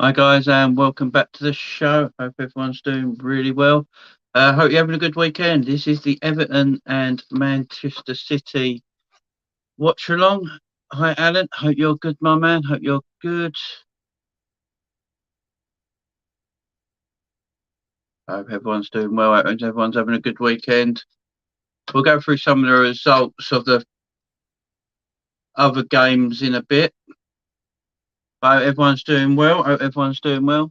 Hi guys, and welcome back to the show. Hope everyone's doing really well. Hope you're having a good weekend. This is the Everton and Manchester City watch along. Hi Alan, hope you're good, my man. Hope you're good. Hope everyone's doing well. Hope everyone's having a good weekend. We'll go through some of the results of the other games in a bit. Hope everyone's doing well. Hope everyone's doing well.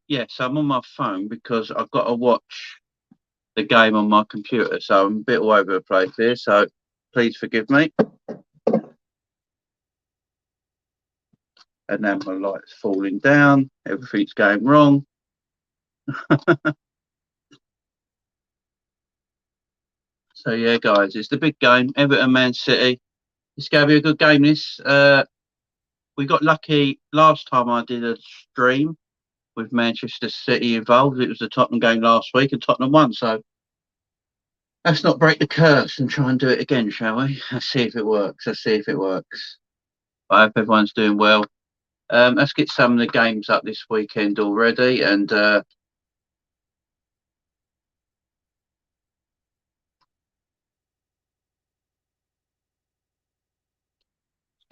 Yes, I'm on my phone because I've got to watch the game on my computer, so I'm a bit all over the place here. So please forgive me. And now my light's falling down. Everything's going wrong. So yeah, guys, it's the big game. Everton, Man City. It's going to be a good game. We got lucky last time I did a stream with Manchester City involved. It was the Tottenham game last week, and Tottenham won. So let's not break the curse and try and do it again, shall we? Let's see if it works. Let's see if it works. I hope everyone's doing well. Let's get some of the games up this weekend already, and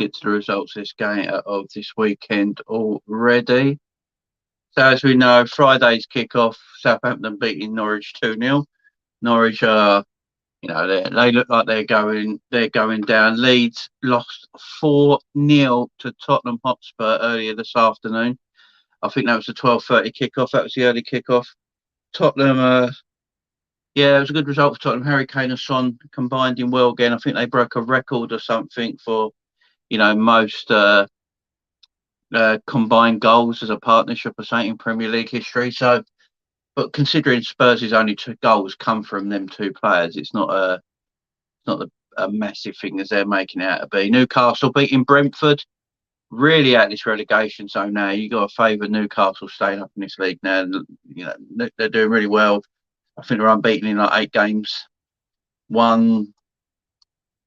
get to the results of this game of this weekend already. So as we know, Friday's kick-off, Southampton beating Norwich 2-0. Norwich are, they look like they're going down. Leeds lost 4-0 to Tottenham Hotspur earlier this afternoon. I think that was the 12:30 kick-off. That was the early kick-off. Tottenham, yeah, it was a good result for Tottenham. Harry Kane and Son combined in well again. I think they broke a record or something for, most combined goals as a partnership or something in Premier League history. So, but considering Spurs' only 2 goals come from them 2 players, it's not a massive thing as they're making it out to be. Newcastle beating Brentford, really out of this relegation zone now. You got to favour Newcastle staying up in this league now. They're doing really well. I think they're unbeaten in like 8 games. Won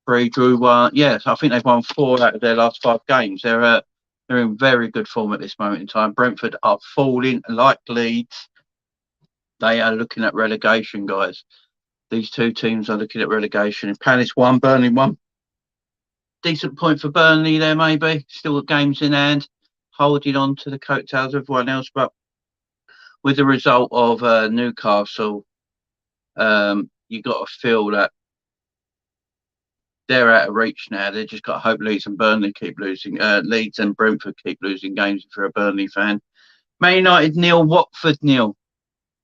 3, drew 1. Yes, I think they've won 4 out of their last 5 games. They're in very good form at this moment in time. Brentford are falling like Leeds. They are looking at relegation, guys. These 2 teams are looking at relegation. Palace 1, Burnley 1. Decent point for Burnley there, maybe. Still got games in hand, holding on to the coattails of everyone else. But with the result of Newcastle, you got to feel that they're out of reach now. They just got to hope Leeds and Burnley keep losing. Leeds and Brentford keep losing games if you're a Burnley fan. Man United 0, Watford 0.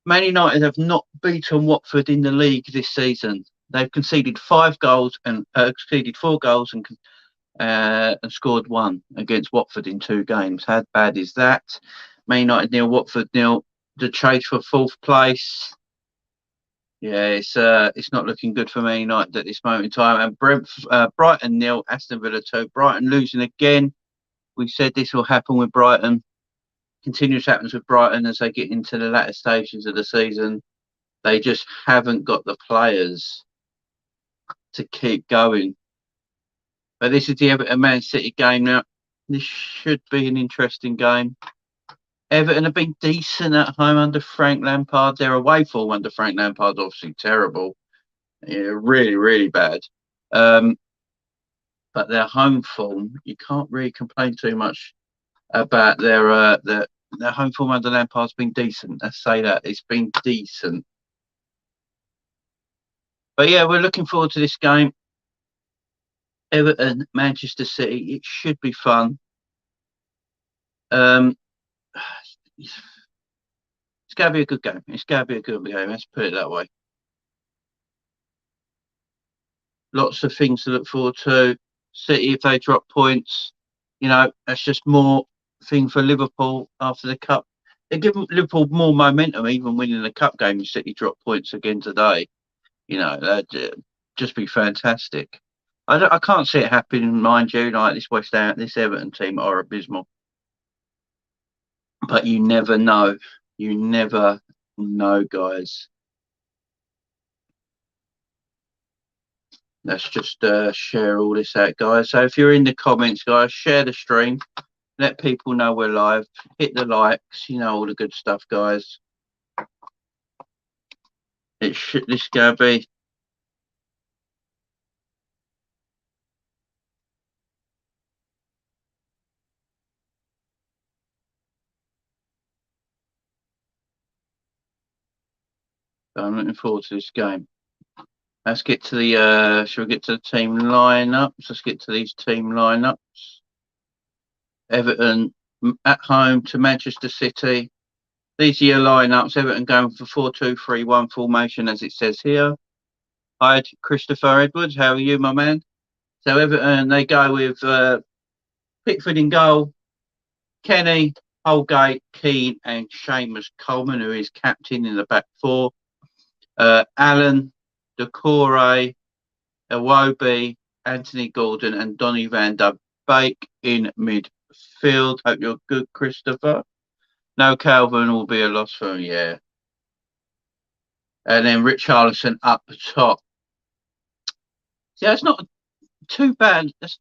Man United have not beaten Watford in the league this season. They've conceded 5 goals and conceded 4 goals and scored 1 against Watford in 2 games. How bad is that? Man United 0, Watford 0. The chase for 4th place. Yeah, it's not looking good for Man United at this moment in time. And Brighton 0, Aston Villa 2. Brighton losing again. We said this will happen with Brighton. Continuous happens with Brighton as they get into the latter stages of the season. They just haven't got the players to keep going. But this is the Everton Man City game now. This should be an interesting game. Everton have been decent at home under Frank Lampard. Their away form under Frank Lampard obviously terrible. Yeah, really, really bad. But their home form, you can't really complain too much about their home form under Lampard's been decent. Let's say that it's been decent. But yeah, we're looking forward to this game. Everton, Manchester City. It should be fun. It's going to be a good game. It's going to be a good game. Let's put it that way. Lots of things to look forward to. City, if they drop points, that's just more thing for Liverpool after the cup. They give Liverpool more momentum, even winning the cup game. If City drop points again today, that'd just be fantastic. I can't see it happening, mind you. Like this Everton team are abysmal, but you never know. You never know, guys. Let's just share all this out, guys. So if you're in the comments, guys, share the stream. Let people know we're live. Hit the likes, you know, all the good stuff, guys. This gonna be. I'm looking forward to this game. Let's get to the. Shall we get to the team lineups? Let's get to these team lineups. Everton at home to Manchester City. These are your lineups. Everton going for 4-2-3-1 formation, as it says here. Hi, Christopher Edwards. How are you, my man? So Everton, they go with Pickford in goal, Kenny, Holgate, Keane, and Seamus Coleman, who is captain in the back four. Allen, Decore, Iwobi, Anthony Gordon, and Donny van der Beek in midfield. Hope you're good, Christopher. No Calvin will be a loss for him, yeah. And then Richarlison up the top. Yeah, it's not too bad. That's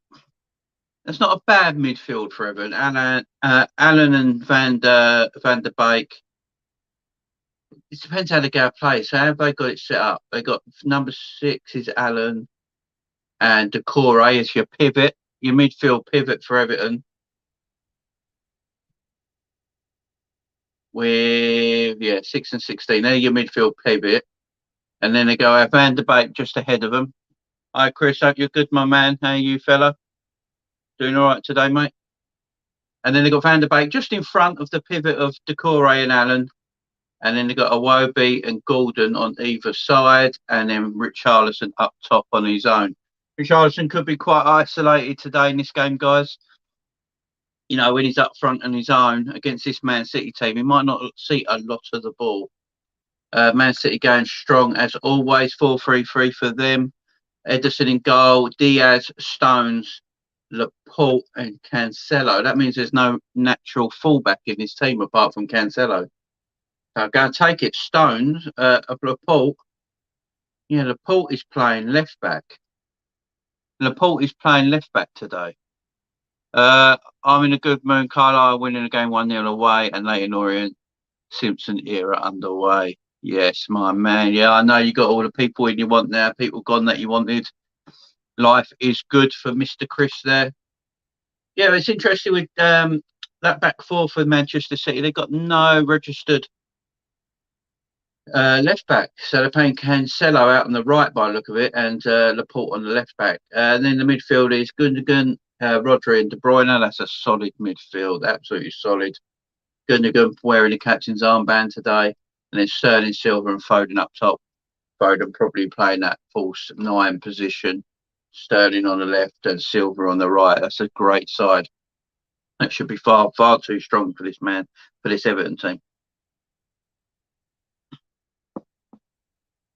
not a bad midfield for Everton. Allen and van der Beek. It depends how they go play. So how have they got it set up? They got number 6 is Allen, and Decore is your pivot, your midfield pivot for Everton. With 6 and 16, they're your midfield pivot, and then they go have Van der Beek just ahead of them. Hi Chris, hope you're good, my man. How are you, fella? Doing all right today, mate? And then they got Van der Beek just in front of the pivot of Decore and Allen. And then they got Iwobi and Gordon on either side, and then Richarlison up top on his own. Richarlison could be quite isolated today in this game, guys. You know, when he's up front on his own against this Man City team, he might not see a lot of the ball. Man City going strong as always, 4-3-3 for them. Ederson in goal, Diaz, Stones, Laporte and Cancelo. That means there's no natural fullback in this team apart from Cancelo. So I'm going to take it. Stones, Laporte. Yeah, Laporte is playing left back. Laporte is playing left back today. I'm in a good mood. Carlisle winning the game 1-0 away, and Leighton Orient Simpson era underway. Yes, my man. Yeah, I know you got all the people in you want now. People gone that you wanted. Life is good for Mr. Chris there. Yeah, it's interesting with that back four for Manchester City. They've got no registered left back. So they're playing Cancelo out on the right by the look of it, and Laporte on the left back. And then the midfield is Gundogan, Rodri and De Bruyne. That's a solid midfield, absolutely solid. Gundogan wearing the captain's armband today, and then Sterling, Silva and Foden up top. Foden probably playing that false 9 position. Sterling on the left and Silva on the right. That's a great side. That should be far too strong for this man, for this Everton team.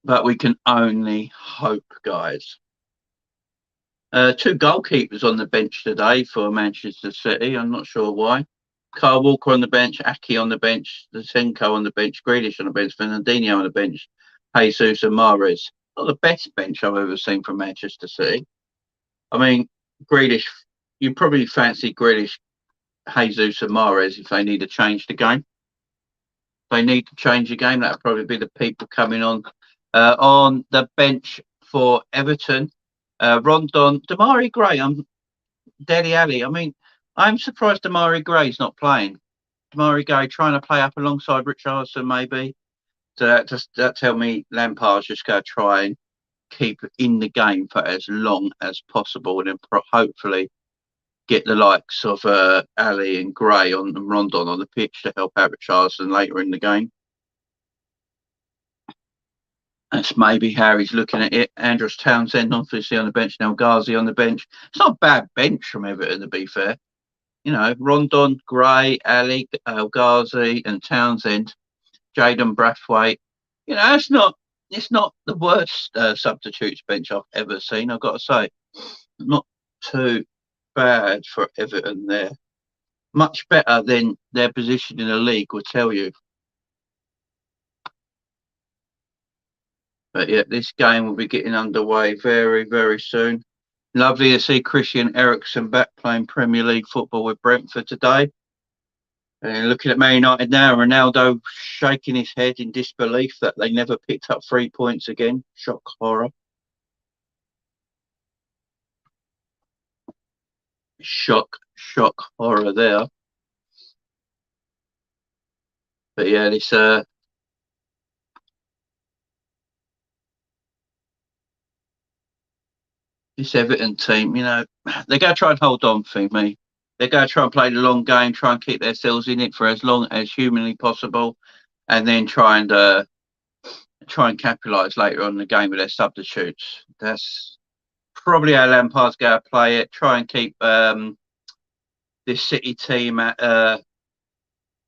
But we can only hope, guys. 2 goalkeepers on the bench today for Manchester City. I'm not sure why. Kyle Walker on the bench, Aki on the bench, Zinchenko on the bench, Grealish on the bench, Fernandinho on the bench, Jesus and Mahrez. Not the best bench I've ever seen from Manchester City. I mean, Grealish, you probably fancy Grealish, Jesus and Mahrez if they need to change the game. If they need to change the game, that would probably be the people coming on. On the bench for Everton, Rondon, Damari Gray, Dele Alli. I mean, I'm surprised Damari Gray's not playing. Damari Gray trying to play up alongside Richarlison, maybe. So that tell me Lampard's just going to try and keep in the game for as long as possible, and then hopefully get the likes of Ali and Gray and Rondon on the pitch to help out Richarlison later in the game. That's maybe how he's looking at it. Andros Townsend obviously on the bench, now Ghazi on the bench. It's not a bad bench from Everton, to be fair. You know, Rondon, Gray, Ali, Ghazi and Townsend, Jayden Brathwaite. You know, it's not the worst substitutes bench I've ever seen, I've got to say. Not too bad for Everton there. Much better than their position in the league will tell you. But yeah, this game will be getting underway very, very soon. Lovely to see Christian Eriksen back playing Premier League football with Brentford today. And looking at Man United now, Ronaldo shaking his head in disbelief that they never picked up 3 points again. Shock horror. Shock horror there. But yeah, this Everton team, they're going to try and hold on for me. They're going to try and play the long game, try and keep themselves in it for as long as humanly possible, and then try and capitalise later on in the game with their substitutes. That's probably how Lampard's going to play it. Try and keep this City team at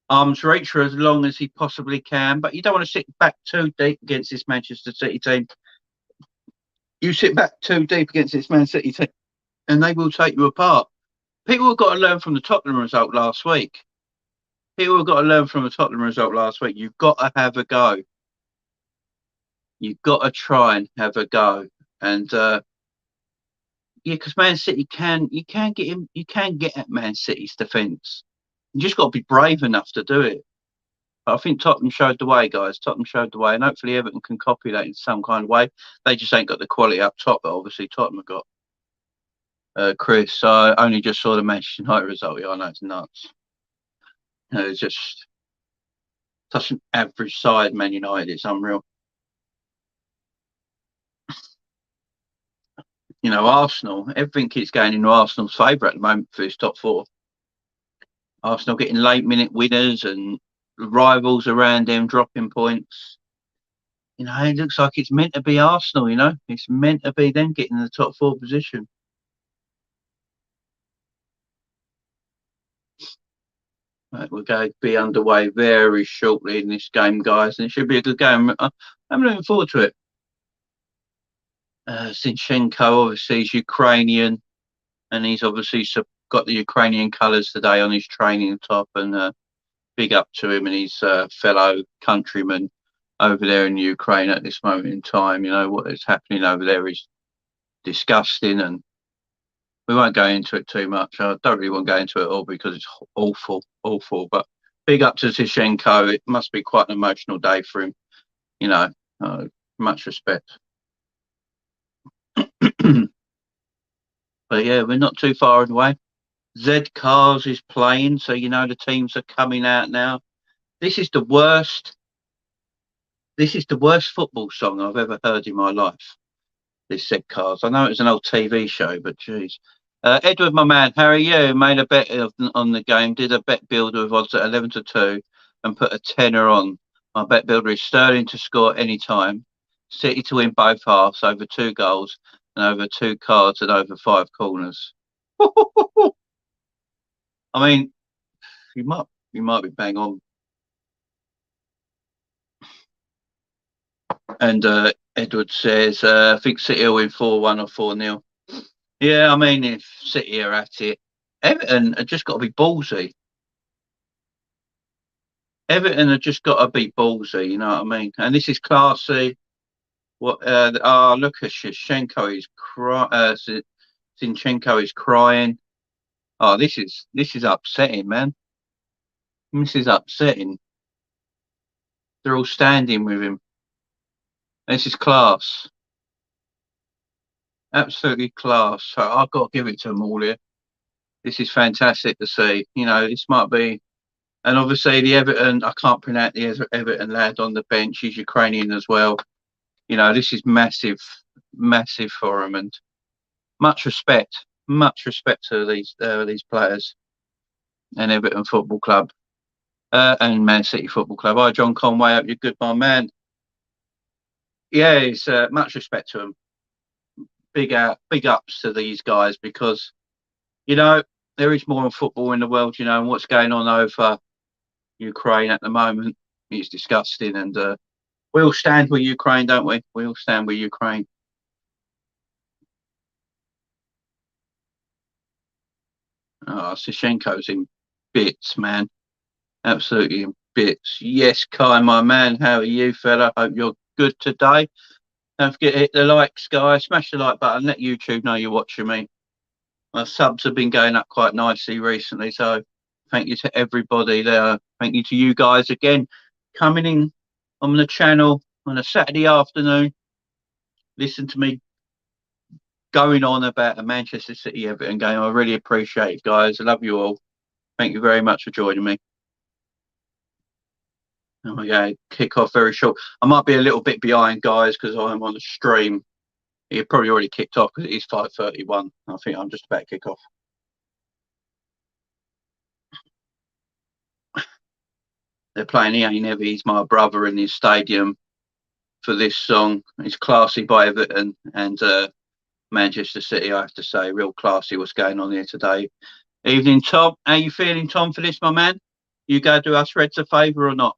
arm's reach for as long as he possibly can. But you don't want to sit back too deep against this Manchester City team. You sit back too deep against this Man City team, and they will take you apart. People have got to learn from the Tottenham result last week. You've got to have a go. You've got to try and have a go. And because Man City you can get at Man City's defence. You just got to be brave enough to do it. But I think Tottenham showed the way, guys. Tottenham showed the way, and hopefully Everton can copy that in some kind of way. They just ain't got the quality up top that obviously Tottenham have got. Chris, I only just saw the Manchester United result. Yeah, I know it's nuts. It's just such an average side, Man United. It's unreal. Arsenal, everything keeps going into Arsenal's favour at the moment for his top four. Arsenal getting late minute winners and rivals around them dropping points. It looks like it's meant to be Arsenal, It's meant to be them getting in the top four position. Right, we're going to be underway very shortly in this game, guys, and it should be a good game. I'm looking forward to it. Zinchenko obviously is Ukrainian, and he's obviously got the Ukrainian colours today on his training top, and big up to him and his fellow countrymen over there in Ukraine at this moment in time. What is happening over there is disgusting, and we won't go into it too much. I don't really want to go into it all because it's awful. But big up to Zinchenko. It must be quite an emotional day for him. Much respect. But yeah, we're not too far away. Z Cars is playing, so the teams are coming out now. This is the worst football song I've ever heard in my life. This Z Cars. I know it was an old TV show, but geez. Edward, my man, how are you? Made a bet on the game. Did a bet builder with odds at 11-2 and put a tenner on. My bet builder is Sterling to score any time, City to win both halves, over 2 goals, and over 2 cards and over 5 corners. I mean, you might be bang on. And Edward says, I think City will win 4-1 or 4-0. Yeah, I mean, if City are at it, Everton have just got to be ballsy. You know what I mean? And this is classy. Look at Zinchenko is crying. Oh, this is upsetting, man. This is upsetting. They're all standing with him. This is class. Absolutely class. So I've got to give it to them all here. This is fantastic to see. This might be, and obviously the Everton. I can't pronounce the Everton lad on the bench. He's Ukrainian as well. This is massive for him, and much respect to these players and Everton Football Club and Man City Football Club. Hi, John Conway. Hope you're good, my man. Yeah, it's much respect to them. Big ups to these guys because there is more football in the world. And what's going on over Ukraine at the moment is disgusting, and we all stand with Ukraine, don't we? We all stand with Ukraine. Oh, Zinchenko's in bits, man. Absolutely in bits. Yes, Kai, my man. How are you, fella? Hope you're good today. Don't forget to hit the likes, guys. Smash the like button. Let YouTube know you're watching me. My subs have been going up quite nicely recently, so thank you to everybody there. Thank you to you guys again coming in on the channel on a Saturday afternoon. Listen to me going on about a Manchester City Everton game. I really appreciate it, guys. I love you all. Thank you very much for joining me. Oh yeah, kick off very short. I might be a little bit behind, guys, because I'm on the stream. You've probably already kicked off because it is 5:31. I think I'm just about to kick off. They're playing He Ain't Heavy, He's My Brother in his stadium for this song. It's classy by Everton and Manchester City, I have to say. Real classy what's going on here today. Evening, Tom. How you feeling, Tom, for this, my man? You go do us Reds a favour or not?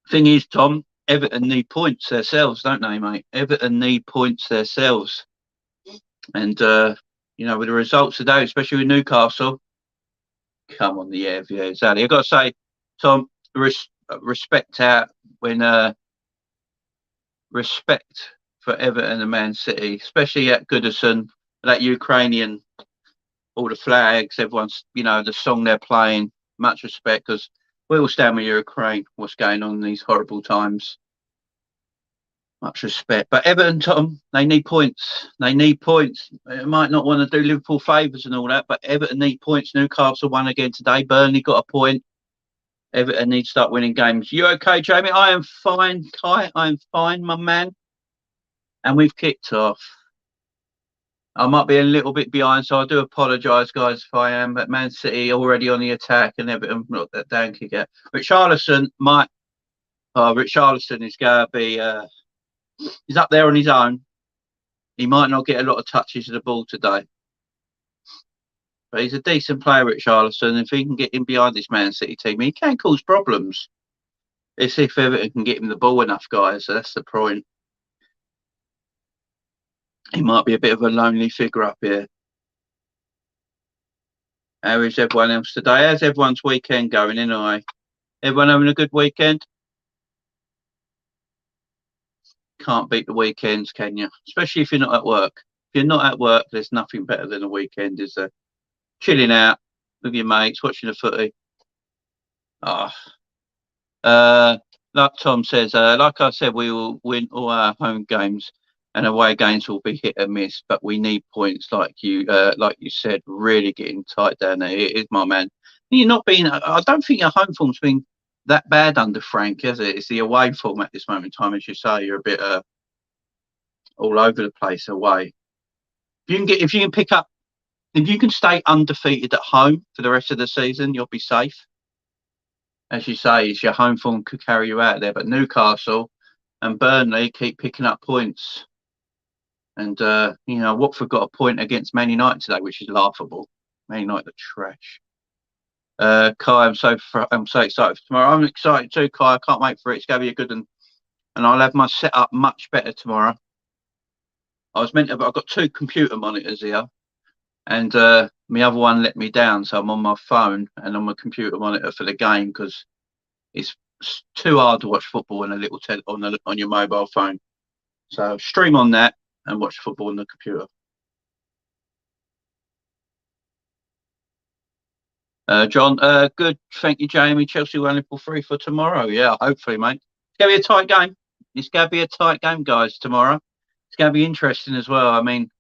Thing is, Tom, Everton need points themselves, don't they, mate? Everton need points themselves. And, you know, with the results today, especially with Newcastle, come on, yeah, exactly. I've got to say, Tom, respect out when respect for Everton and Man City, especially at Goodison, that Ukrainian, all the flags, everyone's, you know, the song they're playing. Much respect, because we all stand with Ukraine. What's going on in these horrible times? Much respect. But Everton, Tom, they need points. They need points. They might not want to do Liverpool favours and all that, but Everton need points. Newcastle won again today. Burnley got a point. Everton need to start winning games. You okay, Jamie? I am fine, Kai. I am fine, my man. And we've kicked off. I might be a little bit behind, so I do apologise, guys, if I am. But Man City already on the attack, and Everton not that down kick yet. Richarlison might. Richarlison is going to be. He's up there on his own. He might not get a lot of touches of the ball today, but he's a decent player, Richarlison. If he can get in behind this Man City team, he can cause problems. Let's see if Everton can get him the ball enough, guys. So that's the point. He might be a bit of a lonely figure up here. How is everyone else today? How's everyone's weekend going anyway? Everyone having a good weekend? Can't beat the weekends, can you? Especially if you're not at work. If you're not at work, there's nothing better than a weekend, is there? Chilling out with your mates, watching the footy. Like Tom says, like I said, we will win all our home games, and away games will be hit and miss. But we need points, like you said, really getting tight down there. It is, my man. You're not being. I don't think your home form's been that bad under Frank, has it? It's the away form at this moment in time, as you say. You're a bit all over the place away. If you can stay undefeated at home for the rest of the season, you'll be safe. As you say, it's your home form could carry you out there. But Newcastle and Burnley keep picking up points. And, you know, Watford got a point against Man United today, which is laughable. Man United are trash. Kai, I'm so excited for tomorrow. I'm excited too, Kai. I can't wait for it. It's going to be a good one. And I'll have my setup much better tomorrow. I've got 2 computer monitors here. And my other one let me down, so I'm on my phone and on my computer monitor for the game, because it's too hard to watch football on a little on your mobile phone. So stream on that and watch football on the computer. John, good. Thank you, Jamie. Chelsea won Liverpool 3 for tomorrow. Yeah, hopefully, mate. It's going to be a tight game. It's going to be a tight game, guys, tomorrow. It's going to be interesting as well. I mean,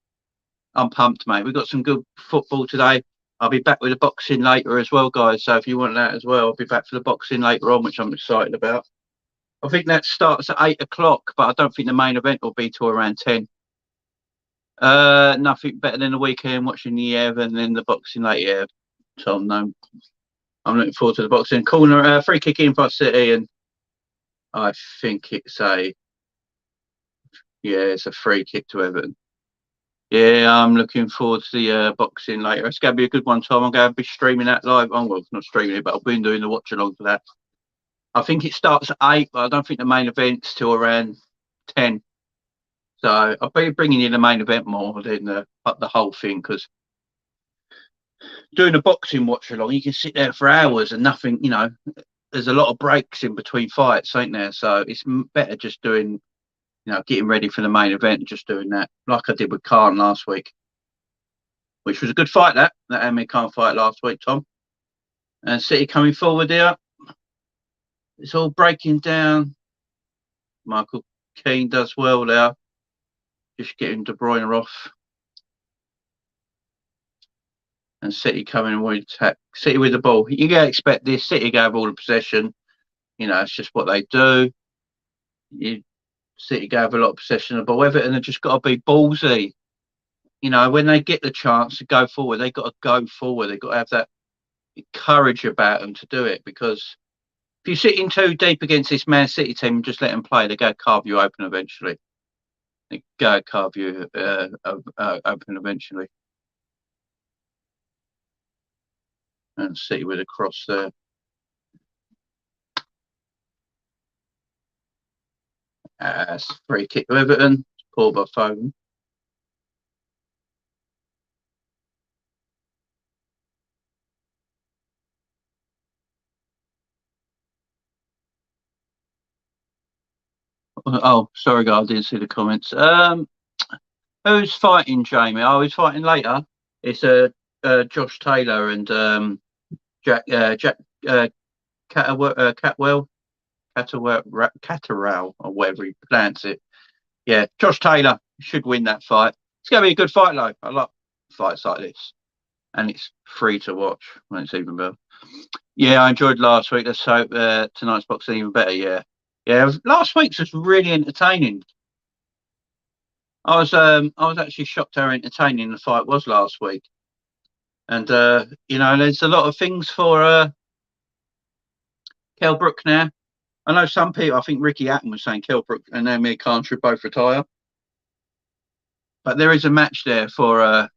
I'm pumped, mate. We've got some good football today. I'll be back with the boxing later as well, guys. So if you want that as well, I'll be back for the boxing later on, which I'm excited about. I think that starts at 8 o'clock, but I don't think the main event will be till around 10. Nothing better than the weekend watching the Everton and then the boxing later. Tom, no. I'm looking forward to the boxing. Corner, free kick in for City, and I think it's a free kick to Everton. Yeah, I'm looking forward to the boxing later. It's going to be a good one, Tom. I'm going to be streaming that live. Oh, well, not streaming it, but I've been doing the watch along for that. I think it starts at 8, but I don't think the main event's till around 10. So I'll be bringing you the main event more than the whole thing, because doing a boxing watch along, you can sit there for hours and nothing, you know, there's a lot of breaks in between fights, ain't there? So it's better just doing, getting ready for the main event and just doing that, like I did with Khan last week, which was a good fight, that Amir Khan fight last week, Tom. And City coming forward here. It's all breaking down. Michael Keane does well there. Just getting De Bruyne off. And City coming with attack. City with the ball. You gotta expect this. City go have all the possession. It's just what they do. City go have a lot of possession of the ball. Everton have just got to be ballsy. When they get the chance to go forward, they've got to go forward. They've got to have that courage about them to do it, because if you're sitting too deep against this Man City team and just let them play, they go carve you open eventually. They go carve you open eventually. And City with a cross there. Free kick to Everton. Poor by Foden. Oh, sorry, guys, I didn't see the comments. Who's fighting, Jamie? Oh, he's fighting later. It's Josh Taylor and Jack Catterall, or whatever you pronounce it. Yeah, Josh Taylor should win that fight. It's going to be a good fight, though. I like fights like this, and it's free to watch when it's even better. Yeah, I enjoyed last week. Let's hope tonight's boxing even better. Yeah. Last week's was really entertaining. I was actually shocked how entertaining the fight was last week. And there's a lot of things for Kell Brook now. I know some people. I think Ricky Hatton was saying Kell Brook and Amir Khan should both retire. But there is a match there for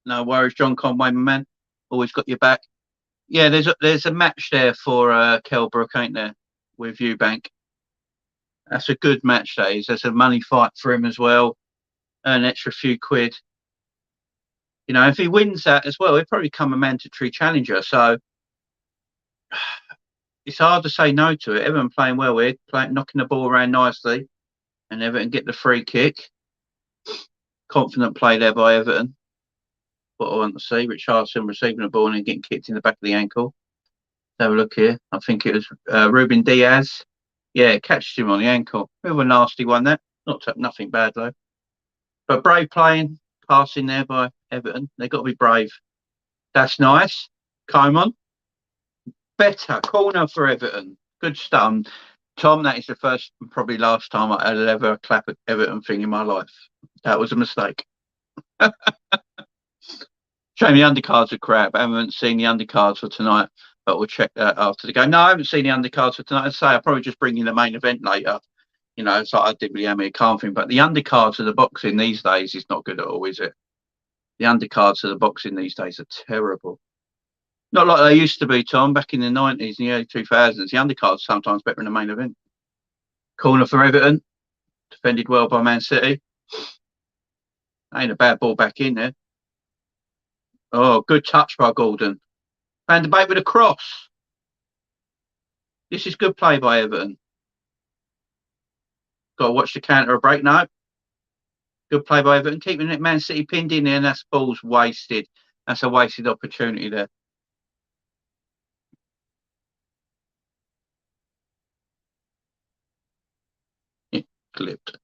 no worries, John Conway, my man. Always got your back. Yeah, there's a match there for Kell Brook, ain't there, with Eubank. That's a good match, that is. There's a money fight for him as well. Earn an extra few quid. If he wins that as well, he'll probably become a mandatory challenger. So it's hard to say no to it. Everton playing well here, knocking the ball around nicely, and Everton get the free kick. Confident play there by Everton. What I want to see, Richardson receiving the ball and then getting kicked in the back of the ankle. Let's have a look here. I think it was Ruben Diaz. Yeah, catches him on the ankle. Bit of a nasty one, that. Nothing bad, though. But brave playing, passing there by Everton. They've got to be brave. That's nice. Coman. Better corner for Everton. Good stuff. Tom, that is the first and probably last time I had ever clap at Everton thing in my life. That was a mistake. Shame the undercards are crap. I haven't seen the undercards for tonight, but we'll check that after the game. No, I haven't seen the undercards for tonight. I'd say I'll probably just bring you the main event later. It's like I did with the Amir Khan thing. But the undercards of the boxing these days is not good at all, is it? The undercards of the boxing these days are terrible. Not like they used to be, Tom, back in the 90s and the early 2000s. The undercards sometimes better in the main event. Corner for Everton. Defended well by Man City. Ain't a bad ball back in there. Oh, good touch by Gordon. Van der Beek with a cross. This is good play by Everton. Got to watch the counter or break. No. Good play by Everton. Keeping it Man City pinned in there, and that's ball's wasted. That's a wasted opportunity there. Clipped.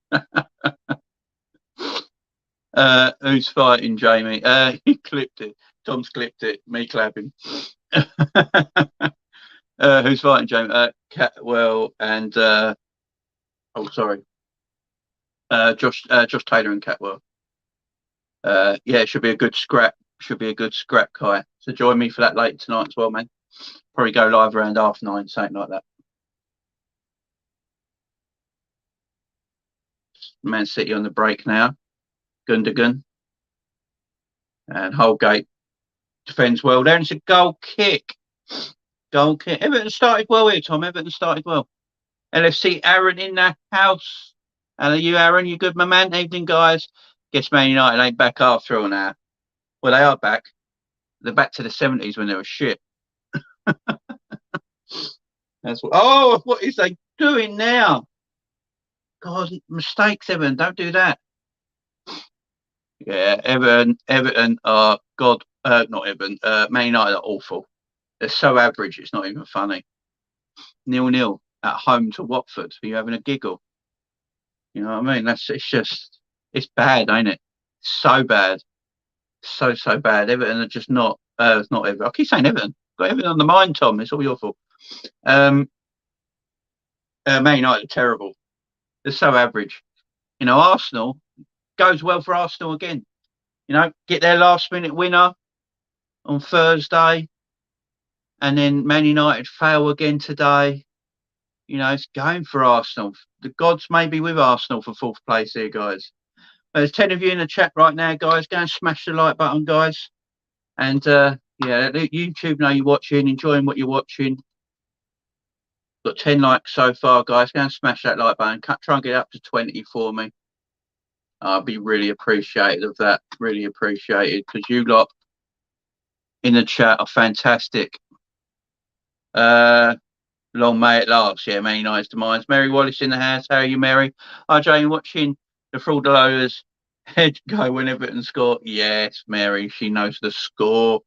Who's fighting, Jamie? He clipped it. Tom's clipped it. Me clapping. Who's fighting, Jamie? Catwell and Josh Taylor and Catwell. Yeah, it should be a good scrap. Kai. So join me for that late tonight as well, man. Probably go live around 9:30, something like that. Man City on the break now. Gundogan. And Holgate defends well there. And it's a goal kick. Everton started well here, Tom. Everton started well. LFC Aaron in the house. And are you, Aaron? You good, my man? Evening, guys. Guess Man United ain't back after all now. Well, they are back. They're back to the 70s when they were shit. That's what. Oh, what is they doing now? God, mistakes, Everton. Don't do that. Yeah, Everton are God. Not Everton. Man United are awful. They're so average. It's not even funny. 0-0 at home to Watford. Are you having a giggle? You know what I mean? It's bad, ain't it? So bad. So bad. Everton are just not. It's not Everton. I keep saying Everton. Got Everton on the mind, Tom. It's all your fault. Um, Man United are terrible. They're so average. Arsenal goes well for Arsenal again. Get their last minute winner on Thursday, and then Man United fail again today. It's going for Arsenal. The gods may be with Arsenal for fourth place here, guys. There's 10 of you in the chat right now, guys. Go and smash the like button, guys. And yeah, YouTube know you're watching, enjoying what you're watching. Got 10 likes so far, guys. Go and smash that like button. Try and get up to 20 for me. I'll be really appreciated of that. Really appreciated, because you lot in the chat are fantastic. Long may it last. Yeah, many nice demands. Mary Wallace in the house. How are you, Mary? Hi, Jane. Watching the fraudulers head go when Everton score. Yes, Mary. She knows the score.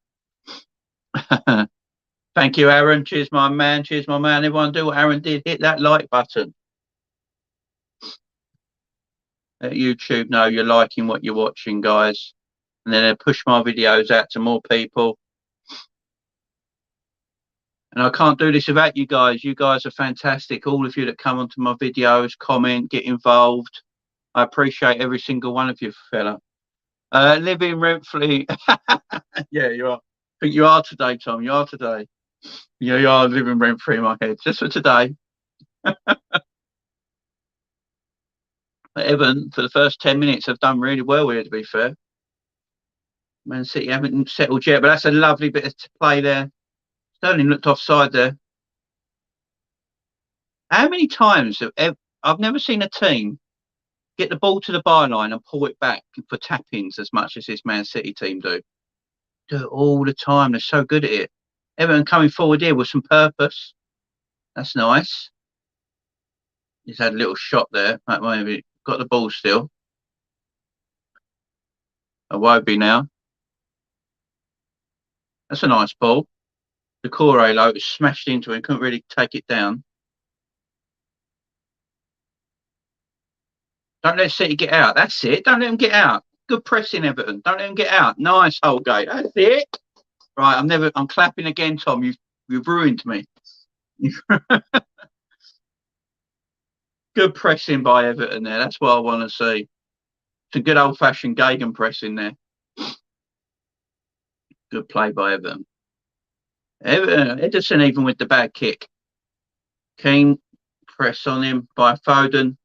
Thank you, Aaron. Cheers, my man. Cheers, my man. Everyone do what Aaron did. Hit that like button. Let YouTube know you're liking what you're watching, guys. And then push my videos out to more people. And I can't do this without you guys. You guys are fantastic. All of you that come onto my videos, comment, get involved. I appreciate every single one of you, fella. Living rent-free. Yeah, you are. I think you are today, Tom. You are today. Yeah, you are living rent-free in my head. Just for today. Everton, for the first 10 minutes, have done really well here, to be fair. Man City haven't settled yet, but that's a lovely bit of play there. Sterling looked offside there. How many times I've never seen a team get the ball to the byline and pull it back for tap-ins as much as this Man City team do. Do it all the time. They're so good at it. Everton coming forward here with some purpose. That's nice. He's had a little shot there. That maybe got the ball still. Iwobi now. That's a nice ball. The Corelo smashed into him. Couldn't really take it down. Don't let City get out. That's it. Don't let them get out. Good pressing, Everton. Don't let them get out. Nice Holgate. That's it. Right, I'm clapping again, Tom. You've ruined me. Good pressing by Everton there. That's what I want to see. It's a good old-fashioned Gagan pressing there. Good play by Everton. Ederson even with the bad kick. Keen press on him by Foden.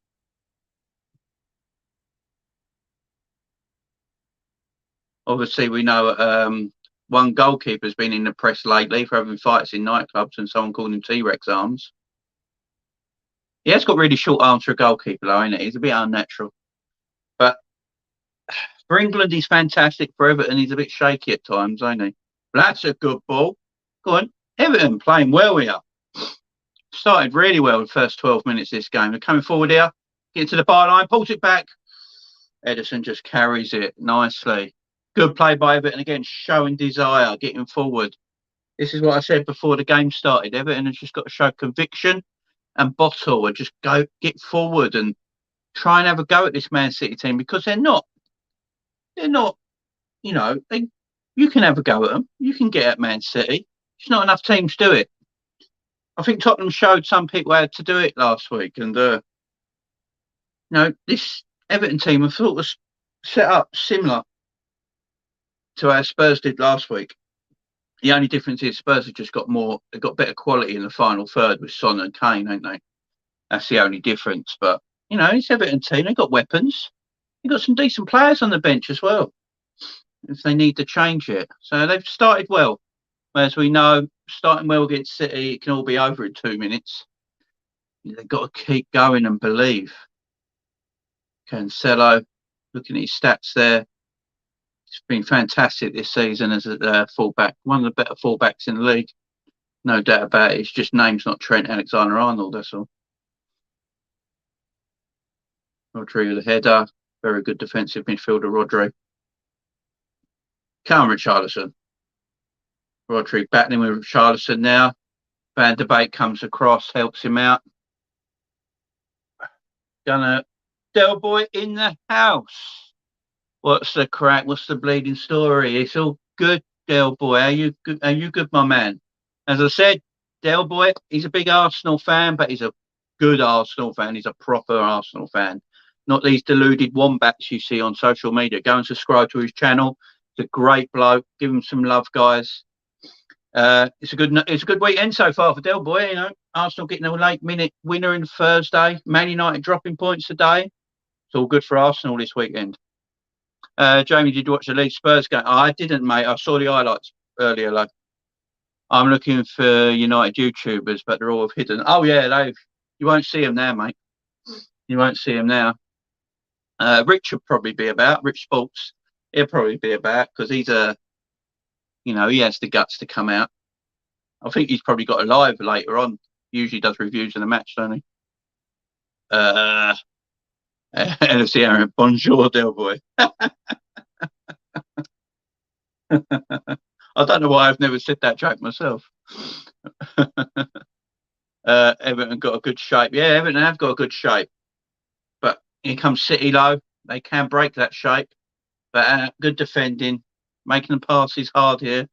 Obviously, we know one goalkeeper's been in the press lately for having fights in nightclubs, and someone called him T-Rex arms. He has got really short arms for a goalkeeper, though, ain't it? He's a bit unnatural. But for England, he's fantastic. For Everton, he's a bit shaky at times, ain't he? But that's a good ball. Go on. Everton playing well here. Started really well the first 12 minutes of this game. They're coming forward here. Get to the byline, pulls it back. Ederson just carries it nicely. Good play by Everton again, showing desire, getting forward. This is what I said before the game started. Everton has just got to show conviction and bottle and just get forward and try and have a go at this Man City team, because they're not, you can have a go at them. You can get at Man City. There's not enough teams do it. I think Tottenham showed some people how to do it last week. And, this Everton team I thought was set up similar to how Spurs did last week. The only difference is Spurs have just got they've got better quality in the final third with Son and Kane, ain't they? That's the only difference. But, it's Everton team. They've got weapons. They've got some decent players on the bench as well, if they need to change it. So they've started well. As we know, starting well against City, it can all be over in 2 minutes. They've got to keep going and believe. Cancelo, looking at his stats there. It's been fantastic this season as a fullback, one of the better fullbacks in the league. No doubt about it. It's just name's not Trent Alexander-Arnold, that's all. Rodri with the header. Very good defensive midfielder, Rodri. Come on, Richarlison. Rodri battling with Richarlison now. Van der Beek comes across, helps him out. Gonna Del Boy in the house. What's the crack? What's the bleeding story? It's all good, Del Boy. Are you good, my man? As I said, Del Boy, he's a big Arsenal fan, but he's a good Arsenal fan. He's a proper Arsenal fan. Not these deluded wombats you see on social media. Go and subscribe to his channel. He's a great bloke. Give him some love, guys. It's a good weekend so far for Del Boy. You know, Arsenal getting a late minute winner in Thursday. Man United dropping points today. It's all good for Arsenal this weekend. Jamie, did you watch the Leeds Spurs game? I didn't, mate. I saw the highlights earlier. Like, I'm looking for United YouTubers, but they're all hidden. Oh yeah, you won't see them now, mate. You won't see them now. Rich will probably be about. Rich Sports, he'll probably be about because he's he has the guts to come out. I think he's probably got a live later on. Usually does reviews of the match, don't he? NFC Aaron, bonjour, Del Boy. I don't know why I've never said that joke myself. Everton got a good shape. Yeah, Everton have got a good shape. But here comes City low. They can break that shape. But good defending. Making the passes hard here.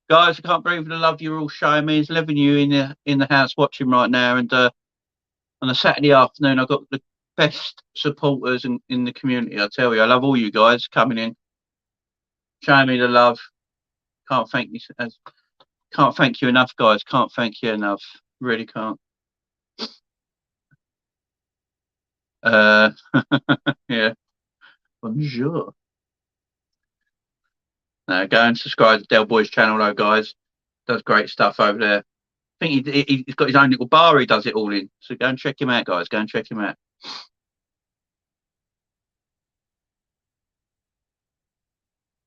Guys, I can't believe the love you're all showing me. There's 11 of you in the house watching right now. And on a Saturday afternoon, I've got the best supporters in the community. I tell you, I love all you guys coming in, showing me the love. Can't thank you enough, guys. Can't thank you enough. Really can't. Yeah. Bonjour. Now go and subscribe to Del Boy's channel, though, guys. Does great stuff over there. I think he's got his own little bar he does it all in. So go and check him out, guys. Go and check him out.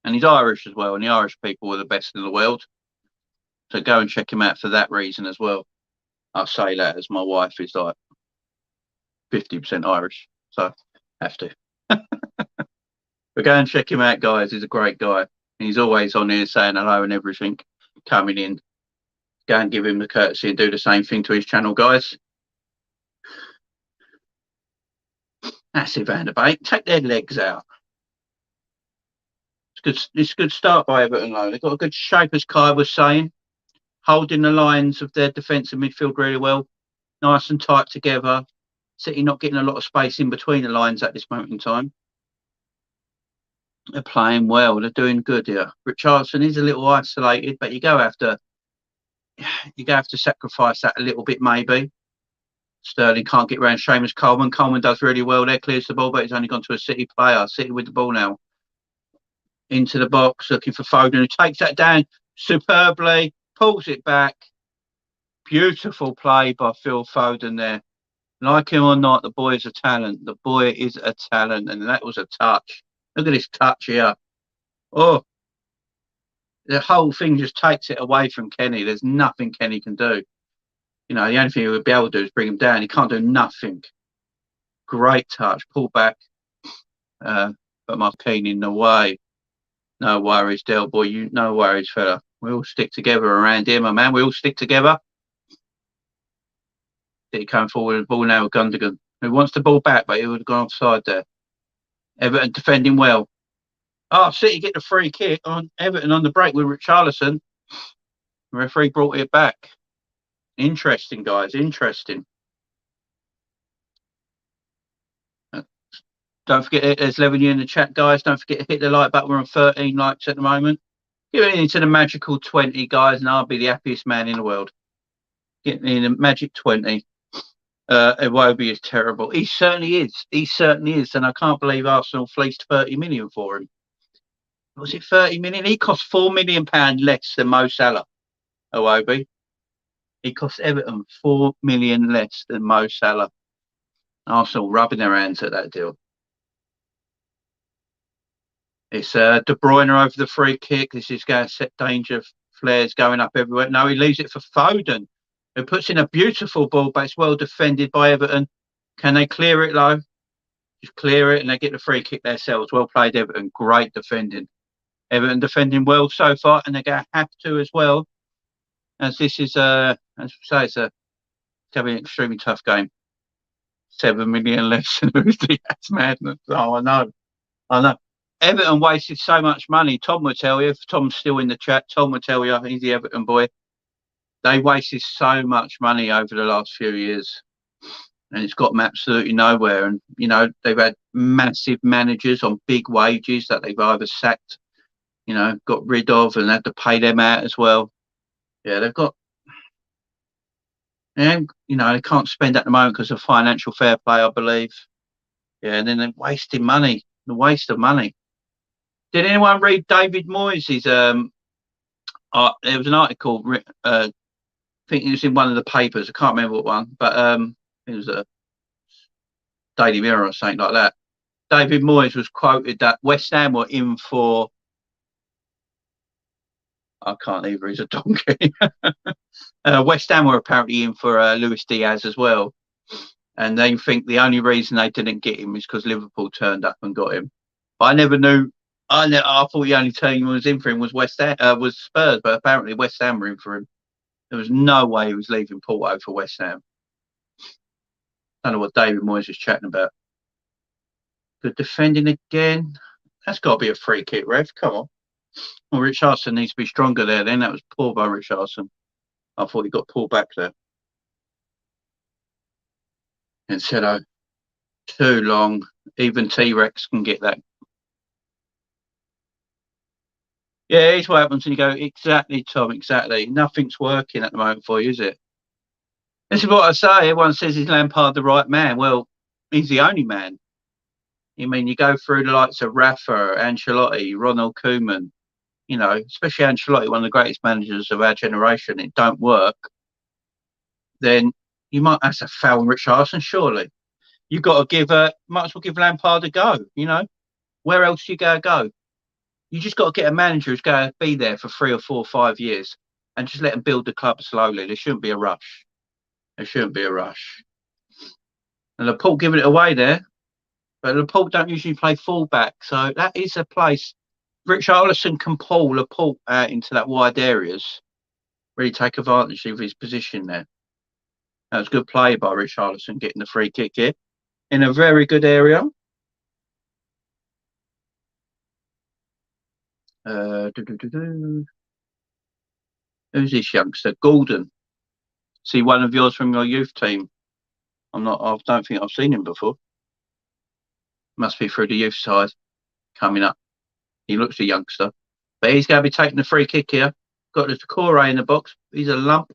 And he's Irish as well, and the Irish people are the best in the world. So go and check him out for that reason as well. I'll say that as my wife is like 50% Irish, so have to. But go and check him out, guys. He's a great guy. He's always on here saying hello and everything, coming in. Go and give him the courtesy and do the same thing to his channel, guys. That's it, Van der Beek. Take their legs out. It's a good start by Everton, though. They've got a good shape, as Kai was saying, holding the lines of their defensive midfield really well, nice and tight together. City not getting a lot of space in between the lines at this moment in time. They're playing well. They're doing good here. Richarlison is a little isolated, but you have to sacrifice that a little bit, maybe. Sterling can't get around Seamus Coleman. Coleman does really well there, clears the ball, but he's only gone to a City player. City with the ball now. Into the box, looking for Foden, who takes that down superbly, pulls it back. Beautiful play by Phil Foden there. Like him or not, the boy is a talent. The boy is a talent, and that was a touch. Look at this touch here. Oh, the whole thing just takes it away from Kenny. There's nothing Kenny can do. The only thing he would be able to do is bring him down. He can't do nothing. Great touch. Pull back. But Marquinhos in the way. No worries, Del Boy. No worries, fella. We all stick together around here, my man. We all stick together. City coming forward with the ball now with Gundogan, who wants the ball back, but he would have gone offside there. Everton defending well. Oh, City get the free kick on Everton on the break with Richarlison. The referee brought it back. Interesting, guys. Interesting. Don't forget, there's 11 of you in the chat, guys. Don't forget to hit the like button. We're on 13 likes at the moment. Get into the magical 20, guys, and I'll be the happiest man in the world. Getting in the magic 20. Iwobi is terrible. He certainly is. He certainly is. And I can't believe Arsenal fleeced 30 million for him. Was it 30 million? He cost £4 million less than Mo Salah. Iwobi. He cost Everton £4 million less than Mo Salah. Arsenal rubbing their hands at that deal. It's De Bruyne over the free kick. This is going to set danger flares going up everywhere. No, he leaves it for Foden, who puts in a beautiful ball, but it's well defended by Everton. Can they clear it low? Just clear it and they get the free kick themselves. Well played, Everton. Great defending. Everton defending well so far, and they're going to have to as well, as this is, as I say, it's going to be an extremely tough game. 7 million less than Tuesday. That's madness. Oh, I know. Everton wasted so much money. Tom will tell you, if Tom's still in the chat, Tom will tell you, he's the Everton boy. They wasted so much money over the last few years, and it's got them absolutely nowhere. And, you know, they've had massive managers on big wages that they've either sacked, you know, got rid of, and had to pay them out as well. Yeah, they've got, and, you know, they can't spend at the moment because of financial fair play, I believe. Yeah, and then they're wasting money, the waste of money. Did anyone read David Moyes', there was an article, I think it was in one of the papers, I can't remember what one, but it was a Daily Mirror or something like that. David Moyes was quoted that West Ham were in for, I can't either, he's a donkey. West Ham were apparently in for Luis Diaz as well. And they think the only reason they didn't get him is because Liverpool turned up and got him. But I never knew. I thought the only team who was in for him was was Spurs, but apparently West Ham were in for him. There was no way he was leaving Porto for West Ham. I don't know what David Moyes is chatting about. Good defending again. That's got to be a free kick, ref. Come on. Well, Richarlison needs to be stronger there then. That was poor by Richarlison. I thought he got pulled back there. And said, too long. Even T-Rex can get that. Yeah, it's what happens when you go, exactly, Tom, exactly. Nothing's working at the moment for you, is it? This is what I say. Everyone says, is Lampard the right man? Well, he's the only man. I mean, you go through the likes of Rafa, Ancelotti, Ronald Koeman, you know, especially Ancelotti, one of the greatest managers of our generation, it don't work. Then you might have to foul Richarlison, surely. You've got to give, might as well give Lampard a go, you know. Where else do you go? You just got to get a manager who's going to be there for 3 or 4 or 5 years and just let them build the club slowly. There shouldn't be a rush. There shouldn't be a rush. And Laporte giving it away there. But Laporte don't usually play fullback. So that is a place. Richarlison can pull Laporte out into that wide areas. Really take advantage of his position there. That was good play by Richarlison getting the free kick here. In a very good area. Who's this youngster? Gordon. See one of yours from your youth team. I don't think I've seen him before. Must be through the youth side coming up. He looks a youngster. But he's going to be taking the free kick here. Got the Decore in the box. He's a lump.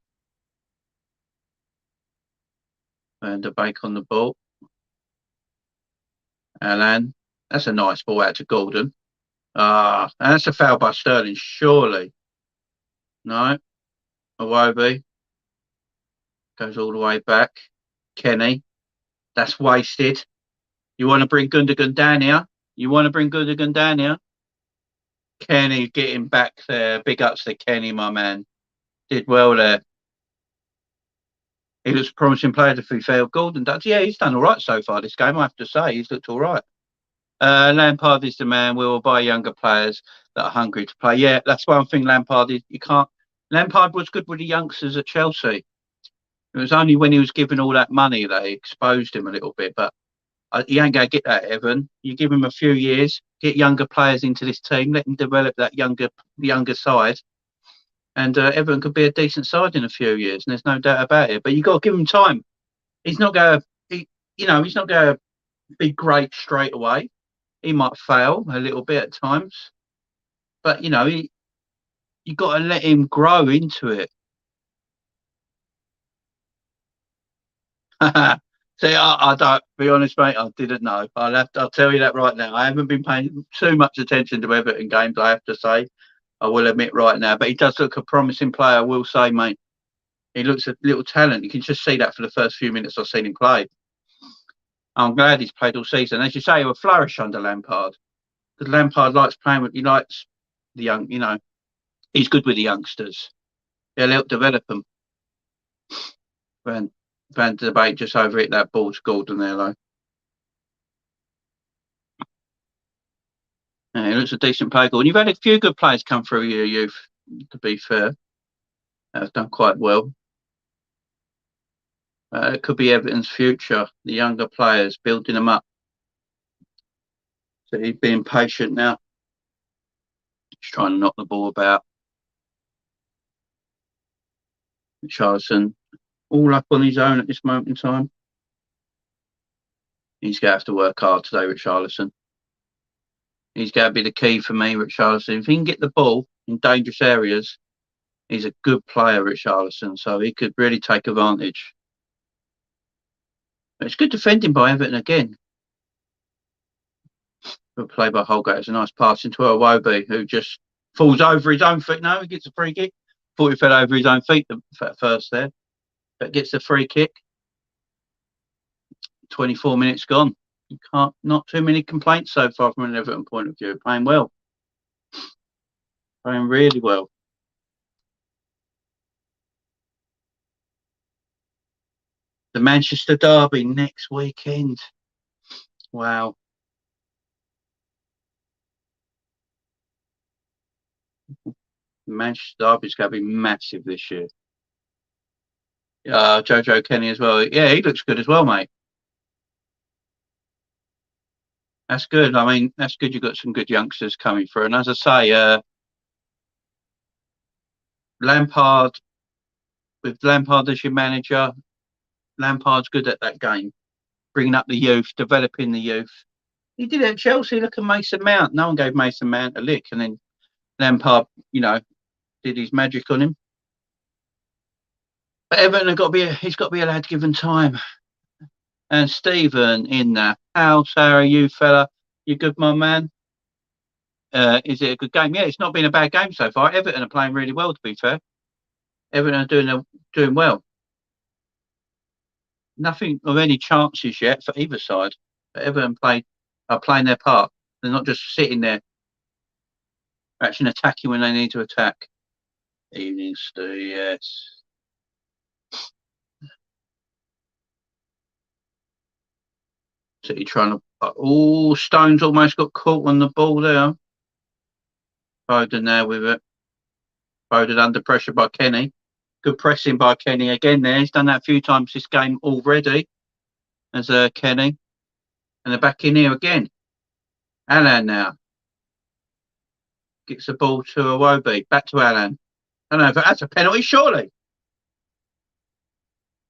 And a bake on the ball. Alan. That's a nice ball out to Gordon. And that's a foul by Sterling, surely. No. Iwobi. Goes all the way back. Kenny. That's wasted. You want to bring Gundogan down here? Kenny getting back there. Big ups to Kenny, my man. Did well there. He looks a promising player to be fair. Gordon does. Yeah, he's done all right so far this game, I have to say. He's looked all right. Lampard is the man. We will buy younger players that are hungry to play. Yeah, that's one thing Lampard is. You can't. Lampard was good with the youngsters at Chelsea. It was only when he was given all that money that he exposed him a little bit. But you ain't going to get that, Evan. You give him a few years, get younger players into this team, let them develop that younger side, and Everton could be a decent side in a few years. And there's no doubt about it. But you got to give him time. He's not going to, he's not going to be great straight away. He might fail a little bit at times, but you got to let him grow into it. See, I don't, be honest, mate, I didn't know. I'll tell you that right now. I haven't been paying too much attention to Everton games, I have to say. I will admit right now. But he does look a promising player, I will say, mate. He looks a little talent. You can just see that for the first few minutes I've seen him play. I'm glad he's played all season. As you say, he will flourish under Lampard. Because Lampard likes playing with, he likes the young, He's good with the youngsters. He'll help develop them. Van der Beek just over it that ball to Gordon there, though. Yeah, it looks a decent play goal. And you've had a few good players come through your youth, to be fair. That have done quite well. It could be Everton's future, the younger players, building them up. So he's being patient now. He's trying to knock the ball about. Richarlison, all up on his own at this moment in time. He's going to have to work hard today, Richarlison. He's going to be the key for me, Richarlison. If he can get the ball in dangerous areas, he's a good player, Richarlison, so he could really take advantage. But it's good defending by Everton again. Good play by Holgate. It's a nice pass into Iwobi, who just falls over his own feet. No, he gets a free kick. Thought he fell over his own feet first there, but gets the free kick. 24 minutes gone. You can't, not too many complaints so far from an Everton point of view. Playing well. Playing really well. The Manchester derby next weekend. Wow. Manchester derby is going to be massive this year. Jojo Kenny as well. Yeah, he looks good as well, mate. That's good. I mean, that's good. You've got some good youngsters coming through. And as I say, Lampard, with Lampard as your manager, Lampard's good at that game. Bringing up the youth, developing the youth. He did it at Chelsea. Look at Mason Mount. No one gave Mason Mount a lick. And then Lampard, did his magic on him. But Everton he's got to be allowed given time. And Stephen in the house, how are you, fella? You good, my man? Is it a good game? Yeah, it's not been a bad game so far. Everton are playing really well, to be fair. Everton are doing well. Nothing of any chances yet for either side. But Everton are playing their part. They're not just sitting there. They're actually attacking when they need to attack. Evening, Stu, yes. City trying to. Stones almost got caught on the ball there. Foden there with it. Foden under pressure by Kenny. Good pressing by Kenny again there. He's done that a few times this game already. As Kenny. And they're back in here again. Alan now. Gets the ball to Iwobi. Back to Alan. I don't know if that's a penalty, surely.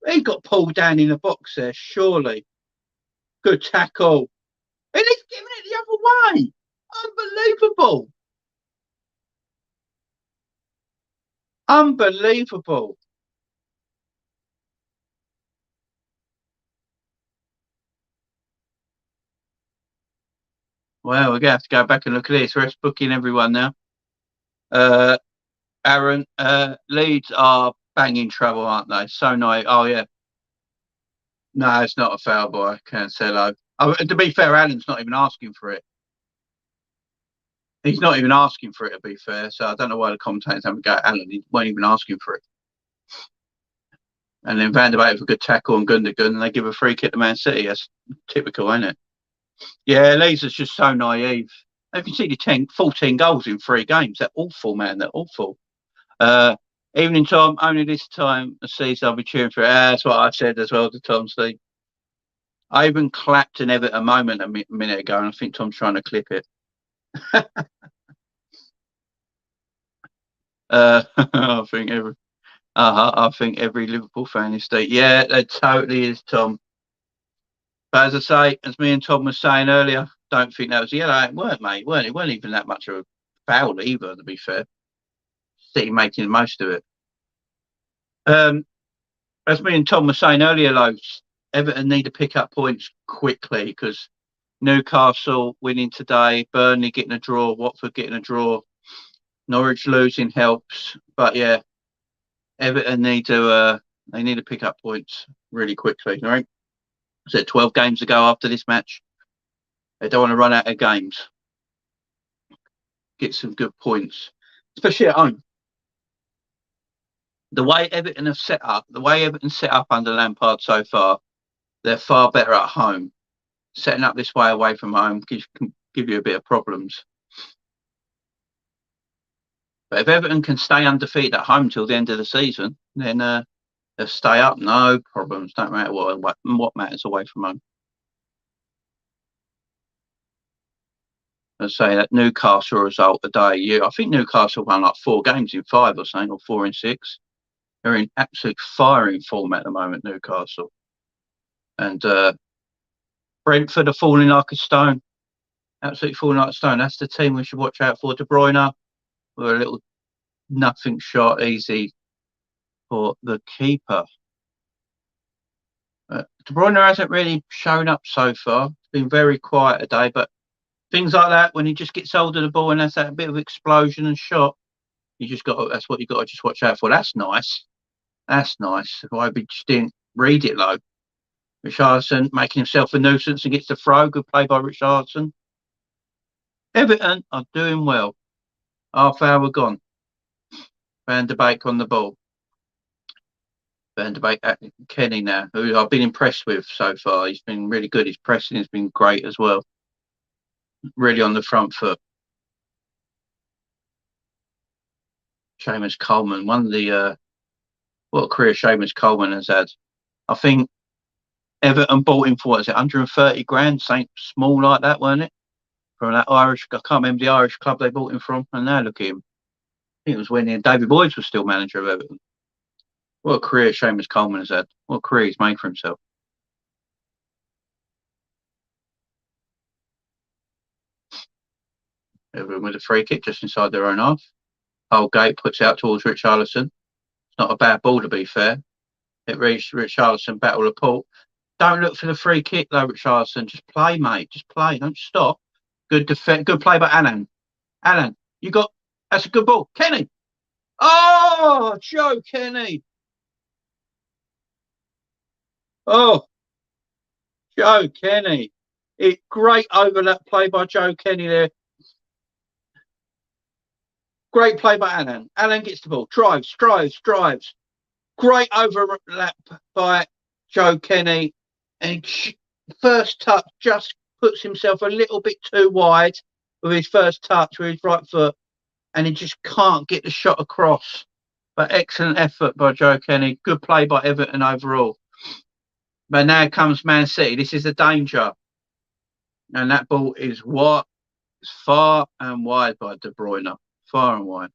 He got pulled down in the box there, surely. Good tackle. And he's giving it the other way. Unbelievable. Unbelievable. Well, we're going to have to go back and look at this. We're booking everyone now. Aaron, Leeds are banging trouble, aren't they? So nice. Oh, yeah. No, it's not a foul by Cancelo. To be fair, Alan's not even asking for it. He's not even asking for it, to be fair. So I don't know why the commentators haven't got Alan. He weren't even asking for it. And then Van der Beek with a good tackle on Gundogan, and they give a free kick to Man City. That's typical, isn't it? Yeah, Leeds is just so naive. They can see the 14 goals in 3 games. They're awful, man. They're awful. Evening, Tom. Only this time of season I'll be cheering for it. That's what I said as well to Tom, Steve. I even clapped an Everton moment a minute ago, and I think Tom's trying to clip it. I think every Liverpool fan is Steve. Yeah, it totally is, Tom. But as I say, as me and Tom was saying earlier, don't think that was yellow. It weren't, mate. It weren't even that much of a foul either, to be fair. City making the most of it. As me and Tom were saying earlier, loads, Everton need to pick up points quickly because Newcastle winning today, Burnley getting a draw, Watford getting a draw, Norwich losing helps. But yeah, Everton need to pick up points really quickly. All right, so 12 games to go after this match. They don't want to run out of games. Get some good points, especially at home. The way Everton have set up, the way Everton's set up under Lampard so far, they're far better at home. Setting up this way away from home can give you a bit of problems. But if Everton can stay undefeated at home till the end of the season, then they'll stay up, no problems. Don't matter what matters away from home. I say that Newcastle result today. I think Newcastle won like 4 games in 5 or something, or 4 in 6. They're in absolute firing form at the moment, Newcastle. And Brentford are falling like a stone. Absolutely falling like a stone. That's the team we should watch out for. De Bruyne, with a little nothing shot, easy for the keeper. De Bruyne hasn't really shown up so far. It's been very quiet today, but things like that, when he just gets hold of the ball and has that bit of explosion and shot, that's what you got to just watch out for. That's nice. That's nice. Why we just didn't read it though. Richarlison making himself a nuisance and gets the throw. Good play by Richarlison. Everton are doing well. Half hour gone. Van der Beek on the ball. Van der Beek at Kenny now, who I've been impressed with so far. He's been really good. His pressing has been great as well. Really on the front foot. Seamus Coleman, one of the what a career Seamus Coleman has had. I think Everton bought him for, what is it, 130 grand, something small like that, weren't it? From that Irish, I can't remember the Irish club they bought him from. And now look at him. I think it was when David Boyd was still manager of Everton. What a career Seamus Coleman has had. What a career he's made for himself. Everton with a free kick just inside their own half. Holgate puts out towards Richarlison. It's not a bad ball, to be fair. It reached Richarlison, battle Laporte. Don't look for the free kick, though, Richarlison. Just play, mate. Just play. Don't stop. Good play by Alan. Alan, that's a good ball. Kenny. Oh, Joe Kenny. Oh, Joe Kenny. Great overlap play by Joe Kenny there. Great play by Alan. Alan gets the ball. Drives. Great overlap by Joe Kenny. And first touch just puts himself a little bit too wide with his first touch with his right foot. And he just can't get the shot across. But excellent effort by Joe Kenny. Good play by Everton overall. But now comes Man City. This is the danger. And that ball is far and wide by De Bruyne. Far and wide.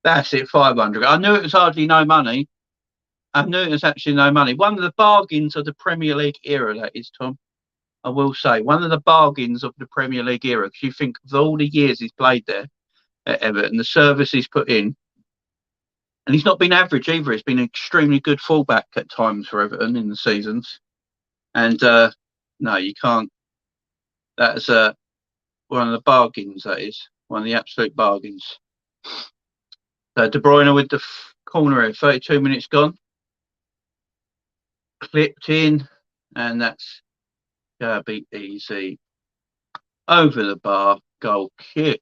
That's it, 500. I knew it was hardly no money. I knew it was actually no money. One of the bargains of the Premier League era, that is, Tom. I will say. One of the bargains of the Premier League era. Because you think of all the years he's played there at Everton, the service he's put in. And he's not been average either. He's been an extremely good fullback at times for Everton in the seasons. And no, you can't. That's one of the bargains, that is. One of the absolute bargains. So De Bruyne with the corner here. 32 minutes gone. Clipped in. And that's going to be easy. Over the bar. Goal kick.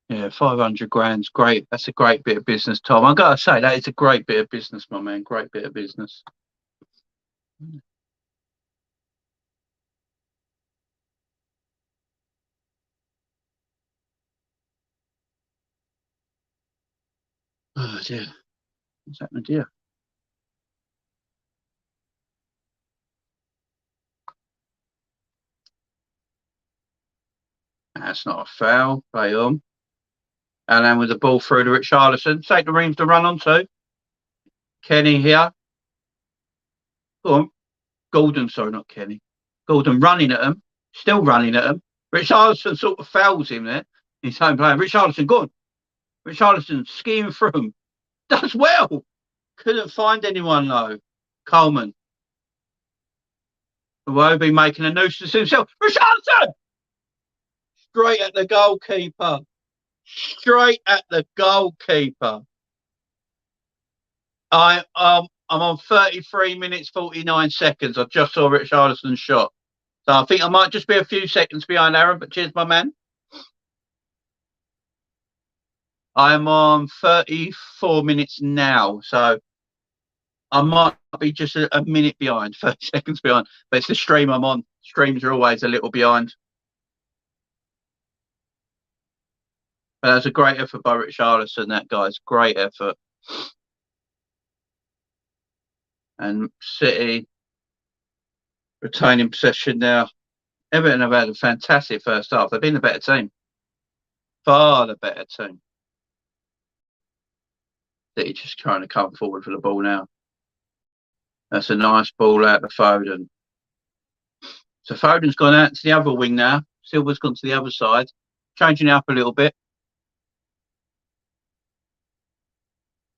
Yeah, 500 grand's great. That's a great bit of business, Tom. I've got to say, that is a great bit of business, my man. Great bit of business. Oh, dear. What's happened here? That's not a foul. Play on. Alan with the ball through to Richarlison. Take the Reams to run onto. Kenny here. Go on. Gordon, sorry, not Kenny. Gordon running at him. Still running at him. Richarlison sort of fouls him there. His home player. Richarlison, go on. Richarlison skiing through him. Does well. Couldn't find anyone though. Coleman. Iwobi making a nuisance himself. Richarlison! Straight at the goalkeeper. Straight at the goalkeeper. I'm on 33 minutes 49 seconds. I just saw Richarlison's shot. So I think I might just be a few seconds behind Aaron, but cheers, my man. I'm on 34 minutes now, so I might be just a minute behind, 30 seconds behind. But it's the stream I'm on. Streams are always a little behind. But that's a great effort by Richarlison, that guy's great effort. And City retaining possession now. Everton have had a fantastic first half. They've been the better team. Far the better team. City just trying to come forward for the ball now. That's a nice ball out to Foden. So Foden's gone out to the other wing now. Silva's gone to the other side. Changing it up a little bit.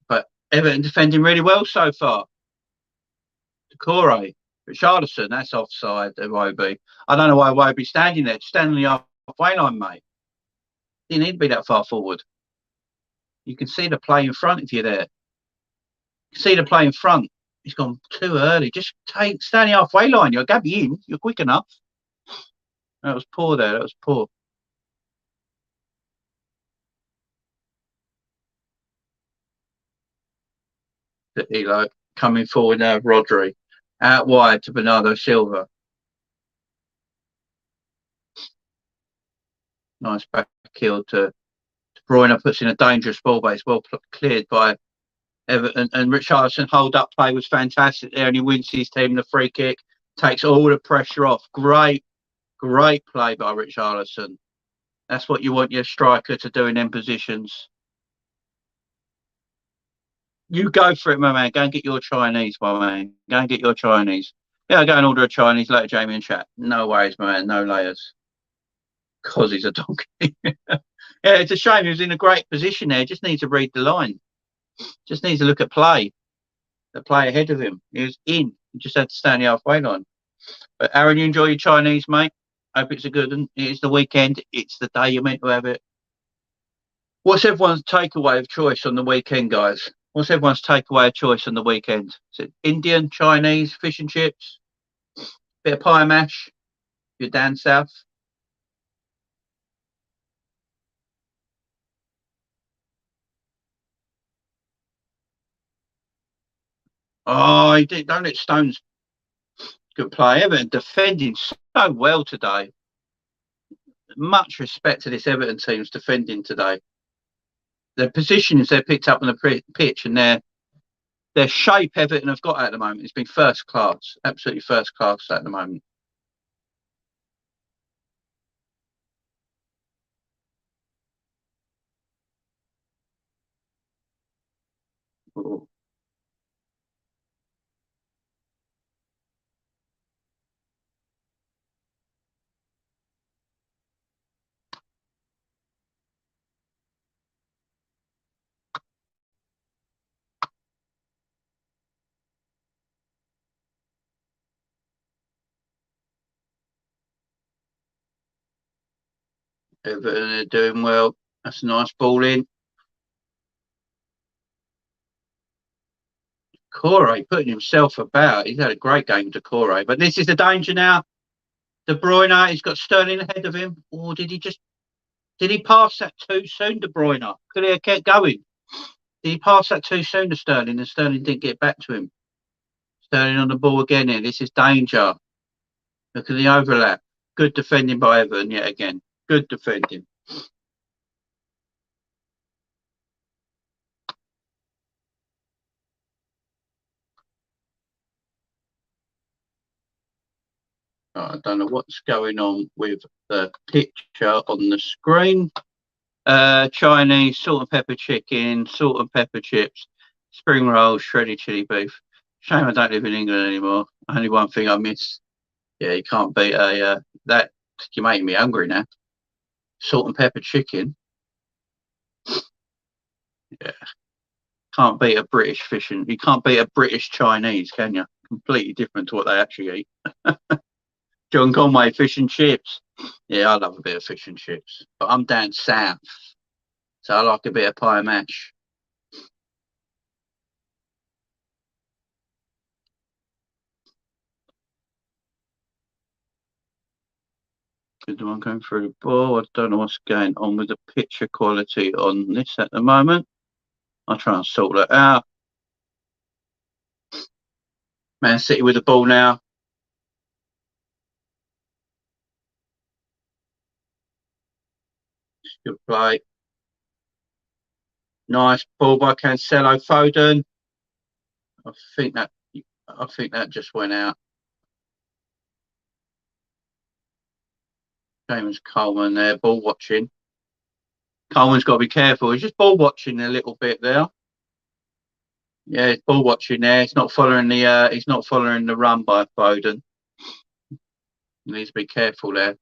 But Everton defending really well so far. Decore. Richarlison, that's offside, Iwobi. I don't know why Iwobi's standing there. Standing on the halfway line, mate. You need to be that far forward. You can see the play in front of you there. You can see the play in front. He's gone too early. Just stand the halfway line. You'll get me in. You're quick enough. That was poor there. That was poor. Elo coming forward now. Rodri out wide to Bernardo Silva. Nice back heel to De Bruyne. Puts in a dangerous ball, but it's well cleared by Everton. And Richarlison hold up play was fantastic there, and he wins his team the free kick. Takes all the pressure off. Great play by Richarlison. That's what you want your striker to do in them positions. You go for it, my man. Go and get your Chinese, my man. Go and get your Chinese. Yeah, go and order a Chinese later, Jamie, in chat. No worries, my man. No layers. Because he's a donkey. Yeah, it's a shame. He was in a great position there. Just needs to read the line. Just needs to look at play. The play ahead of him. He was in. He just had to stand the halfway line. But Aaron, you enjoy your Chinese, mate. Hope it's a good one. It's the weekend. It's the day you're meant to have it. What's everyone's takeaway of choice on the weekend, guys? What's everyone's takeaway of choice on the weekend? Is it Indian, Chinese, fish and chips, bit of pie mash? You're down south. Oh, he did. Don't let Stones. Good play. Everton defending so well today. Much respect to this Everton team's defending today. The positions they picked up on the pitch and their shape Everton have got at the moment. It's been first class. Absolutely first class at the moment. Ooh. Everton are doing well. That's a nice ball in. Corey putting himself about. He's had a great game to Corey. But this is the danger now. De Bruyne, he's got Sterling ahead of him. Or did he pass that too soon, De Bruyne? Could he have kept going? Did he pass that too soon to Sterling and Sterling didn't get back to him? Sterling on the ball again here. This is danger. Look at the overlap. Good defending by Everton yet again. Good defending. I don't know what's going on with the picture on the screen. Chinese, salt and pepper chicken, salt and pepper chips, spring rolls, shredded chili beef. Shame I don't live in England anymore. Only one thing I miss. Yeah, you can't beat that. You're making me hungry now. Salt and pepper chicken. Yeah, can't beat a British fish and you can't beat a British Chinese, can you? Completely different to what they actually eat. John Conway, fish and chips. Yeah, I love a bit of fish and chips, but I'm down south, so I like a bit of pie mash. Good one going through the ball. I don't know what's going on with the picture quality on this at the moment. I'll try and sort that out. Man City with the ball now. Good play. Nice ball by Cancelo. Foden. I think that just went out. James Coleman there, ball watching. Coleman's got to be careful. He's just ball watching a little bit there. Yeah, he's ball watching there. He's not following the run by Foden. He needs to be careful there.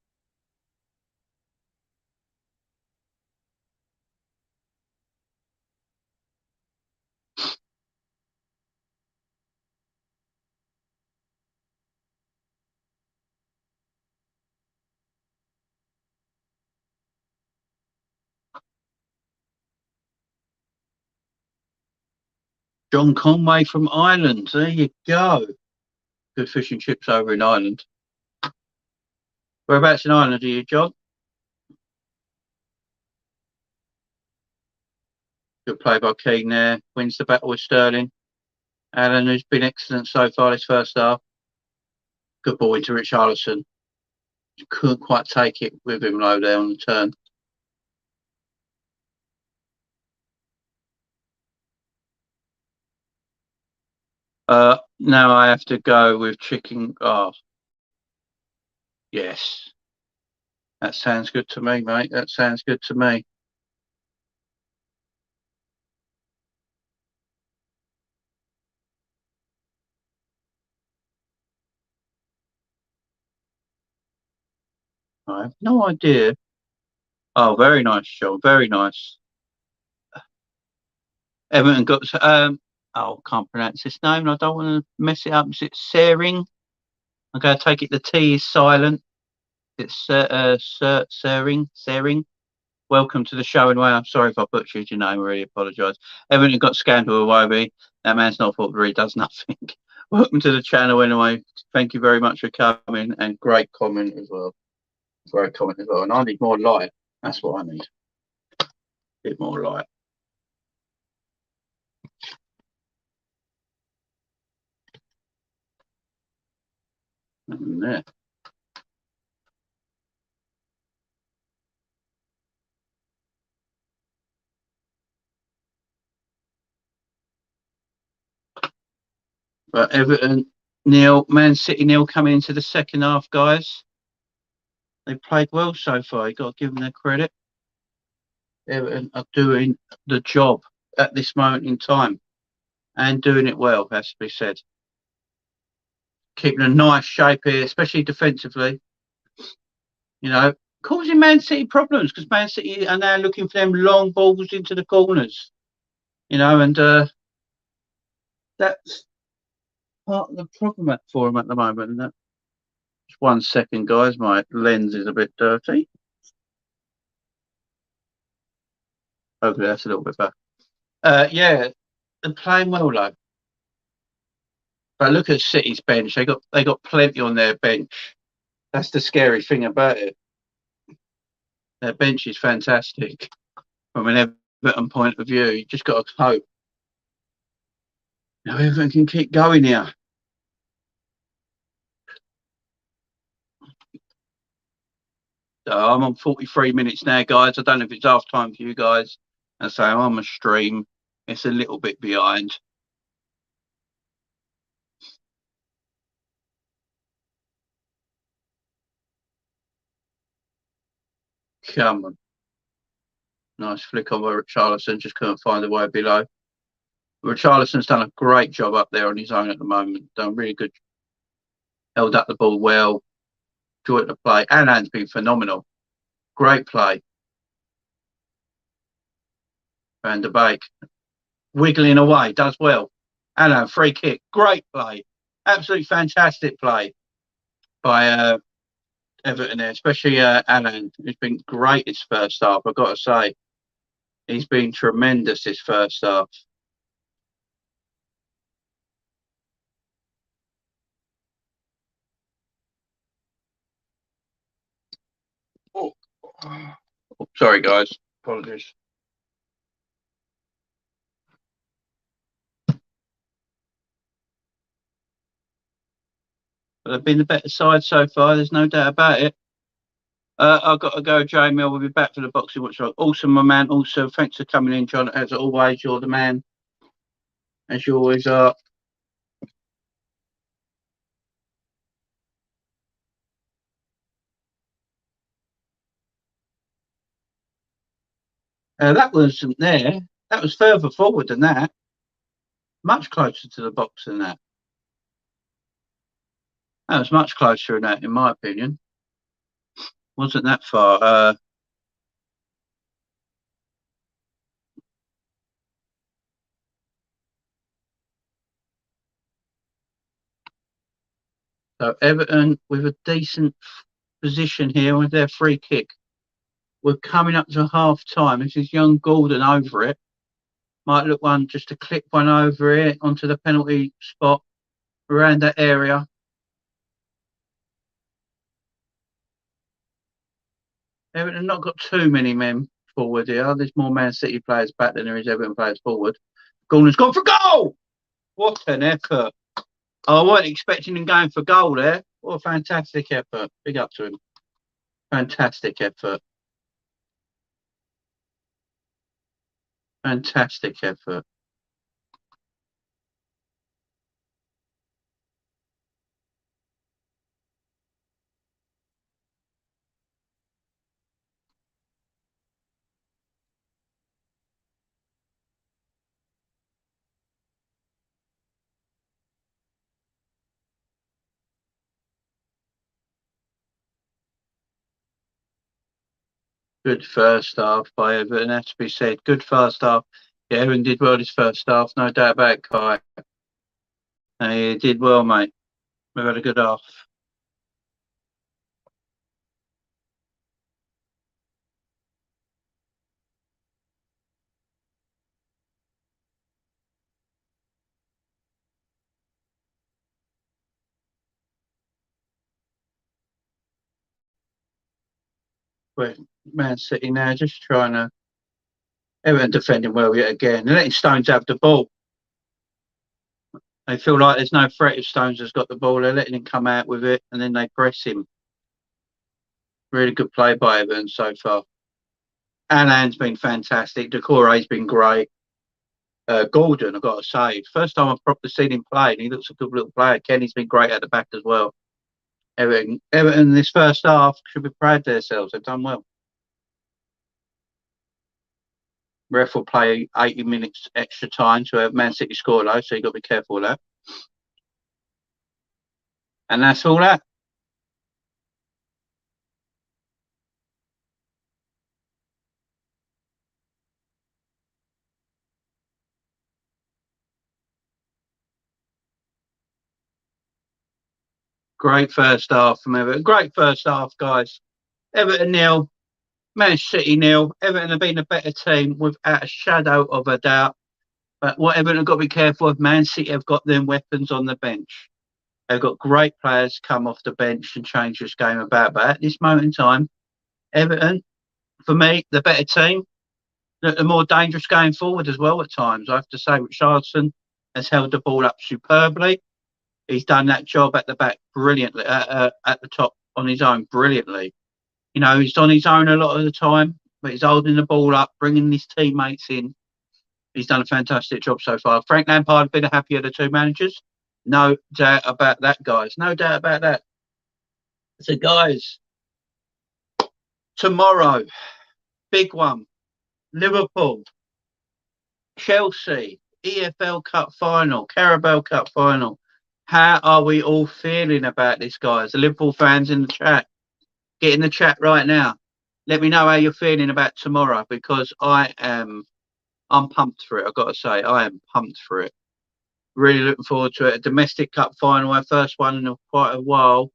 John Conway from Ireland. There you go. Good fish and chips over in Ireland. Whereabouts in Ireland are you, John? Good play by Keane there. Wins the battle with Sterling. Allen, who's been excellent so far this first half. Good ball into Richarlison. Couldn't quite take it with him low there on the turn. Now I have to go with chicken. Oh, yes. That sounds good to me, mate. That sounds good to me. I have no idea. Oh, very nice, John. Very nice. Everton got. Can't pronounce this name. I don't want to mess it up. Is it Sering? I'm going to take it. The T is silent. It's Sering. Sering. Welcome to the show anyway. I'm sorry if I butchered your name. I really apologise. Everton got scandal away me. That man's not football. He does nothing. Welcome to the channel anyway. Thank you very much for coming and great comment as well. Great comment as well. And I need more light. That's what I need. A bit more light. There. But Everton nil, Man City nil coming into the second half, guys. They played well so far. You got to give them their credit. Everton are doing the job at this moment in time and doing it well, has to be said. Keeping a nice shape here, especially defensively. You know, causing Man City problems because Man City are now looking for them long balls into the corners. You know, and that's part of the problem for them at the moment. And just 1 second, guys. My lens is a bit dirty. Hopefully that's a little bit better. Yeah, they're playing well though. But look at City's bench. They got plenty on their bench. That's the scary thing about it. Their bench is fantastic from an Everton point of view. You just got to hope. Now Everton can keep going here. So I'm on 43 minutes now, guys. I don't know if it's half time for you guys. And so I'm on a stream. It's a little bit behind. Come on. Nice flick on by Richarlison. Just couldn't find the way below. Richarlison's done a great job up there on his own at the moment. Done really good. Held up the ball well. Enjoyed the play. Alan's been phenomenal. Great play. Van der Beek. Wiggling away. Does well. Alan, free kick. Great play. Absolutely fantastic play by Everton there, especially Alan, who's been great this first half, I've got to say. He's been tremendous this first half. Oh, sorry, guys. Apologies. But they've been the better side so far. There's no doubt about it. I've got to go, Jamie. We'll be back for the boxing watchalong. Also, my man. Also, thanks for coming in, John. As always, you're the man, as you always are. That wasn't there. That was further forward than that. Much closer to the box than that. That was much closer than that, in my opinion. Wasn't that far. So Everton with a decent position here with their free kick. We're coming up to half time. This is young Gordon over it. Might look one just to clip one over it onto the penalty spot around that area. Everton not got too many men forward here. There's more Man City players back than there is Everton players forward. Gordon's gone for goal! What an effort. I wasn't expecting him going for goal there. What a fantastic effort. Big up to him. Fantastic effort. Fantastic effort. Good first half by Everton, has to be said. Good first half. Yeah, Everton did well this first half, no doubt about it, Kai. He did well, mate. We've had a good half. We're Man City now, just trying to. Everton defending well yet again. They're letting Stones have the ball. They feel like there's no threat if Stones has got the ball. They're letting him come out with it and then they press him. Really good play by Everton so far. Alan's been fantastic. Decore's been great. Gordon, I've got to say, first time I've properly seen him play, and he looks a good little player. Kenny's been great at the back as well. Everton this first half should be proud of themselves. They've done well. Ref will play 80 minutes extra time to have Man City score though, so you've got to be careful of that. And that's all that. Great first half from Everton. Great first half, guys. Everton nil, Man City nil. Everton have been a better team without a shadow of a doubt. But what Everton have got to be careful of, Man City have got them weapons on the bench. They've got great players come off the bench and change this game about. But at this moment in time, Everton, for me, the better team, the more dangerous going forward as well at times. I have to say, Richarlison has held the ball up superbly. He's done that job at the back brilliantly, at the top on his own brilliantly. You know, he's on his own a lot of the time, but he's holding the ball up, bringing his teammates in. He's done a fantastic job so far. Frank Lampard has been the happier of the two managers. No doubt about that, guys. No doubt about that. So, guys, tomorrow, big one. Liverpool, Chelsea, EFL Cup final, Carabao Cup final. How are we all feeling about this, guys? The Liverpool fans in the chat. Get in the chat right now. Let me know how you're feeling about tomorrow, because I'm pumped for it. I've got to say, I am pumped for it. Really looking forward to it. A domestic cup final, our first one in quite a while.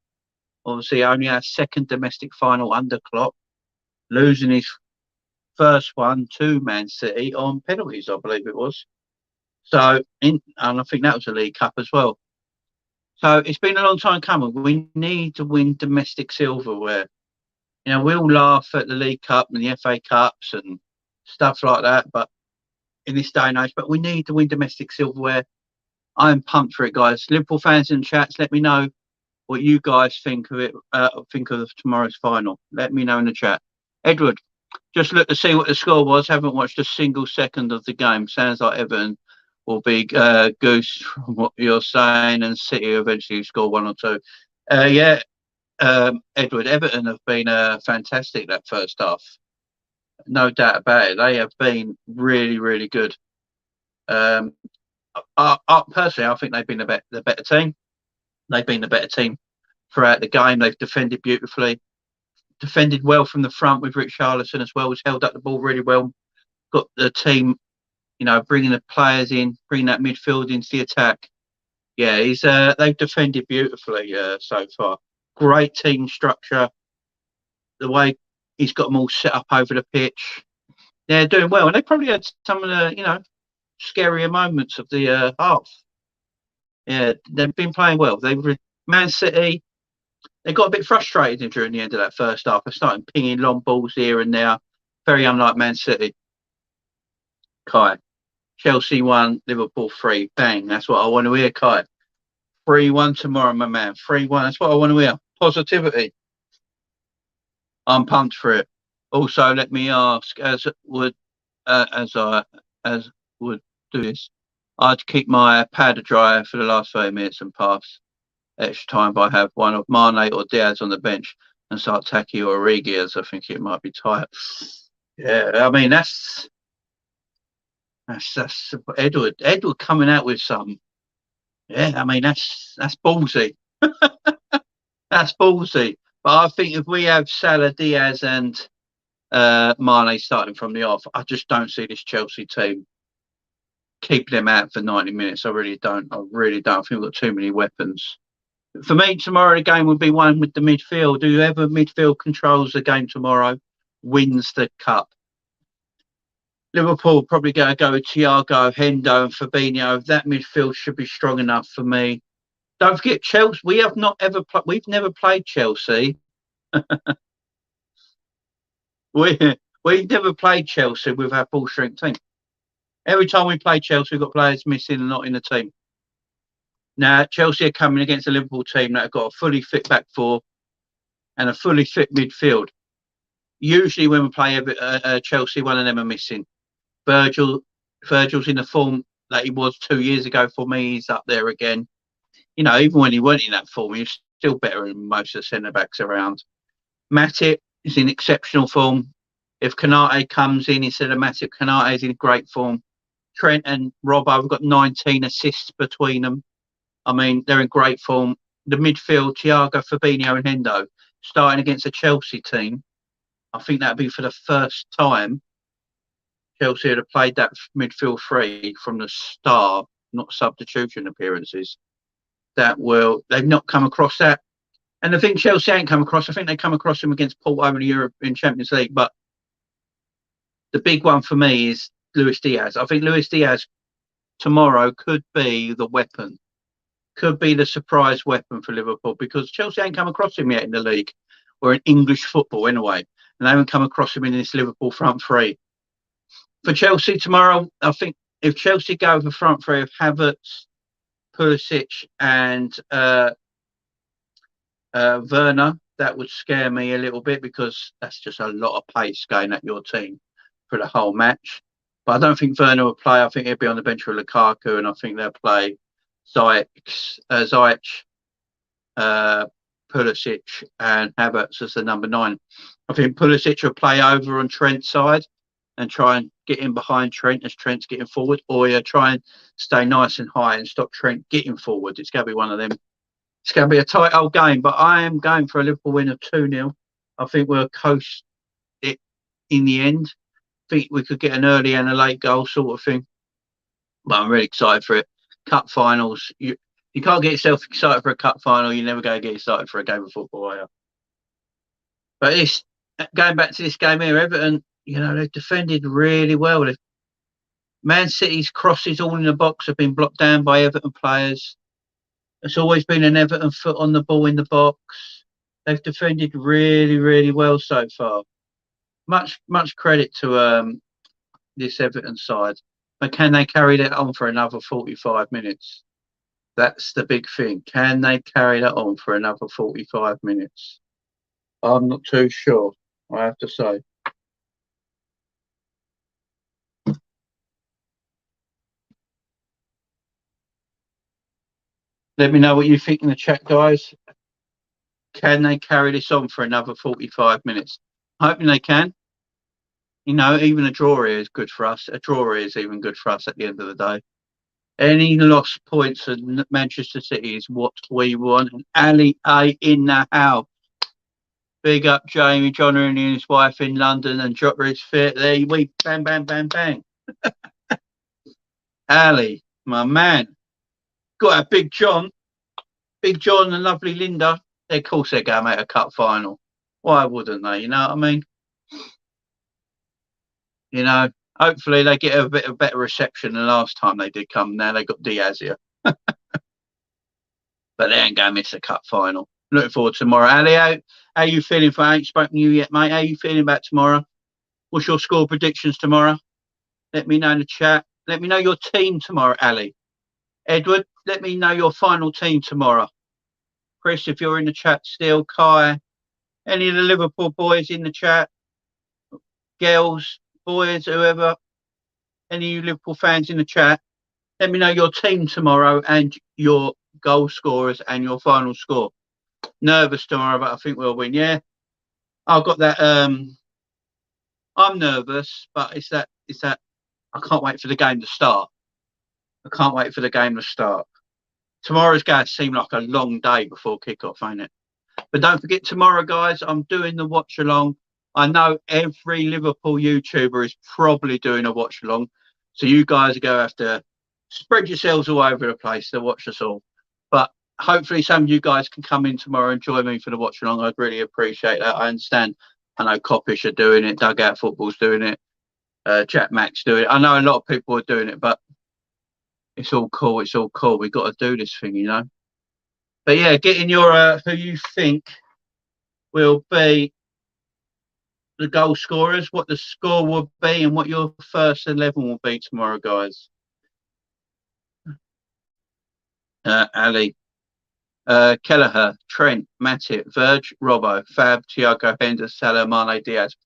Obviously, only our second domestic final under Klopp, losing his first one to Man City on penalties, I believe it was. So, and I think that was a League Cup as well. So it's been a long time coming. We need to win domestic silverware. You know, we all laugh at the League Cup and the FA Cups and stuff like that, but in this day and age, but we need to win domestic silverware. I'm pumped for it, guys. Liverpool fans in chats, let me know what you guys think of it. Think of tomorrow's final. Let me know in the chat. Edward, just look to see what the score was. Haven't watched a single second of the game. Sounds like Everton will be goose from what you're saying, and City eventually score one or two. Yeah, Edward, Everton have been fantastic that first half. No doubt about it. They have been really, really good. Personally, I think they've been the better team. They've been the better team throughout the game. They've defended beautifully, defended well from the front with Richarlison as well. Has held up the ball really well. Got the team, you know, bringing the players in, bringing that midfield into the attack. Yeah, they've defended beautifully so far. Great team structure. The way he's got them all set up over the pitch, they're doing well, and they probably had some of the, you know, scarier moments of the half. Yeah, they've been playing well. Man City, they got a bit frustrated during the end of that first half. They started pinging long balls here and there. Very unlike Man City. Kai, Chelsea 1, Liverpool 3. Bang, that's what I want to hear, Kai. 3-1 tomorrow, my man. 3-1, that's what I want to hear. Positivity. I'm pumped for it. Also, let me ask, as would do this, I'd keep my powder dry for the last 30 minutes and pass extra time by have one of Mane or Diaz on the bench and start Taki or Origi, as I think it might be tight. Yeah, I mean that's Edward coming out with some. Yeah, I mean that's ballsy. That's ballsy. But I think if we have Salah, Diaz, and Mane starting from the off, I just don't see this Chelsea team keeping them out for 90 minutes. I really don't. I think we've got too many weapons. For me, tomorrow the game will be one with the midfield. Whoever midfield controls the game tomorrow wins the cup. Liverpool probably going to go with Thiago, Hendo, and Fabinho. That midfield should be strong enough for me. Don't forget Chelsea. We've never played Chelsea. We've never played Chelsea with our full strength team. Every time we play Chelsea, we've got players missing and not in the team. Now, Chelsea are coming against a Liverpool team that have got a fully fit back four and a fully fit midfield. Usually when we play Chelsea, one of them are missing. Virgil's in the form that he was 2 years ago for me. He's up there again. You know, even when he weren't in that form, he was still better than most of the centre-backs around. Matip is in exceptional form. If Konate comes in instead of Matip, Konate is in great form. Trent and Robbo have got 19 assists between them. I mean, they're in great form. The midfield, Thiago, Fabinho and Hendo, starting against a Chelsea team. I think that'd be for the first time Chelsea would have played that midfield three from the start, not substitution appearances. They've not come across that. And I think Chelsea ain't come across. I think they come across them against Porto in the European Champions League. But the big one for me is Luis Diaz. I think Luis Diaz tomorrow could be the weapon, could be the surprise weapon for Liverpool, because Chelsea ain't come across him yet in the league or in English football anyway. And they haven't come across him in this Liverpool front three. For Chelsea tomorrow, I think if Chelsea go with the front three of Havertz, Pulisic and Werner, that would scare me a little bit, because that's just a lot of pace going at your team for the whole match. But I don't think Werner will play. I think he'll be on the bench for Lukaku, and I think they'll play Ziyech, Pulisic and Havertz as the number 9. I think Pulisic will play over on Trent's side and try and get in behind Trent as Trent's getting forward, or try and stay nice and high and stop Trent getting forward. It's going to be one of them. It's going to be a tight old game, but I am going for a Liverpool win of 2-0. I think we'll coast it in the end. I think we could get an early and a late goal sort of thing. But I'm really excited for it. Cup finals. You can't get yourself excited for a cup final. You're never going to get excited for a game of football, are you? But going back to this game here, Everton, they've defended really well. Man City's crosses all in the box have been blocked down by Everton players. It's always been an Everton foot on the ball in the box. They've defended really, really well so far. Much credit to this Everton side. But can they carry that on for another 45 minutes? That's the big thing. Can they carry that on for another 45 minutes? I'm not too sure, I have to say. Let me know what you think in the chat, guys. Can they carry this on for another 45 minutes? Hoping they can. You know, even a draw here is good for us. A draw here is even good for us at the end of the day. Any lost points at Manchester City is what we want. And Ali A in the house. Big up Jamie, John and his wife in London, and Jota is fit. There we bang, bang, bang, bang. Ali, my man. Got a Big John and lovely Linda. Of course they're going to make a cup final. Why wouldn't they? You know what I mean? You know, hopefully they get a bit of better reception than last time they did come. Now they got Diaz here. But they ain't going to miss a cup final. Looking forward to tomorrow. Ali, how you feeling for? I ain't spoken to you yet, mate. How you feeling about tomorrow? What's your score predictions tomorrow? Let me know in the chat. Let me know your team tomorrow, Ali. Edward, let me know your final team tomorrow. Chris, if you're in the chat still. Kai, any of the Liverpool boys in the chat? Girls, boys, whoever. Any of you Liverpool fans in the chat? Let me know your team tomorrow and your goal scorers and your final score. Nervous tomorrow, but I think we'll win. Yeah, I've got that. I'm nervous, but it's that I can't wait for the game to start. I can't wait for the game to start. Tomorrow's going to seem like a long day before kickoff, ain't it? But don't forget tomorrow, guys, I'm doing the watch along. I know every Liverpool YouTuber is probably doing a watch along, so you guys are going to have to spread yourselves all over the place to watch us all. But hopefully some of you guys can come in tomorrow and join me for the watch along. I'd really appreciate that. I understand. I know Coppish are doing it. Dugout Football's doing it. Jack Mack's doing it. I know a lot of people are doing it, but it's all cool. It's all cool. We've got to do this thing, you know. But yeah, getting your who you think will be the goal scorers, what the score will be, and what your first 11 will be tomorrow, guys. Ali, Kelleher, Trent, Matip, Verge, Robbo, Fab, Thiago, Henderson, Salah, Mane, Diaz.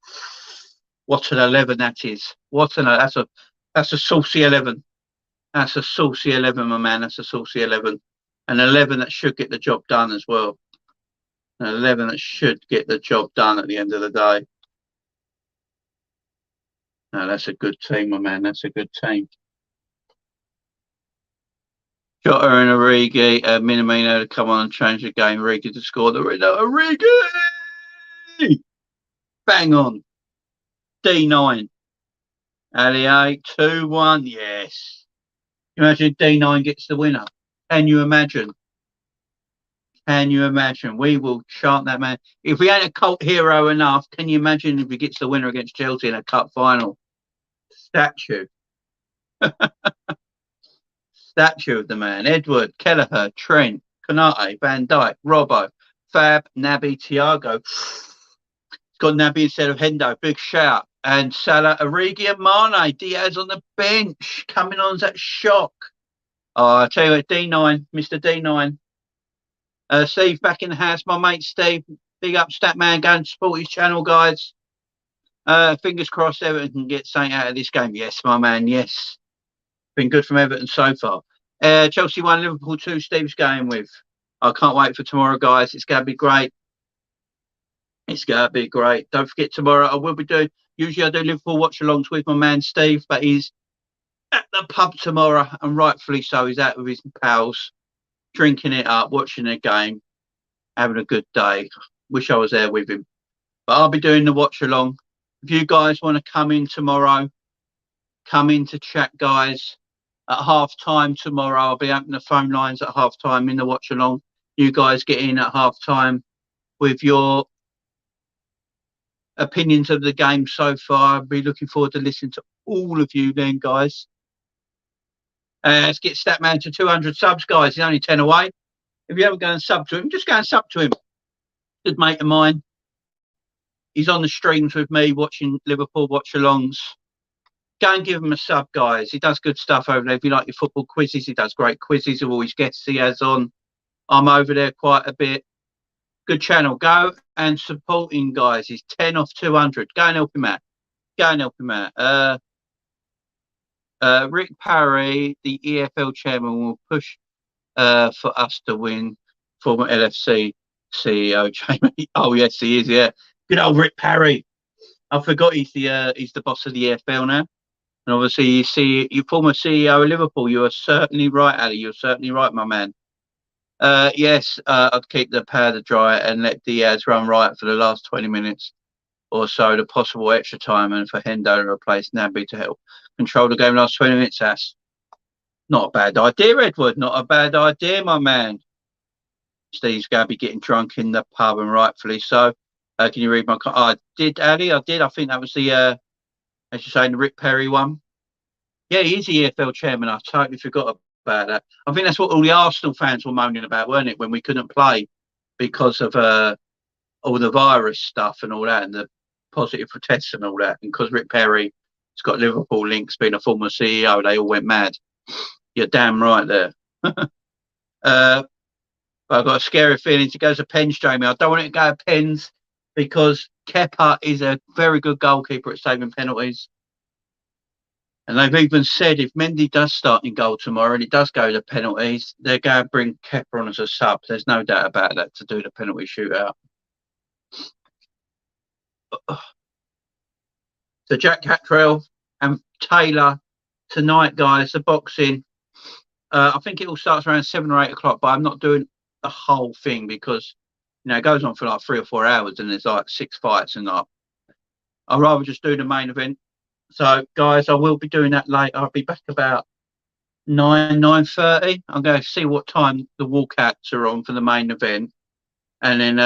What an 11 that is! That's a saucy 11. That's a saucy 11, my man. That's a saucy 11. An 11 that should get the job done as well. An 11 that should get the job done at the end of the day. No, that's a good team, my man. That's a good team. Jota and Origi, Minamino to come on and change the game. Origi to score the Origi! Bang on. D9. Ali 2-1. Yes. Imagine D9 gets the winner. Can you imagine? Can you imagine? We will chant that man. If we ain't a cult hero enough, can you imagine if he gets the winner against Chelsea in a cup final? Statue. Statue of the man. Edward, Kelleher, Trent, Konate, Van Dijk, Robbo, Fab, Naby, Thiago. It's got Naby instead of Hendo. Big shout. And Salah, Origi and Mane. Diaz on the bench. Coming on as that shock. Oh, I tell you what, D9, Mr. D9. Steve back in the house. My mate Steve. Big up, Statman. Go and support his channel, guys. Fingers crossed Everton can get something out of this game. Yes, my man. Yes. Been good from Everton so far. Chelsea 1, Liverpool 2. Steve's going with. I can't wait for tomorrow, guys. It's going to be great. It's going to be great. Don't forget tomorrow. I will be doing. Usually I do Liverpool watch-alongs with my man Steve, but he's at the pub tomorrow, and rightfully so. He's out with his pals, drinking it up, watching the game, having a good day. Wish I was there with him. But I'll be doing the watch-along. If you guys want to come in tomorrow, come in to chat, guys. At half-time tomorrow, I'll be opening the phone lines at half-time in the watch-along. You guys get in at half-time with your opinions of the game so far. I'll be looking forward to listening to all of you then, guys. Let's get Statman to 200 subs, guys. He's only 10 away. If you ever go and sub to him, just go and sub to him. Good mate of mine. He's on the streams with me watching Liverpool watch-alongs. Go and give him a sub, guys. He does good stuff over there. If you like your football quizzes, he does great quizzes of all his guests he has on. I'm over there quite a bit. Good channel. Go and support him, guys. He's 10 off 200. Go and help him out. Go and help him out. Rick Parry, the EFL chairman, will push for us to win. Former LFC CEO Jamie. Oh yes, he is. Yeah, good old Rick Parry. I forgot he's the boss of the EFL now. And obviously, you see, you former CEO of Liverpool. You are certainly right, Ali. You're certainly right, my man. Yes, I'd keep the powder dry and let Diaz run right for the last 20 minutes or so, the possible extra time, and for Hendo to replace Naby to help control the game last 20 minutes. That's not a bad idea, Edward. Not a bad idea, my man. Steve's going to be getting drunk in the pub, and rightfully so. Can you read my? I did, Ali. I did. I think that was the, as you say, the Rick Perry one. Yeah, he is the EFL chairman. I totally forgot about that. I think that's what all the Arsenal fans were moaning about, weren't it, when we couldn't play because of all the virus stuff and all that, and the positive protests and all that. And because Rick Perry has got Liverpool links, being a former CEO, they all went mad. You're damn right there. I've got a scary feeling it goes to pens, Jamie. I don't want it to go to pens because Kepa is a very good goalkeeper at saving penalties. And they've even said if Mendy does start in goal tomorrow and it does go to penalties, they're going to bring Kepa on as a sub. There's no doubt about that, to do the penalty shootout. So Jack Cattrall and Taylor tonight, guys, the boxing. I think it all starts around 7 or 8 o'clock, but I'm not doing the whole thing because, you know, it goes on for like 3 or 4 hours and there's like 6 fights and I'd rather just do the main event. So, guys, I will be doing that later. I'll be back about 9:30. I'm going to see what time the walkouts are on for the main event, and then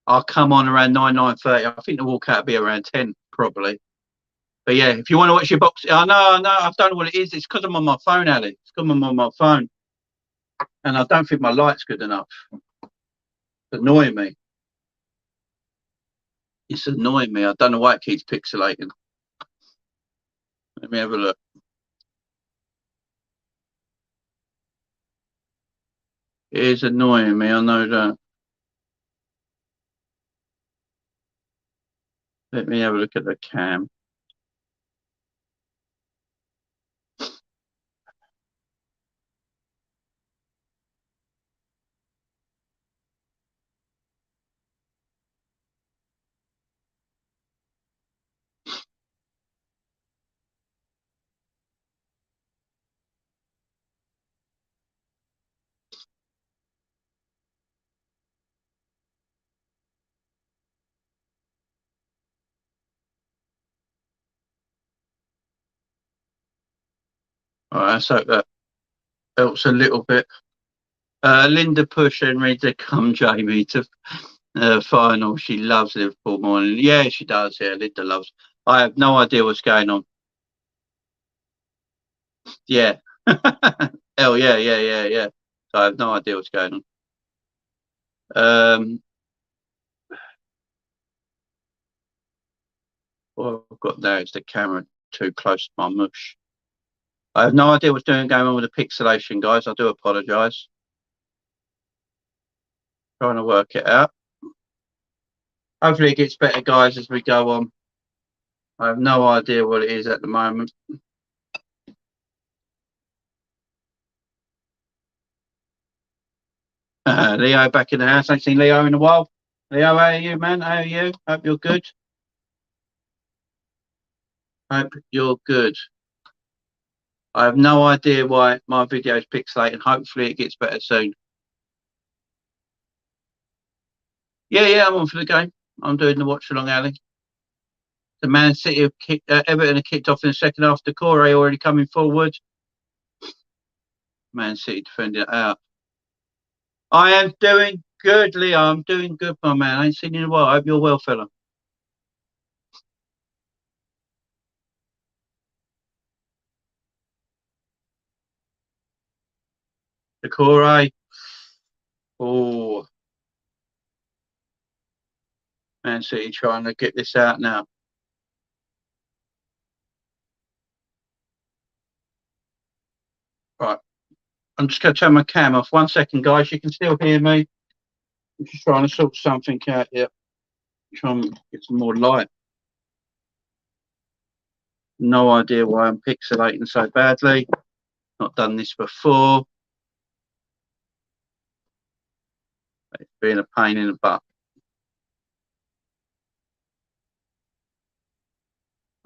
I'll come on around 9:30. I think the walkout will be around 10 probably. But yeah, if you want to watch your boxing, I know, I don't know what it is. It's because I'm on my phone, Ali. It's because I'm on my phone, and I don't think my light's good enough. It's annoying me. It's annoying me. I don't know why it keeps pixelating. Let me have a look. It is annoying me, I know that. Let me have a look at the cam. All right, so that helps a little bit. Linda push Henry to come, Jamie, to final. She loves Liverpool more. Yeah, she does. Yeah, Linda loves. I have no idea what's going on. Yeah. Hell yeah, yeah. So I have no idea what's going on. What I've got there is the camera too close to my mush. I have no idea what's going on with the pixelation, guys. I do apologise. Trying to work it out. Hopefully it gets better, guys, as we go on. I have no idea what it is at the moment. Leo back in the house. I ain't seen Leo in a while. Leo, how are you, man? How are you? Hope you're good. Hope you're good. I have no idea why my video is pixelating. Hopefully it gets better soon. Yeah, I'm on for the game. I'm doing the watch along, Ali. The Man City have Everton have kicked off in the second half. Decore already coming forward. Man City defending it out. I am doing good, Leo. I'm doing good, my man. I ain't seen you in a while. I hope you're well, fella. Decore. Oh. Man City trying to get this out now. Right. I'm just going to turn my cam off. 1 second, guys. You can still hear me. I'm just trying to sort something out here. Trying to get some more light. No idea why I'm pixelating so badly. Not done this before. It's been a pain in the butt.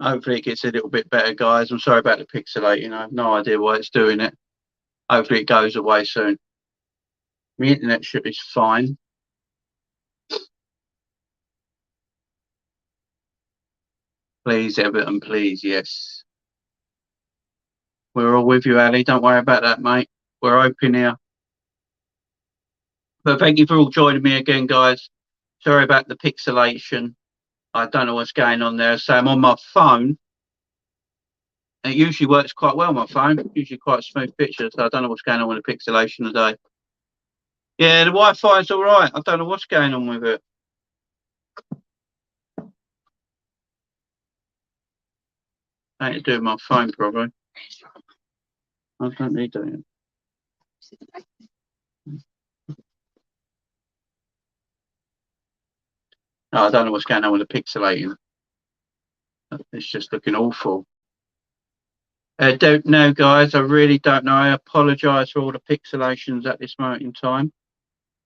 Hopefully it gets a little bit better, guys. I'm sorry about the pixelating. I have no idea why it's doing it. Hopefully it goes away soon. The internet ship is fine. Please, Everton, please, yes. We're all with you, Ali. Don't worry about that, mate. We're open here. But thank you for all joining me again, guys. Sorry about the pixelation. I don't know what's going on there. So I'm on my phone. It usually works quite well, my phone. Usually quite a smooth picture. So I don't know what's going on with the pixelation today. Yeah, the Wi-Fi is all right. I don't know what's going on with it. I need to do with my phone, probably. I don't need that. Oh, I don't know what's going on with the pixelating. It's just looking awful. I don't know, guys. I really don't know. I apologise for all the pixelations at this moment in time.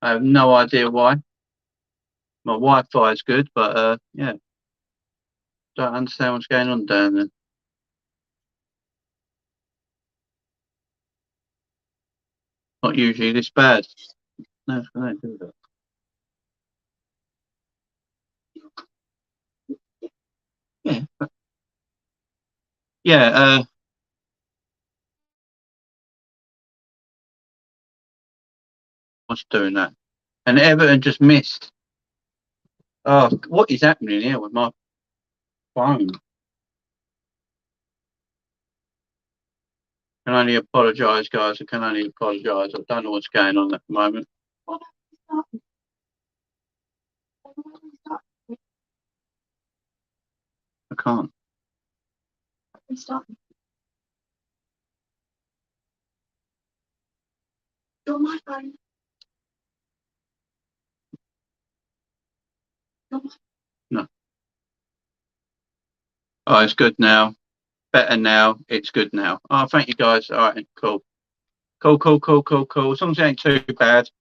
I have no idea why. My Wi-Fi is good, but yeah, don't understand what's going on down there. Not usually this bad. No, I don't do that. Yeah. Yeah. What's doing that? And Everton just missed. Oh, what is happening here with my phone? I can only apologise, guys. I can only apologise. I don't know what's going on at the moment. I can't. You're my phone. No. Oh, it's good now. Better now. It's good now. Oh, thank you, guys. All right, cool. Cool. As long as it ain't too bad. It's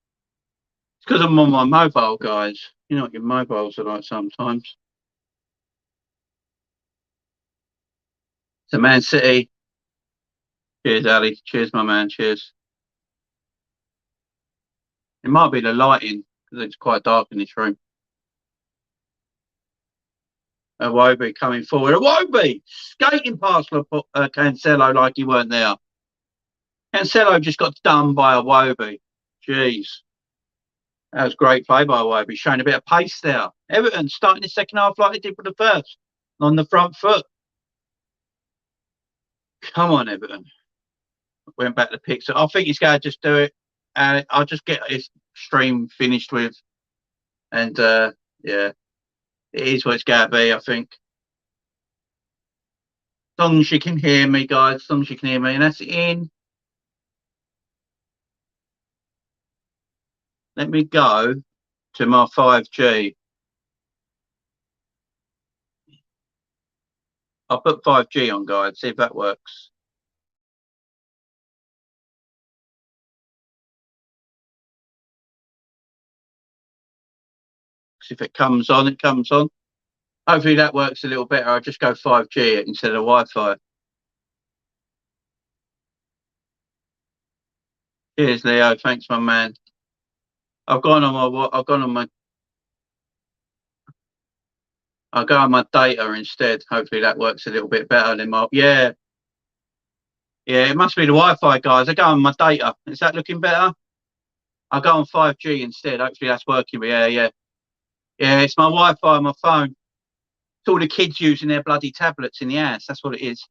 because I'm on my mobile, guys. You know what your mobiles are like sometimes. So Man City. Cheers, Ali. Cheers, my man. Cheers. It might be the lighting because it's quite dark in this room. Iwobi coming forward. Iwobi skating past Cancelo like he weren't there. Cancelo just got done by Iwobi. Jeez. That was great play by Iwobi, showing a bit of pace there. Everton starting the second half like they did with the first, on the front foot. Come on, Everton. Went back to pick. So I think he's going to just do it. And I'll just get his stream finished with. And yeah, it is what it's going to be, I think. As long as you can hear me, guys. As long as you can hear me. And that's in. Let me go to my 5G. I'll put 5G on, guys. See if that works. If it comes on, it comes on. Hopefully that works a little better. I'll just go 5G instead of Wi-Fi. Cheers, Leo. Thanks, my man. I'll go on my data instead. Hopefully that works a little bit better than my yeah. Yeah, it must be the Wi-Fi, guys. I go on my data. Is that looking better? I'll go on 5G instead. Hopefully that's working. Yeah. Yeah, it's my Wi-Fi on my phone. It's all the kids using their bloody tablets in the house. That's what it is.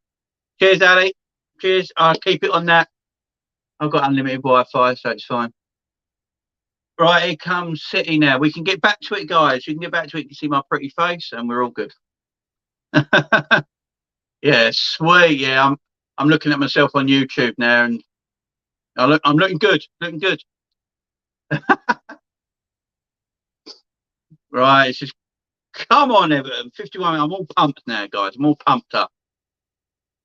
Cheers, Ali. Cheers. I'll keep it on that. I've got unlimited Wi-Fi, so it's fine. Right, here comes City now. We can get back to it, guys. You can get back to it. You can see my pretty face, and we're all good. Yeah, sweet. Yeah, I'm looking at myself on YouTube now, and I'm looking good. Looking good. Right, it's just come on, Everton. 51. I'm all pumped now, guys. I'm all pumped up.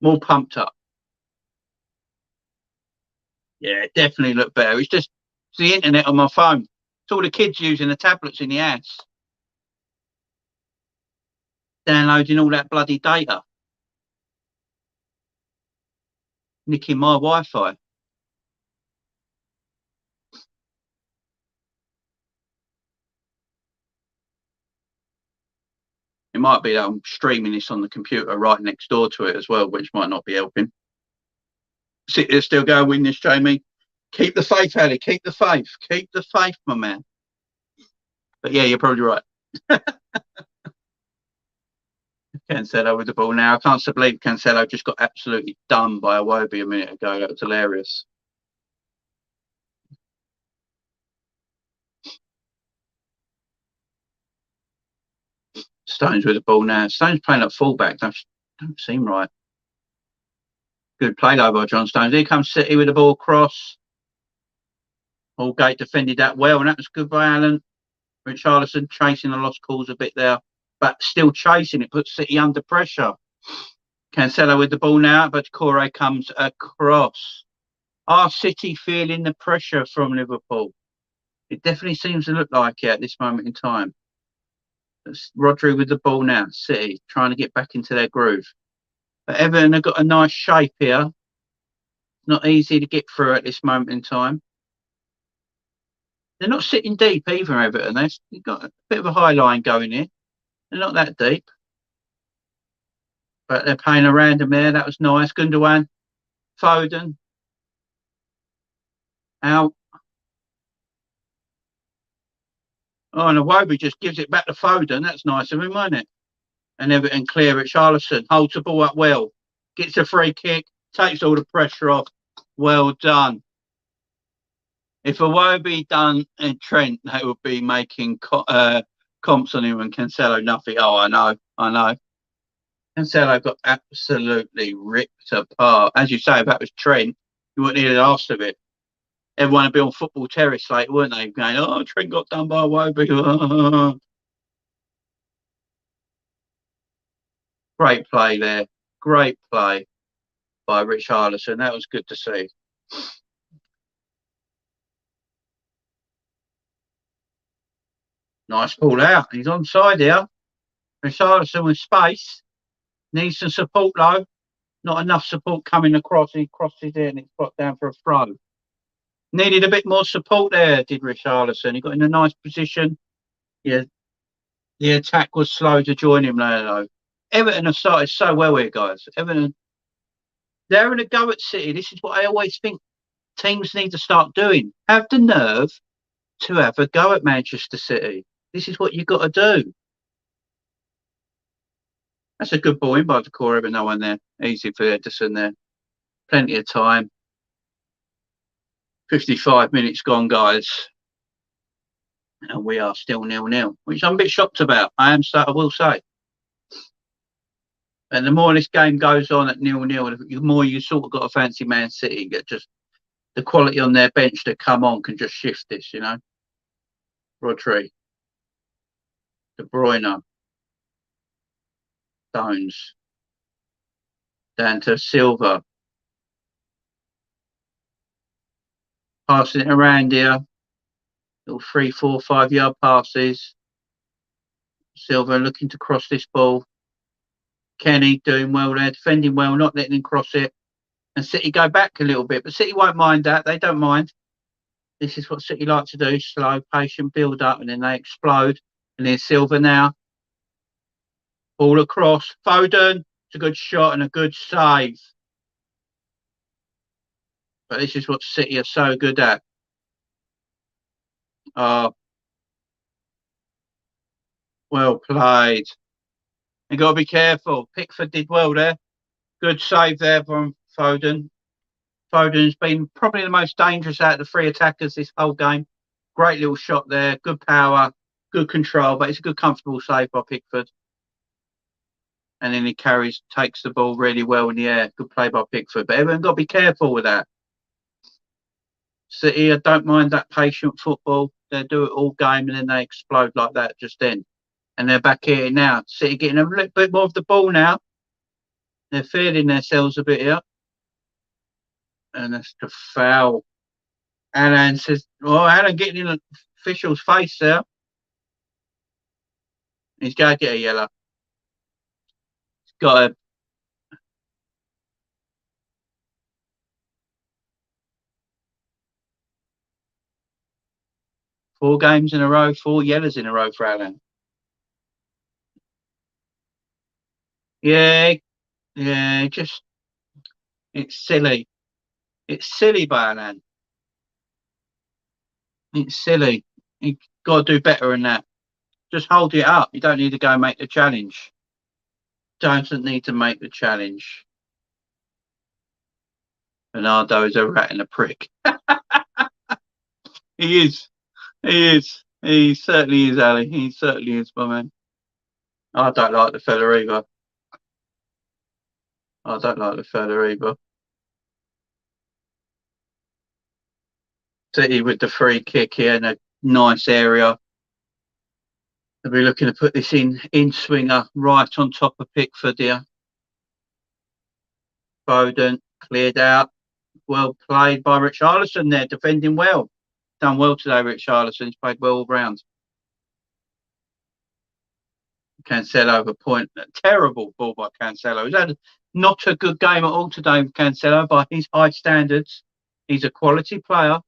More pumped up. Yeah, definitely look better. It's the internet on my phone. It's all the kids using the tablets in the house, downloading all that bloody data, nicking my Wi-Fi. It might be that I'm streaming this on the computer right next door to it as well, which might not be helping. Sit there still going, win this, Jamie. Keep the faith, Ali. Keep the faith. Keep the faith, my man. But yeah, you're probably right. Cancelo with the ball now. I can't believe Cancelo just got absolutely done by Iwobi a minute ago. That was hilarious. Stones with the ball now. Stones playing at fullback. Don't seem right. Good play though by John Stones. Here comes City with the ball cross. Allgate defended that well, and that was good by Allen. Richarlison chasing the lost calls a bit there, but still chasing. It puts City under pressure. Cancelo with the ball now, but Corey comes across. Are City feeling the pressure from Liverpool? It definitely seems to look like it at this moment in time. It's Rodri with the ball now. City trying to get back into their groove. But Everton have got a nice shape here. Not easy to get through at this moment in time. They're not sitting deep either, Everton. They've got a bit of a high line going here. They're not that deep. But they're playing around them there. That was nice. Gundogan, Foden, out. Oh, and Iwobi just gives it back to Foden. That's nice of him, wasn't it? And Everton clear it. Richarlison holds the ball up well. Gets a free kick. Takes all the pressure off. Well done. If Iwobi done and Trent, they would be making comps on him and Cancelo nothing. Oh, I know. Cancelo got absolutely ripped apart. As you say about his Trent, you wouldn't even asked of it. Everyone would be on football terrace like, weren't they? Going, oh, Trent got done by Iwobi. Great play there. Great play by Richarlison. That was good to see. Nice ball out. He's onside here. Richarlison with space. Needs some support though. Not enough support coming across. He crosses it and it's brought down for a throw. Needed a bit more support there, did Richarlison. He got in a nice position. Yeah, the attack was slow to join him there though. Everton have started so well here, guys. Everton, they're having a go at City. This is what I always think teams need to start doing. Have the nerve to have a go at Manchester City. This is what you've got to do. That's a good ball in by the core, but no one there. Easy for Edison there. Plenty of time. 55 minutes gone, guys. And we are still 0-0, which I'm a bit shocked about. I will say. And the more this game goes on at 0-0, the more you sort of got a fancy Man City. Get just the quality on their bench that come on can just shift this, you know. Rodri, De Bruyne, Stones, down to Silva. Passing it around here. Little 3, 4, 5 yard passes. Silva looking to cross this ball. Kenny doing well there, defending well, not letting him cross it. And City go back a little bit, but City won't mind that. They don't mind. This is what City like to do. Slow, patient build up, and then they explode. And there's Silva now. Ball across. Foden. It's a good shot and a good save. But this is what City are so good at. Oh, well played. You got to be careful. Pickford did well there. Good save there from Foden. Foden's been probably the most dangerous out of the three attackers this whole game. Great little shot there. Good power, good control, but it's a good, comfortable save by Pickford. And then he takes the ball really well in the air. Good play by Pickford. But everyone got to be careful with that. City, I don't mind that patient football. They do it all game and then they explode like that just then. And they're back here now. City getting a little bit more of the ball now. They're feeling themselves a bit here. And that's the foul. Alan says, "Oh, Alan getting in the official's face there. He's got to get a yellow. He's got to." Four games in a row, 4 yellows in a row for Alan. Yeah, just it's silly. It's silly by Alan. It's silly. You got to do better than that. Just hold it up. You don't need to go and make the challenge. Doesn't need to make the challenge. Bernardo is a rat and a prick. He is. He is. He certainly is, Ali. He certainly is, my man. I don't like the fella either. I don't like the fella either. City with the free kick here in a nice area. They'll be looking to put this in swinger right on top of Pickford here. Foden cleared out. Well played by Richarlison there, defending well. Done well today, Richarlison. He's played well all round. Cancelo over point. A terrible ball by Cancelo. He's had not a good game at all today with Cancelo by his high standards. He's a quality player,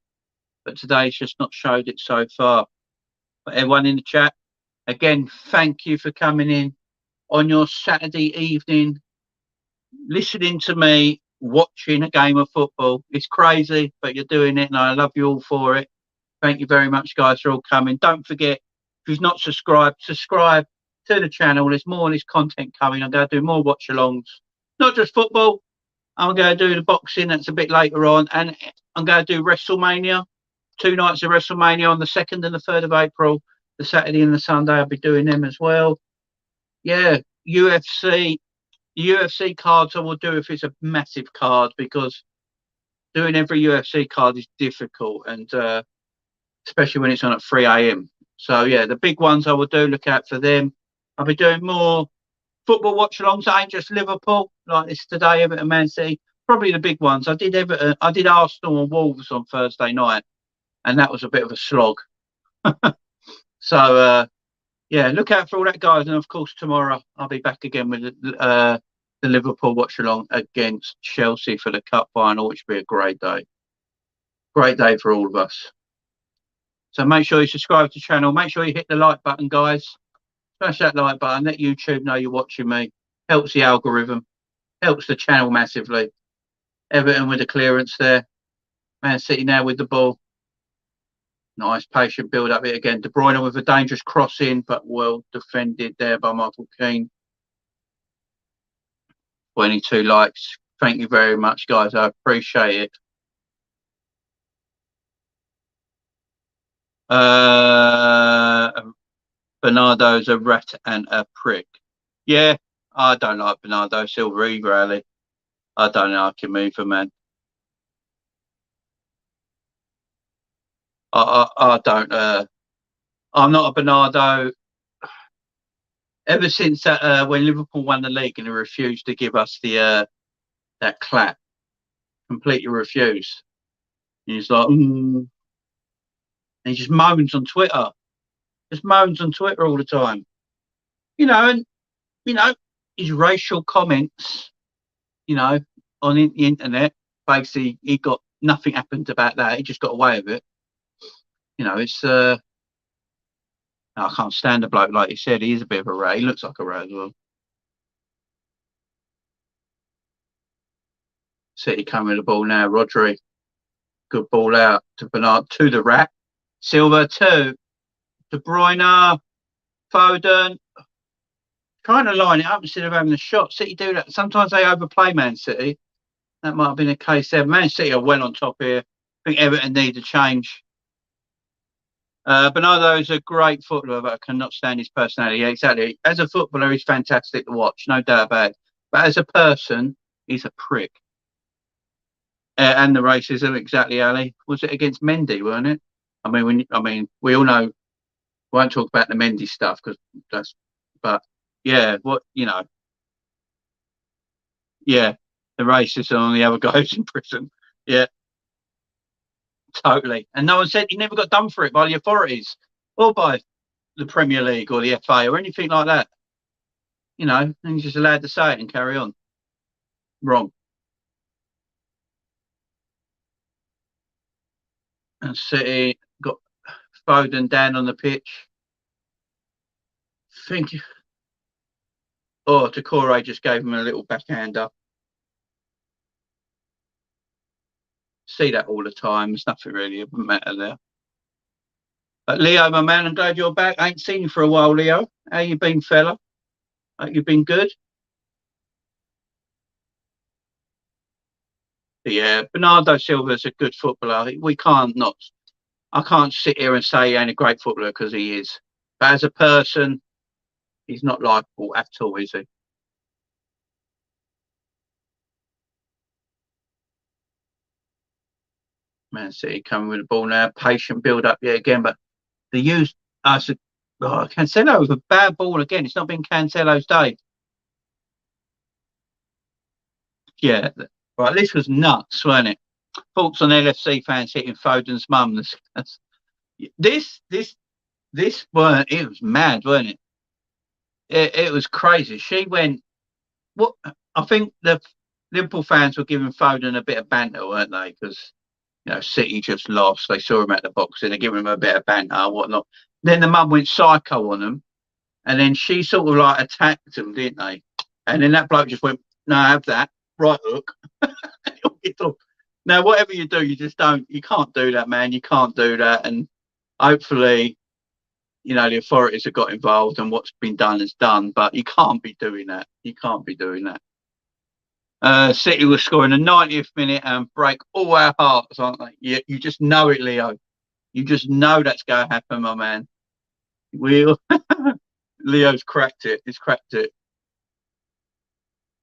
but today he's just not showed it so far. But everyone in the chat, again, thank you for coming in on your Saturday evening, listening to me, watching a game of football. It's crazy, but you're doing it, and I love you all for it. Thank you very much, guys, for all coming. Don't forget, if you've not subscribed, subscribe to the channel. There's more of this content coming. I'm going to do more watch-alongs, not just football. I'm going to do the boxing. That's a bit later on, and I'm going to do WrestleMania. 2 nights of WrestleMania on the 2nd and the 3rd of April. The Saturday and the Sunday, I'll be doing them as well. Yeah, UFC cards I will do if it's a massive card, because doing every UFC card is difficult, and especially when it's on at 3 a.m. So yeah, the big ones I will do. Look out for them. I'll be doing more football watch-alongs. I ain't just Liverpool like this today, Everton, Man City. Probably the big ones. I did Everton. I did Arsenal and Wolves on Thursday night, and that was a bit of a slog. So yeah, look out for all that, guys. And of course, tomorrow I'll be back again with the Liverpool watch-along against Chelsea for the cup final, which will be a great day. Great day for all of us. So make sure you subscribe to the channel. Make sure you hit the like button, guys. Smash that like button. Let YouTube know you're watching me. Helps the algorithm. Helps the channel massively. Everton with the clearance there. Man City now with the ball. Nice patient build up here again. De Bruyne with a dangerous cross in, but well defended there by Michael Keane. 22 likes. Thank you very much, guys. I appreciate it. Bernardo's a rat and a prick. Yeah, I don't like Bernardo Silva either, Ali. I don't like him either, man. I don't. I'm not a Bernardo. Ever since when Liverpool won the league and he refused to give us the that clap, completely refused. He's like, and he just moans on Twitter. Just moans on Twitter all the time. And his racial comments, on the internet, basically he got nothing happened about that. He just got away with it. It's I can't stand the bloke, like you said. He is a bit of a rat. He looks like a rat as well. City coming with the ball now. Rodri. Good ball out to Bernard, to the rat. Silva, 2. De Bruyne. Foden. Trying to line it up instead of having a shot. City do that. Sometimes they overplay Man City. That might have been a case there. Man City are well on top here. I think Everton need a change. Bernardo is a great footballer, but I cannot stand his personality. Yeah, exactly. As a footballer, he's fantastic to watch, no doubt about it. But as a person, he's a prick. And the racism, exactly, Ali. Was it against Mendy, weren't it? We all know. We won't talk about the Mendy stuff because that's. But yeah, yeah, the racism on the other guys in prison. Yeah, totally. And no one said he never got done for it by the authorities or by the Premier League or the FA or anything like that. And he's just allowed to say it and carry on. Wrong. And City got Foden down on the pitch. Think, Decore just gave him a little backhander. See that all the time. There's nothing really of a matter there. But Leo, my man, I'm glad you're back. I ain't seen you for a while, Leo. How you been, fella? You been good? Yeah, Bernardo Silva's a good footballer. I can't sit here and say he ain't a great footballer because he is. But as a person, he's not likable at all, is he? Man City coming with the ball now. Patient build up yet again, but the use. I said, Cancelo with a bad ball again. It's not been Cancelo's day. Yeah, right. This was nuts, wasn't it? Thoughts on LFC fans hitting Foden's mum. This weren't. It was mad, wasn't it? It was crazy. She went. What I think the Liverpool fans were giving Foden a bit of banter, weren't they? Because City just lost. They saw him at the box and they're giving him a bit of banter and whatnot. Then the mum went psycho on them, and then she sort of like attacked them, didn't they? And then that bloke just went, "No, have that right hook." Now, whatever you do, you can't do that, man. You can't do that. And hopefully, the authorities have got involved and what's been done is done. But you can't be doing that. You can't be doing that. City was scoring the 90th minute and break all our hearts, aren't they? You just know it, Leo. You just know that's going to happen, my man. Leo's cracked it. He's cracked it.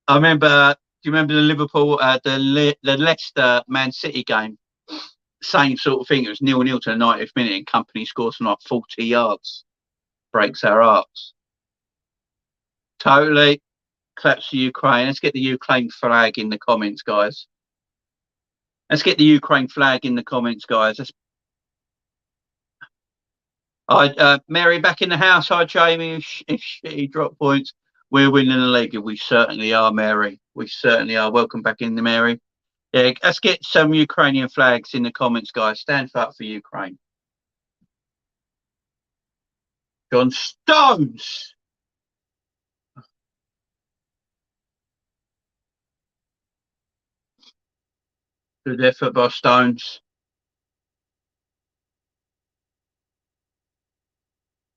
I remember. Do you remember the Liverpool, the Leicester Man City game? Same sort of thing. It was 0-0 to the 90th minute, and Company scores from like 40 yards. Breaks our hearts. Totally. Claps to Ukraine. Let's get the Ukraine flag in the comments, guys. Let's get the Ukraine flag in the comments, guys. Mary back in the house. Hi, Jamie. If she drop points, we're winning the league. We certainly are, Mary. We certainly are. Welcome back in, Mary. Yeah, let's get some Ukrainian flags in the comments, guys. Stand up for Ukraine. John Stones. Good effort by Stones.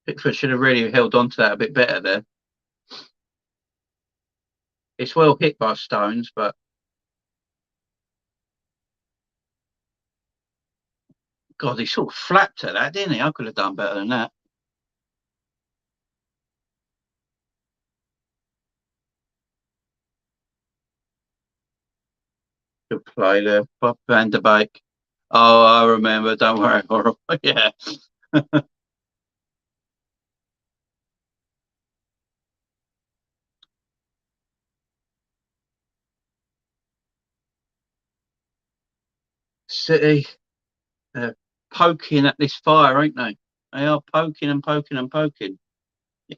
Pickford should have really held on to that a bit better there. It's well hit by Stones, but God, he sort of flapped at that, didn't he? I could have done better than that. Good play there. Bob Van der Beek. Oh, I remember. Don't worry. Yeah. City, they're poking at this fire, ain't they? They are poking and poking and poking. Yeah.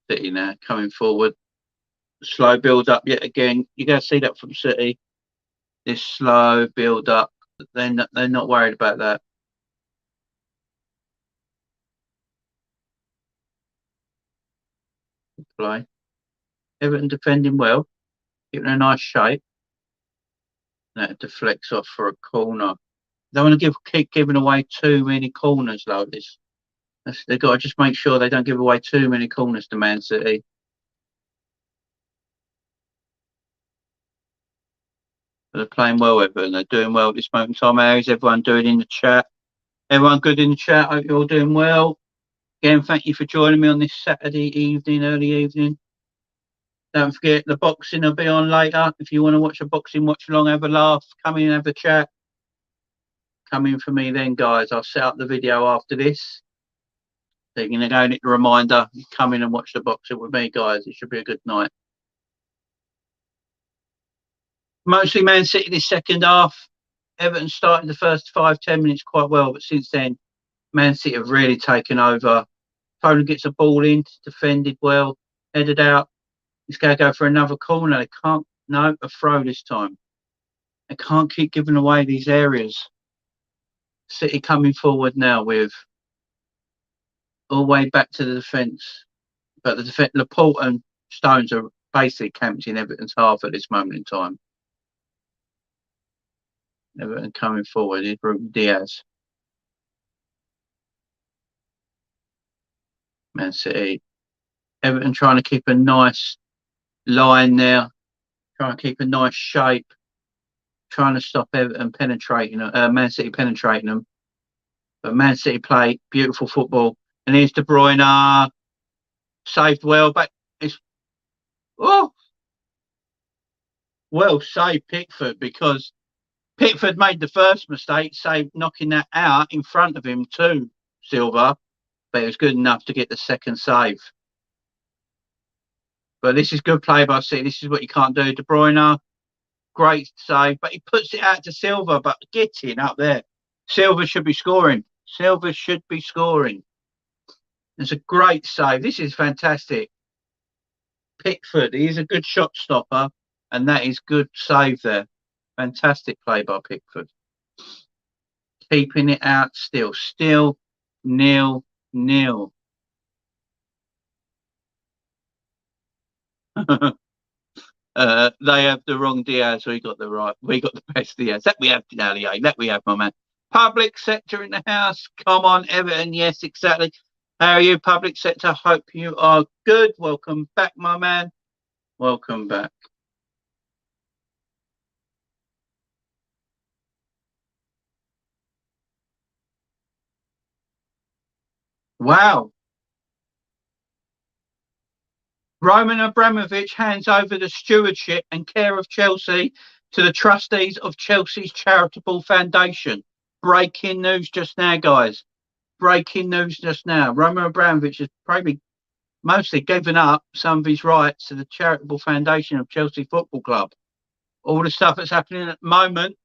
City now coming forward. Slow build up yet again. You got to see that from City. This slow build up. They're not worried about that. Play. Everton defending well, keeping a nice shape. That deflects off for a corner. They want to keep giving away too many corners like this. They've got to just make sure they don't give away too many corners to Man City. They're playing well, Everton. They're doing well at this moment in time. How is everyone doing in the chat? Everyone good in the chat? Hope you're all doing well. Again, thank you for joining me on this Saturday evening, early evening. Don't forget, the boxing will be on later. If you want to watch a boxing watch along, have a laugh, come in and have a chat. Come in for me then, guys. I'll set up the video after this. So you're going to go and hit the reminder. Come in and watch the boxing with me, guys. It should be a good night. Mostly Man City this second half. Everton started the first 5-10 minutes quite well, but since then, Man City have really taken over. Foden gets a ball in, defended well, headed out. He's going to go for another corner. They can't, no, a throw this time. They can't keep giving away these areas. City coming forward now with all the way back to the defence. But the defence, Laporte and Stones are basically camped in Everton's half at this moment in time. Everton coming forward. Here's Ruben Diaz. Man City. Everton trying to keep a nice line there. Trying to keep a nice shape. Trying to stop Everton penetrating, Man City penetrating them. But Man City play beautiful football. And here's De Bruyne. Saved well. Back. Oh! Well saved, Pickford, because Pickford made the first mistake, knocking that out in front of him too, Silva. But it was good enough to get the second save. But this is good play by City. This is what you can't do. De Bruyne, great save, but he puts it out to Silva, but getting up there. Silva should be scoring. Silva should be scoring. It's a great save. This is fantastic. Pickford, he's a good shot stopper, and that is good save there. Fantastic play by Pickford. Keeping it out still 0-0. They have the wrong Diaz. We got the right. We got the best Diaz. That we have, Denali. That we have, my man. Public sector in the house. Come on, Everton. Yes, exactly. How are you, public sector? Hope you are good. Welcome back, my man. Welcome back. Wow. Roman Abramovich hands over the stewardship and care of Chelsea to the trustees of Chelsea's charitable foundation. Breaking news just now, guys. Breaking news just now. Roman Abramovich has probably mostly given up some of his rights to the charitable foundation of Chelsea Football Club. All the stuff that's happening at the moment.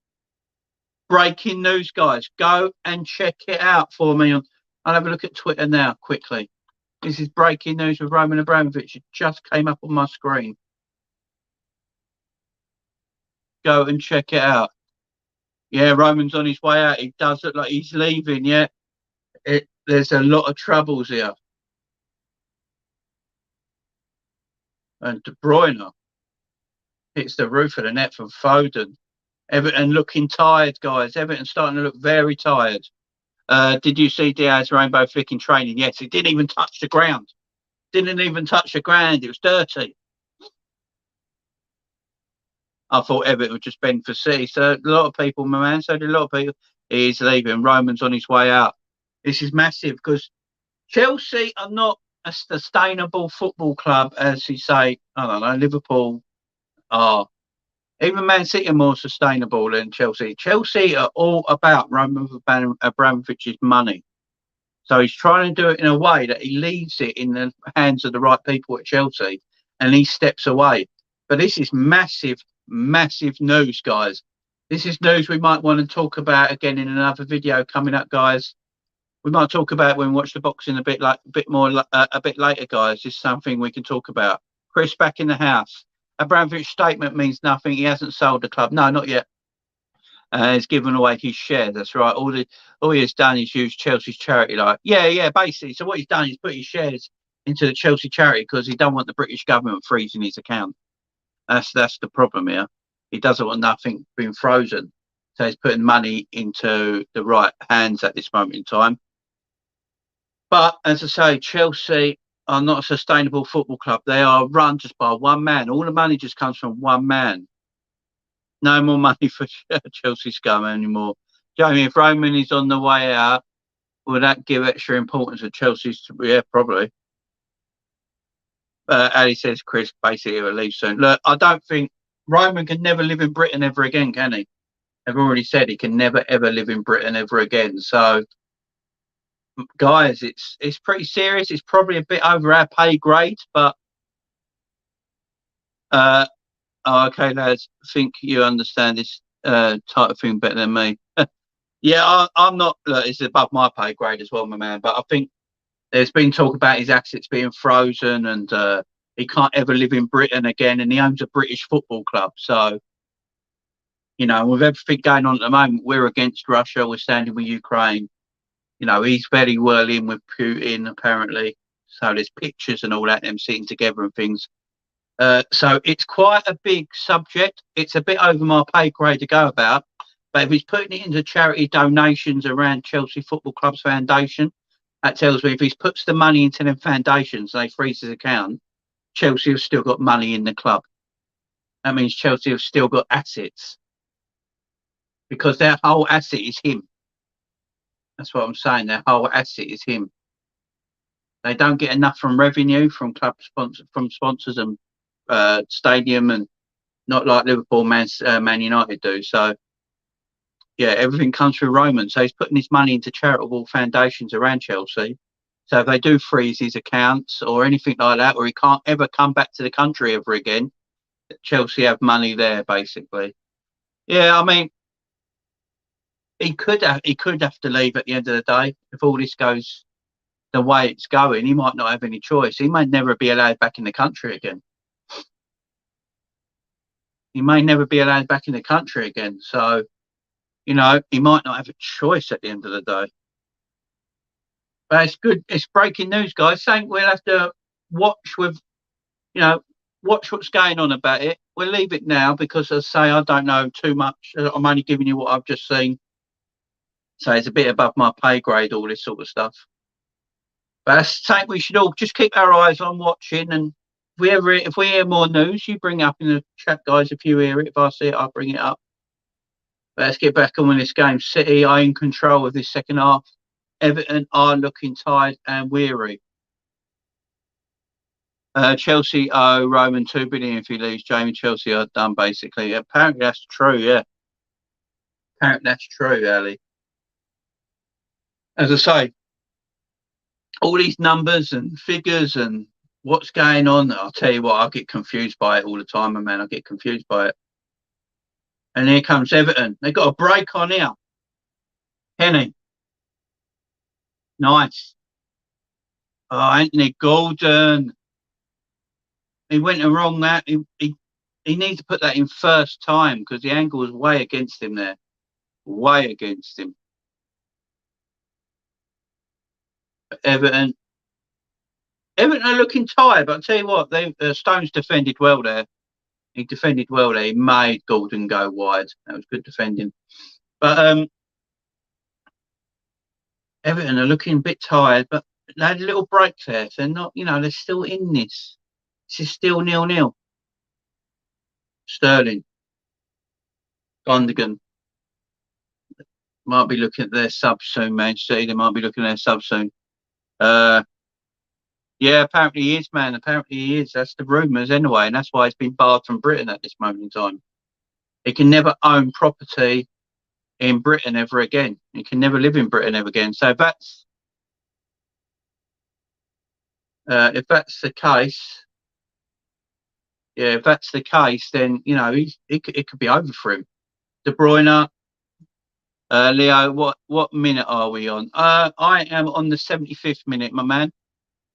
Breaking news, guys. Go and check it out for me. I'll have a look at Twitter now, quickly. This is breaking news with Roman Abramovich. It just came up on my screen. Go and check it out. Yeah, Roman's on his way out. It does look like he's leaving, yeah. There's a lot of troubles here. And De Bruyne hits the roof of the net from Foden. Everton looking tired, guys. Everton starting to look very tired. Did you see Diaz rainbow flicking training? Yes, it didn't even touch the ground. Didn't even touch the ground. It was dirty. I thought Everton would just bend for City. So a lot of people, my man, so did a lot of people. He's leaving. Roman's on his way out. This is massive because Chelsea are not a sustainable football club, as you say. I don't know. Liverpool are. Even Man City are more sustainable than Chelsea. Chelsea are all about Roman Abramovich's money. So he's trying to do it in a way that he leaves it in the hands of the right people at Chelsea and he steps away. But this is massive, massive news, guys. This is news we might want to talk about again in another video coming up, guys. We might talk about it when we watch the boxing a bit later, guys. This is something we can talk about. Chris back in the house. Abramovich's statement means nothing. He hasn't sold the club. No, not yet. He's given away his share. That's right. All he has done is use Chelsea's charity. Basically. So what he's done is put his shares into the Chelsea charity because he don't want the British government freezing his account. That's the problem here. He doesn't want nothing being frozen. So he's putting money into the right hands at this moment in time. But as I say, Chelsea are not a sustainable football club. They are run just by one man. All the money just comes from one man. No more money for Chelsea scum anymore. Do you know what I mean? If Roman is on the way out, Will that give extra importance to Chelsea's? Yeah, probably. Ali says Chris basically will leave soon. Look, I don't think Roman can never live in Britain ever again, can he? I've already said he can never ever live in Britain ever again. So, guys, it's pretty serious. It's probably a bit over our pay grade, but okay, lads, I think you understand this type of thing better than me. Yeah, I'm not. Look, it's above my pay grade as well, my man. But I think there's been talk about his assets being frozen, and he can't ever live in Britain again, and he owns a British football club. So, with everything going on at the moment, we're against Russia. We're standing with Ukraine. He's very well in with Putin, apparently. So there's pictures and all that, them sitting together and things. So it's quite a big subject. It's a bit over my pay grade to go about. But if he's putting it into charity donations around Chelsea Football Club's foundation, that tells me if he puts the money into them foundations and they freeze his account, Chelsea have still got money in the club. That means Chelsea have still got assets because their whole asset is him. That's what I'm saying. Their whole asset is him. They don't get enough from revenue from sponsors and stadium, and not like Liverpool, Man United do. So yeah, everything comes through Roman. So he's putting his money into charitable foundations around Chelsea. So if they do freeze his accounts or anything like that, or he can't ever come back to the country ever again, Chelsea have money there basically. Yeah, I mean, he could have to leave at the end of the day if all this goes the way it's going. He might not have any choice. He may never be allowed back in the country again. He may never be allowed back in the country again. So, he might not have a choice at the end of the day. But it's good. It's breaking news, guys. Saying we'll have to watch watch what's going on about it. We'll leave it now because, as I say, I don't know too much. I'm only giving you what I've just seen. So it's a bit above my pay grade, all this sort of stuff. But I think we should all just keep our eyes on watching, and if we hear more news, you bring it up in the chat, guys. If you hear it, if I see it, I'll bring it up. But let's get back on with this game. City are in control of this second half. Everton are looking tired and weary. Chelsea owe Roman $2 billion if he leaves. Jamie, Chelsea are done basically. Apparently that's true. Yeah, apparently that's true, Ali. As I say, all these numbers and figures and what's going on, I'll tell you what, I get confused by it all the time, man. I get confused by it. And here comes Everton. They got a break on here. Penny. Nice. Oh, Anthony Gordon. He went and wrong that. He needs to put that in first time because the angle was way against him there. Way against him. But Everton are looking tired, but I'll tell you what, Stones defended well there. He defended well there. He made Gordon go wide. That was good defending. But Everton are looking a bit tired, but they had a little break there. They're not, they're still in this. This is still 0-0. Sterling. Gundogan. Might be looking at their sub soon, Manchester City. They might be looking at their sub soon. Yeah, apparently he is, man. Apparently he is. That's the rumours anyway, and that's why he's been barred from Britain at this moment in time. He can never own property in Britain ever again. He can never live in Britain ever again. So if that's the case, then it could be over for him. De Bruyne, Leo, what minute are we on? I am on the 75th minute, my man.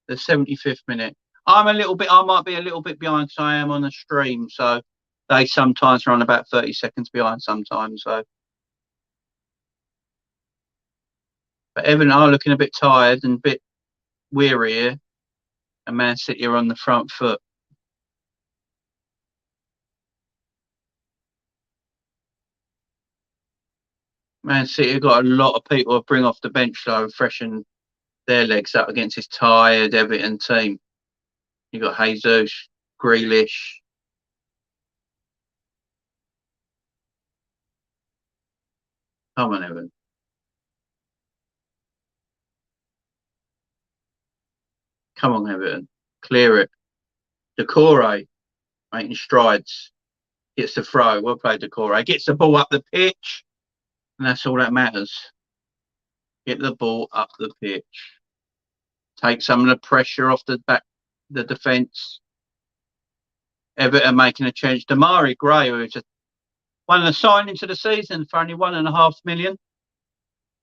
The 75th minute. I might be a little bit behind because I am on a stream, so they sometimes run about 30 seconds behind sometimes. So, but Everton are looking a bit tired and a bit weary here, and Man City are on the front foot. Man City have got a lot of people to bring off the bench though, freshen their legs up against this tired Everton team. You got Jesus, Grealish. Come on, Everton. Come on, Everton. Clear it. Decore making strides. Gets the throw. Well played, Decore. Gets the ball up the pitch. And that's all that matters. Get the ball up the pitch. Take some of the pressure off the defence. Everton making a change. Damari Gray, who is one of the signings of the season for only £1.5 million.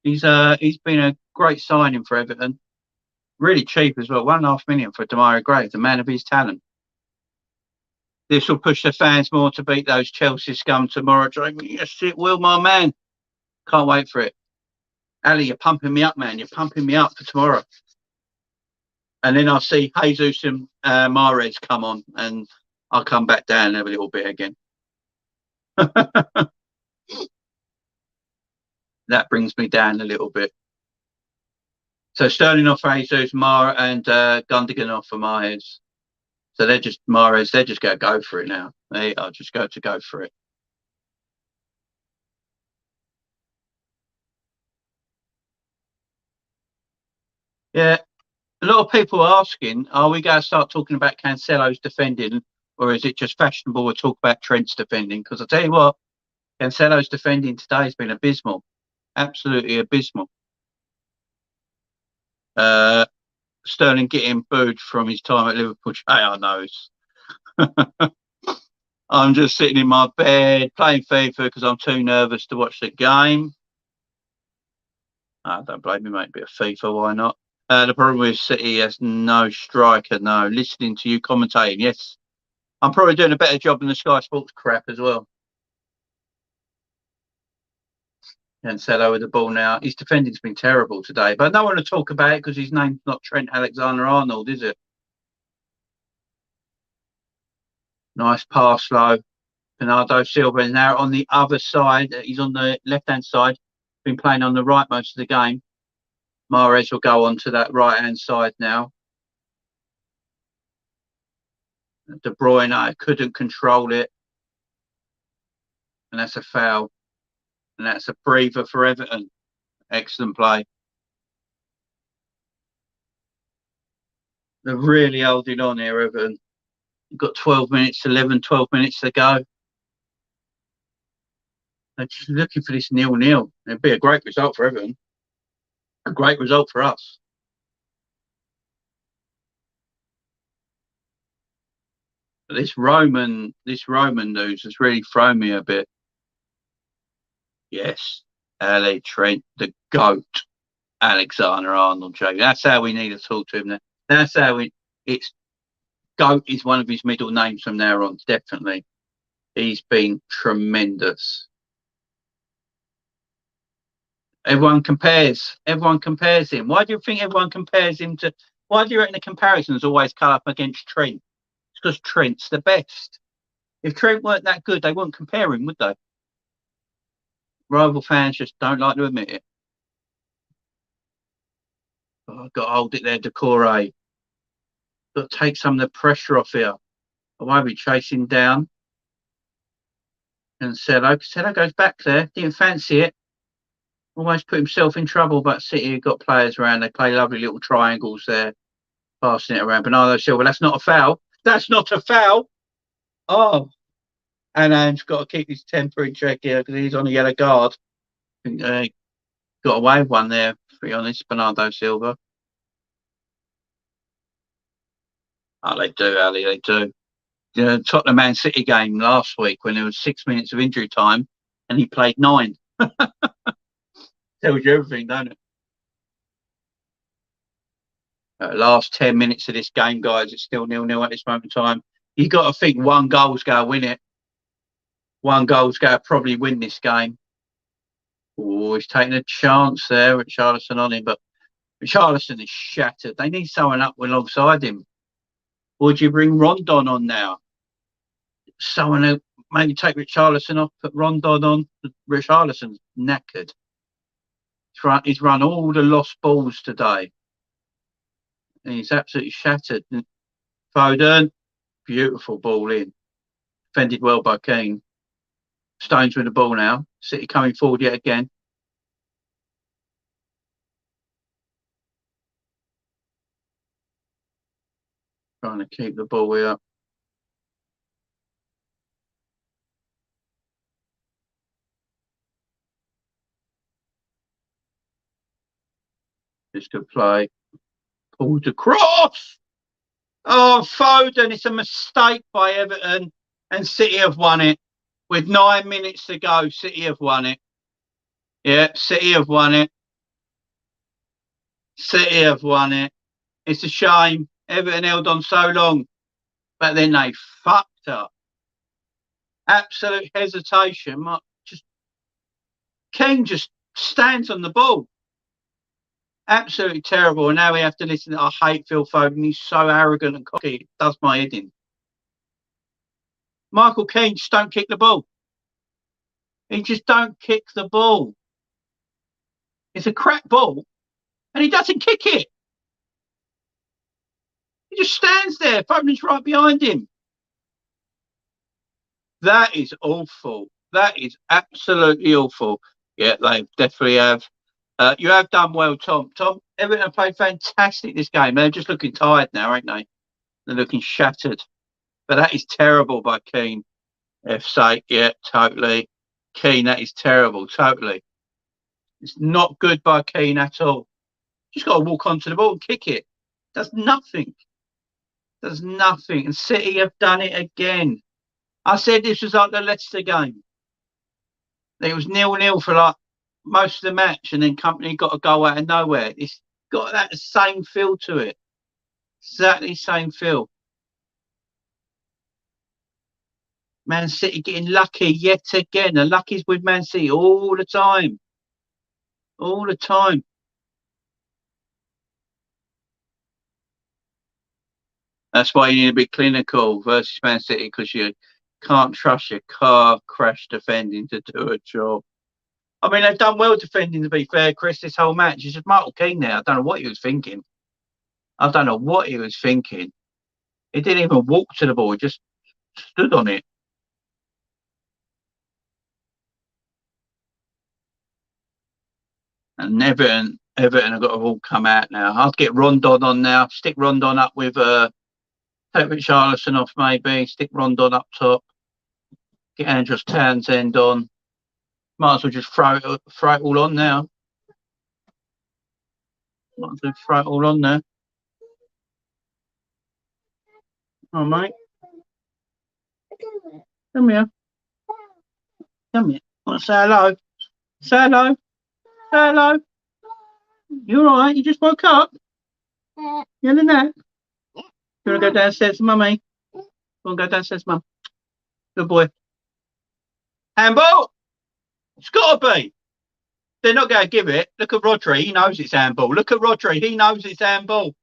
He's been a great signing for Everton. Really cheap as well. £1.5 million for Damari Gray, the man of his talent. This will push the fans more to beat those Chelsea scum tomorrow. Yes, it will, my man. Can't wait for it. Ali, you're pumping me up, man. You're pumping me up for tomorrow. And then I'll see Jesus and Mahrez come on, and I'll come back down a little bit again. That brings me down a little bit. So Sterling off for Jesus, Mara and Gundogan off for Mahrez. So they're just Mahrez. They're just going to go for it now. They are just going to go for it. Yeah, a lot of people are asking, are we going to start talking about Cancelo's defending, or is it just fashionable to talk about Trent's defending? Because I'll tell you what, Cancelo's defending today has been abysmal. Absolutely abysmal. Sterling getting booed from his time at Liverpool. I know. I'm just sitting in my bed playing FIFA because I'm too nervous to watch the game. Don't blame me, mate. A bit of FIFA, why not? The problem with City has no striker, no. Listening to you commentating, yes. I'm probably doing a better job than the Sky Sports crap as well. Cancelo with the ball now. His defending's been terrible today, but I don't want to talk about it because his name's not Trent Alexander-Arnold, is it? Nice pass low. Bernardo Silva is now on the other side. He's on the left-hand side. Been playing on the right most of the game. Mahrez will go on to that right-hand side now. De Bruyne couldn't control it. And that's a foul. And that's a breather for Everton. Excellent play. They're really holding on here, Everton. You've got 12 minutes to go. They're just looking for this 0-0. It'd be a great result for Everton. A great result for us. But this Roman news has really thrown me a bit. Yes, Ali Trent, the GOAT, Alexander-Arnold. That's how we need to talk to him now. That's how it's GOAT is one of his middle names from now on, definitely. He's been tremendous. Everyone compares him. Why do you think everyone compares him to? Why do you reckon the comparisons always come up against Trent? It's because Trent's the best. If Trent weren't that good, they wouldn't compare him, would they? Rival fans just don't like to admit it. Oh, I've got to hold it there, Decore. Got to take some of the pressure off here. I won't be chasing down. And Cancelo goes back there. Didn't fancy it. Almost put himself in trouble, but City have got players around. They play lovely little triangles there. Passing it around. Bernardo Silva, that's not a foul. That's not a foul. Oh. Anand's got to keep his temper in check here because he's on a yellow card. Got away with one there, to be honest, Bernardo Silva. Oh, they do, Ali, they do. The Tottenham Man City game last week when there was 6 minutes of injury time and he played 9. Tells you everything, don't it? Last 10 minutes of this game, guys, it's still 0-0 at this moment in time. You've got to think one goal's going to win it. One goal's going to probably win this game. Oh, he's taking a chance there with Richarlison on him, but Richarlison is shattered. They need someone up alongside him. Or do you bring Rondon on now? Someone who maybe take Richarlison off, put Rondon on. Richarlison's knackered. He's run all the lost balls today. And he's absolutely shattered. Foden, beautiful ball in. Defended well by Keane. Stones with the ball now. City coming forward yet again. trying to keep the ball here. Just good play. Pulled across. Oh, Foden, it's a mistake by Everton, and City have won it. With 9 minutes to go, City have won it. Yeah, City have won it. City have won it. It's a shame. Everton held on so long, but then they fucked up. Absolute hesitation. King just stands on the ball. Absolutely terrible. And now we have to listen to, I hate Phil Foden. He's so arrogant and cocky. It does my head in. Michael Keane, just don't kick the ball. He just don't kick the ball. It's a crap ball, and he doesn't kick it. He just stands there. Foden's right behind him. That is awful. That is absolutely awful. Yeah, they definitely have. You have done well, Tom. Tom, Everton have played fantastic this game. They're just looking tired now, ain't they? They're looking shattered. But that is terrible by Keane. FC, yeah, totally. Keane, that is terrible, totally. It's not good by Keane at all. Just got to walk onto the ball and kick it. Does nothing. Does nothing. And City have done it again. I said this was like the Leicester game. It was 0-0 for like most of the match, and then Company got a goal out of nowhere. It's got that same feel to it. Exactly same feel. Man City getting lucky yet again. The lucky's with Man City all the time. All the time. That's why you need to be clinical versus Man City, because you can't trust your car crash defending to do a job. I mean, they've done well defending, to be fair, Chris, this whole match. It's just Michael Keane there. I don't know what he was thinking. I don't know what he was thinking. He didn't even walk to the ball. He just stood on it. And Everton have got to all come out now. I'll get Rondon on now. Stick Rondon up with take Richarlison off maybe. Stick Rondon up top. Get Andros Townsend on. Might as well just throw it all on now. Might as well throw it all on there. Oh, mate. Come here. Come here. Want to say hello? Say hello. Say hello. You all right? You just woke up? You in a nap? You want to go downstairs to Mummy? You want to go downstairs, Mum? Good boy. Handball! It's got to be. They're not going to give it. Look at Rodri. He knows it's handball. Look at Rodri. He knows it's handball.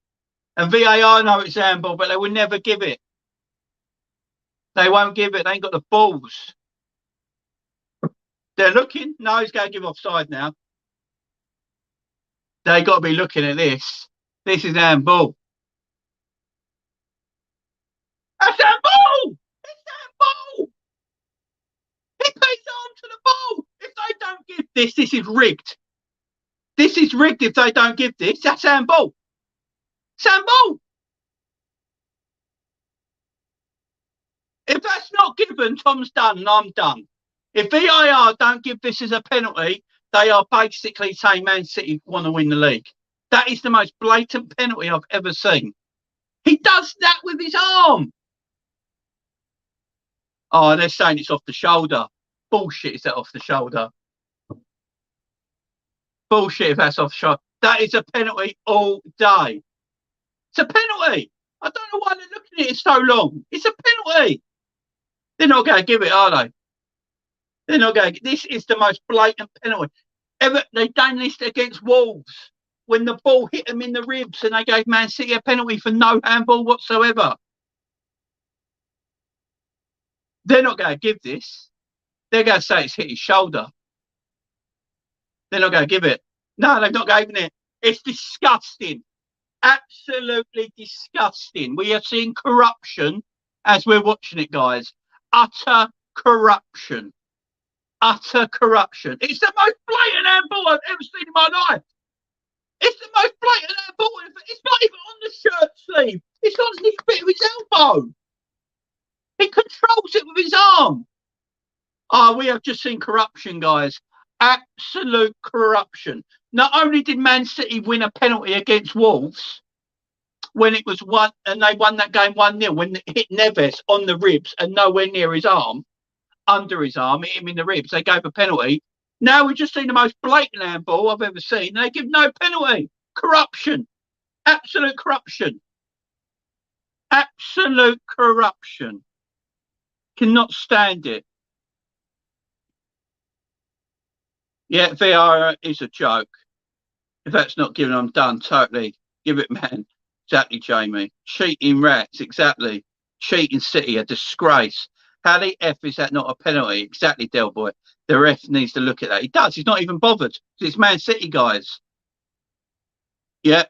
And VAR know it's handball, but they will never give it. They won't give it. They ain't got the balls. They're looking. No, he's going to give offside now. They got to be looking at this. This is handball. That's handball! It's handball! He puts his arm to the ball. If they don't give this is rigged. This is rigged if they don't give this. That's handball. It's handball. If that's not given, Tom's done and I'm done. If VAR don't give this as a penalty, they are basically saying Man City want to win the league. That is the most blatant penalty I've ever seen. He does that with his arm. Oh, they're saying it's off the shoulder. Bullshit, is that off the shoulder? Bullshit if that's off the shoulder. That is a penalty all day. It's a penalty. I don't know why they're looking at it so long. It's a penalty. They're not going to give it, are they? They're not going to. This is the most blatant penalty. They've done this against Wolves when the ball hit them in the ribs and they gave Man City a penalty for no handball whatsoever. They're not going to give this. They're going to say it's hit his shoulder. They're not going to give it. No, they've not given it. It's disgusting. Absolutely disgusting. We are seeing corruption as we're watching it, guys. Utter corruption. Utter corruption. It's the most blatant handball I've ever seen in my life. It's the most blatant handball. It's not even on the shirt sleeve. He's got a bit of his elbow. He controls it with his arm. Oh, we have just seen corruption, guys. Absolute corruption. Not only did Man City win a penalty against Wolves when it was one, and they won that game 1-0 when it hit Neves on the ribs and nowhere near his arm, under his arm, hit him in the ribs. They gave a penalty. Now we've just seen the most blatant handball I've ever seen. They give no penalty. Corruption. Absolute corruption. Absolute corruption. Cannot stand it. Yeah, VAR is a joke. If that's not given, I'm done. Totally. Give it, man. Exactly, Jamie. Cheating rats. Exactly. Cheating City. A disgrace. How the F is that not a penalty? Exactly, Del Boy. The ref needs to look at that. He does. He's not even bothered. It's Man City, guys. Yeah.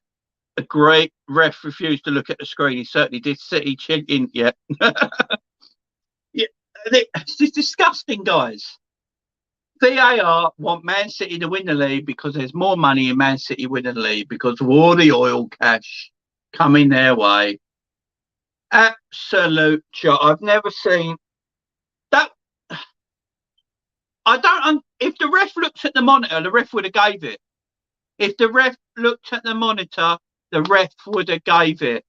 Agree. Ref refused to look at the screen. He certainly did. City cheating. Yeah. Yeah. It's disgusting, guys. VAR want Man City to win the league because there's more money in Man City winning the league because of all the oil cash coming their way. Absolute joke. I've never seen that. I don't. If the ref looked at the monitor, the ref would have gave it. If the ref looked at the monitor, the ref would have gave it.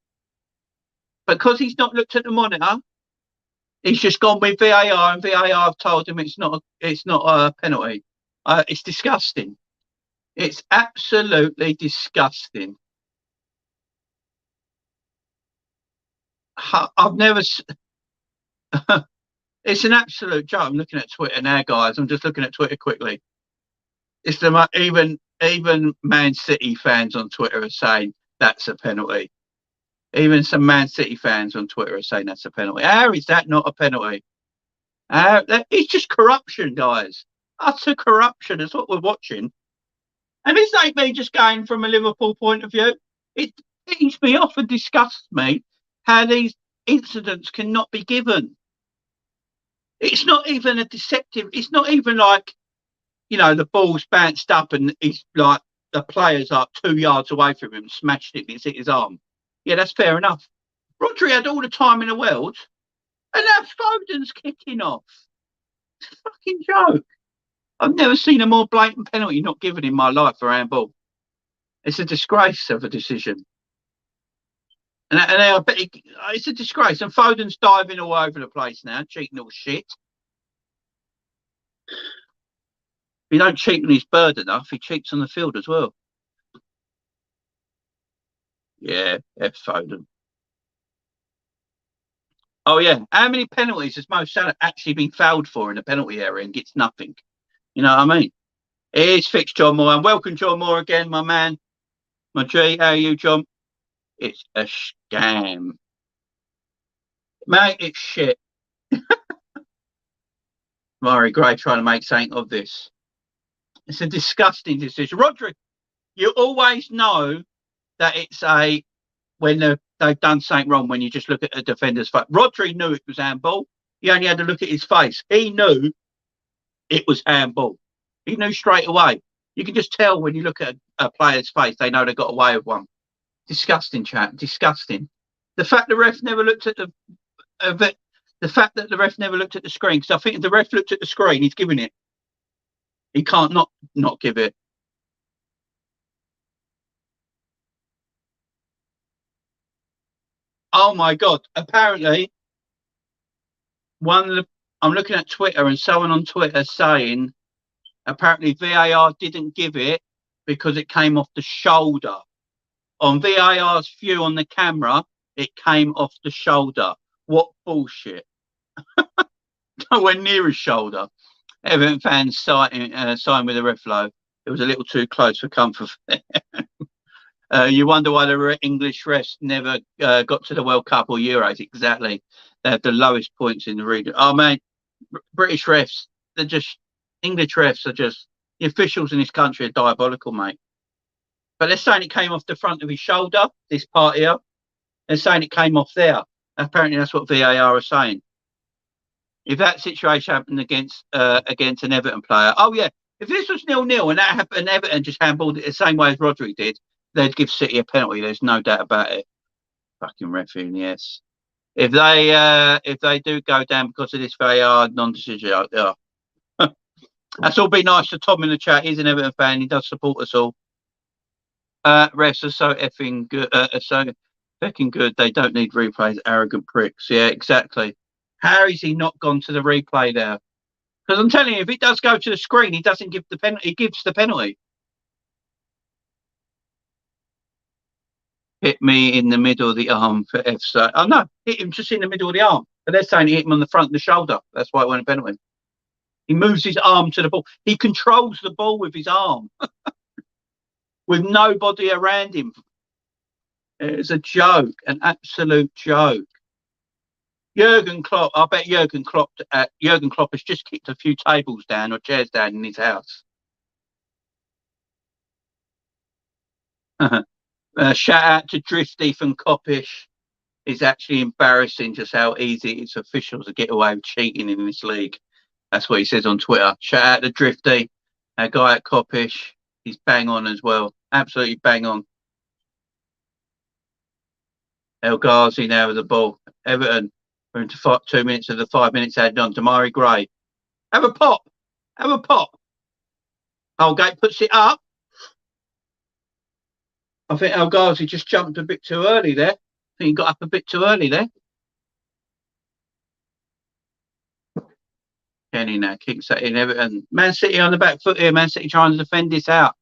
Because he's not looked at the monitor, he's just gone with VAR, and VAR have told him it's not a penalty. It's disgusting. It's absolutely disgusting. I've never. It's an absolute joke. I'm looking at Twitter now, guys. I'm just looking at Twitter quickly. It's even Man City fans on Twitter are saying that's a penalty. Even some Man City fans on Twitter are saying that's a penalty. How is that not a penalty? It's just corruption, guys. Utter corruption is what we're watching. And this ain't me just going from a Liverpool point of view. It pees me off and disgusts me how these incidents cannot be given. It's not even a deceptive. It's not even like, the ball's bounced up and he's like the player's like 2 yards away from him, smashed it, and it's hit his arm. Yeah, that's fair enough. Rodri had all the time in the world, and now Foden's kicking off. It's a fucking joke. I've never seen a more blatant penalty not given in my life for handball. It's a disgrace of a decision. And I bet it's a disgrace. And Foden's diving all over the place now, cheating all shit. If he don't cheat when he's bird enough, he cheats on the field as well. Yeah, F Foden. Oh, yeah. How many penalties has Mo Salah actually been fouled for in the penalty area and gets nothing? You know what I mean? It is fixed, John Moore. And welcome, John Moore, again, my man. My G, how are you, John? It's a scam. Mate, it's shit. Murray Gray trying to make something of this. It's a disgusting decision. Rodri, you always know that it's when they've done something wrong when you just look at a defender's face. Rodri knew it was handball. He only had to look at his face. He knew it was handball. He knew straight away. You can just tell when you look at a player's face, they know they got away with one. Disgusting, chat. Disgusting. The fact the ref never looked at the fact that the ref never looked at the screen, because I think if the ref looked at the screen, he's giving it. He can't not give it. Oh my God! Apparently, I'm looking at Twitter and someone on Twitter saying apparently VAR didn't give it because it came off the shoulder. On VAR's view on the camera, it came off the shoulder. What bullshit! Nowhere near his shoulder. Everton fans signed with the ref low. It was a little too close for comfort. You wonder why the English refs never got to the World Cup or Euros. Exactly. They have the lowest points in the region. Oh, man, British refs, English refs are just, the officials in this country are diabolical, mate. But they're saying it came off the front of his shoulder, this part here. They're saying it came off there. Apparently, that's what VAR are saying. If that situation happened against an Everton player, oh yeah, if this was 0-0 and that happened, Everton just handballed it the same way as Rodri did, they'd give City a penalty. There's no doubt about it. Fucking refereeing, yes. If they do go down because of this VAR non-decision, yeah. That's all be nice to Tom in the chat. He's an Everton fan. He does support us all. Refs are so effing good. So fucking good. They don't need replays. Arrogant pricks. Yeah, exactly. How is he not gone to the replay there? Because I'm telling you, if it does go to the screen, he doesn't give the penalty. He gives the penalty. Hit me in the middle of the arm for FC. Oh no, hit him just in the middle of the arm. But they're saying he hit him on the front of the shoulder. That's why it went a penalty. He moves his arm to the ball. He controls the ball with his arm, with nobody around him. It's a joke, an absolute joke. Jurgen Klopp, I bet Jurgen Klopp has just kicked a few tables down or chairs down in his house. Shout out to Drifty from Coppish. It's actually embarrassing just how easy it's officials to get away with cheating in this league. That's what he says on Twitter. Shout out to Drifty, our guy at Coppish. He's bang on as well. Absolutely bang on. El Ghazi now with the ball. Everton. We're into 2 minutes of the 5 minutes added on. Damari Gray. Have a pop. Have a pop. Holgate puts it up. I think El Ghazi just jumped a bit too early there. I think he got up a bit too early there. Kenny now kicks that in. Everton. Man City on the back foot here. Man City trying to defend this out.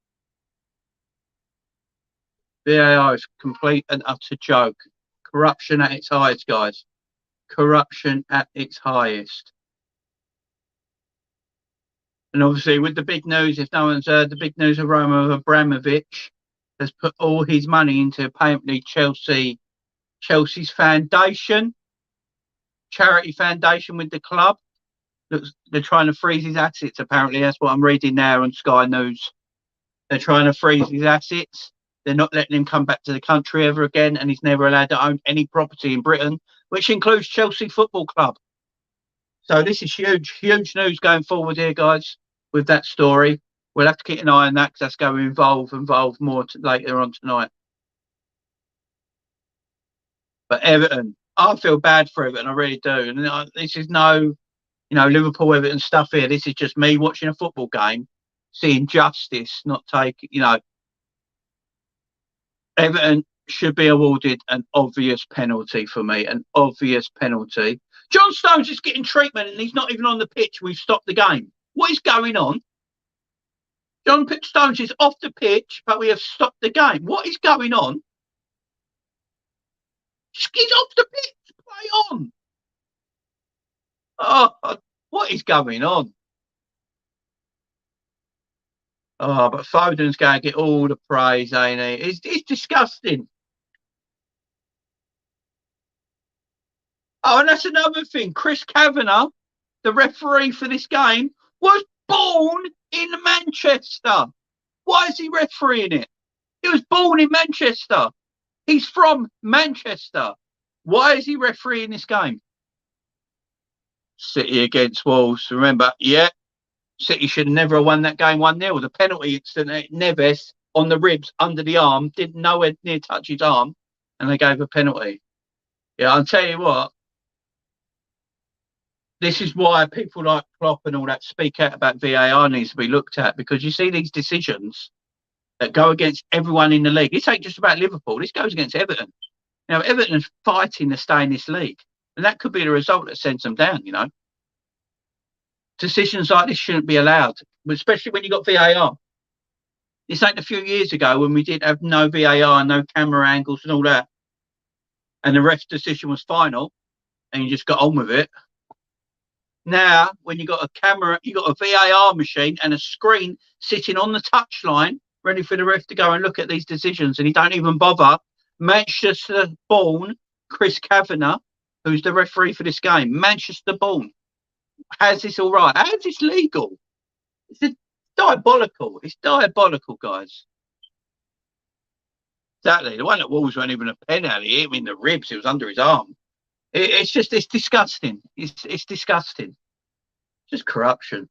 VAR is complete and utter joke. Corruption at its highest, guys. Corruption at its highest. And obviously, with the big news, if no one's heard, the big news of Roman Abramovich has put all his money into apparently Chelsea's foundation, charity foundation with the club. They're trying to freeze his assets, apparently. That's what I'm reading now on Sky News. They're trying to freeze his assets. They're not letting him come back to the country ever again, and he's never allowed to own any property in Britain, which includes Chelsea Football Club. So this is huge, huge news going forward here, guys, with that story. We'll have to keep an eye on that because that's going to involve more later on tonight. But Everton, I feel bad for Everton, I really do. And this is no, Liverpool Everton stuff here. This is just me watching a football game, seeing justice not take, Everton should be awarded an obvious penalty for me, an obvious penalty. John Stones is getting treatment and he's not even on the pitch. We've stopped the game. What is going on? John Stones is off the pitch, but we have stopped the game. What is going on? He's off the pitch. Play on. Oh, what is going on? Oh, but Foden's going to get all the praise, ain't he? It's disgusting. Oh, and that's another thing. Chris Kavanagh, the referee for this game, was born in Manchester. Why is he refereeing it? He was born in Manchester. He's from Manchester. Why is he refereeing this game? City against Wolves. Remember, City should never have won that game 1-0. The penalty incident at Neves on the ribs, under the arm, didn't nowhere near touch his arm, and they gave a penalty. Yeah, I'll tell you what. This is why people like Klopp and all that speak out about VAR needs to be looked at, because you see these decisions that go against everyone in the league. This ain't just about Liverpool. This goes against Everton. Everton is fighting to stay in this league, and that could be the result that sends them down, Decisions like this shouldn't be allowed, especially when you got VAR. This ain't a few years ago when we did have no VAR, no camera angles and all that, and the ref's decision was final, and you just got on with it. Now, when you got a camera, you got a VAR machine and a screen sitting on the touchline, ready for the ref to go and look at these decisions, and he don't even bother. Manchester-born Chris Kavanagh, who's the referee for this game, Manchester-born. How's this all right? How's this legal? It's diabolical. It's diabolical, guys. Exactly. The one at Wolves wasn't even a penalty. He hit him in the ribs. It was under his arm. It's disgusting. It's disgusting. Just corruption.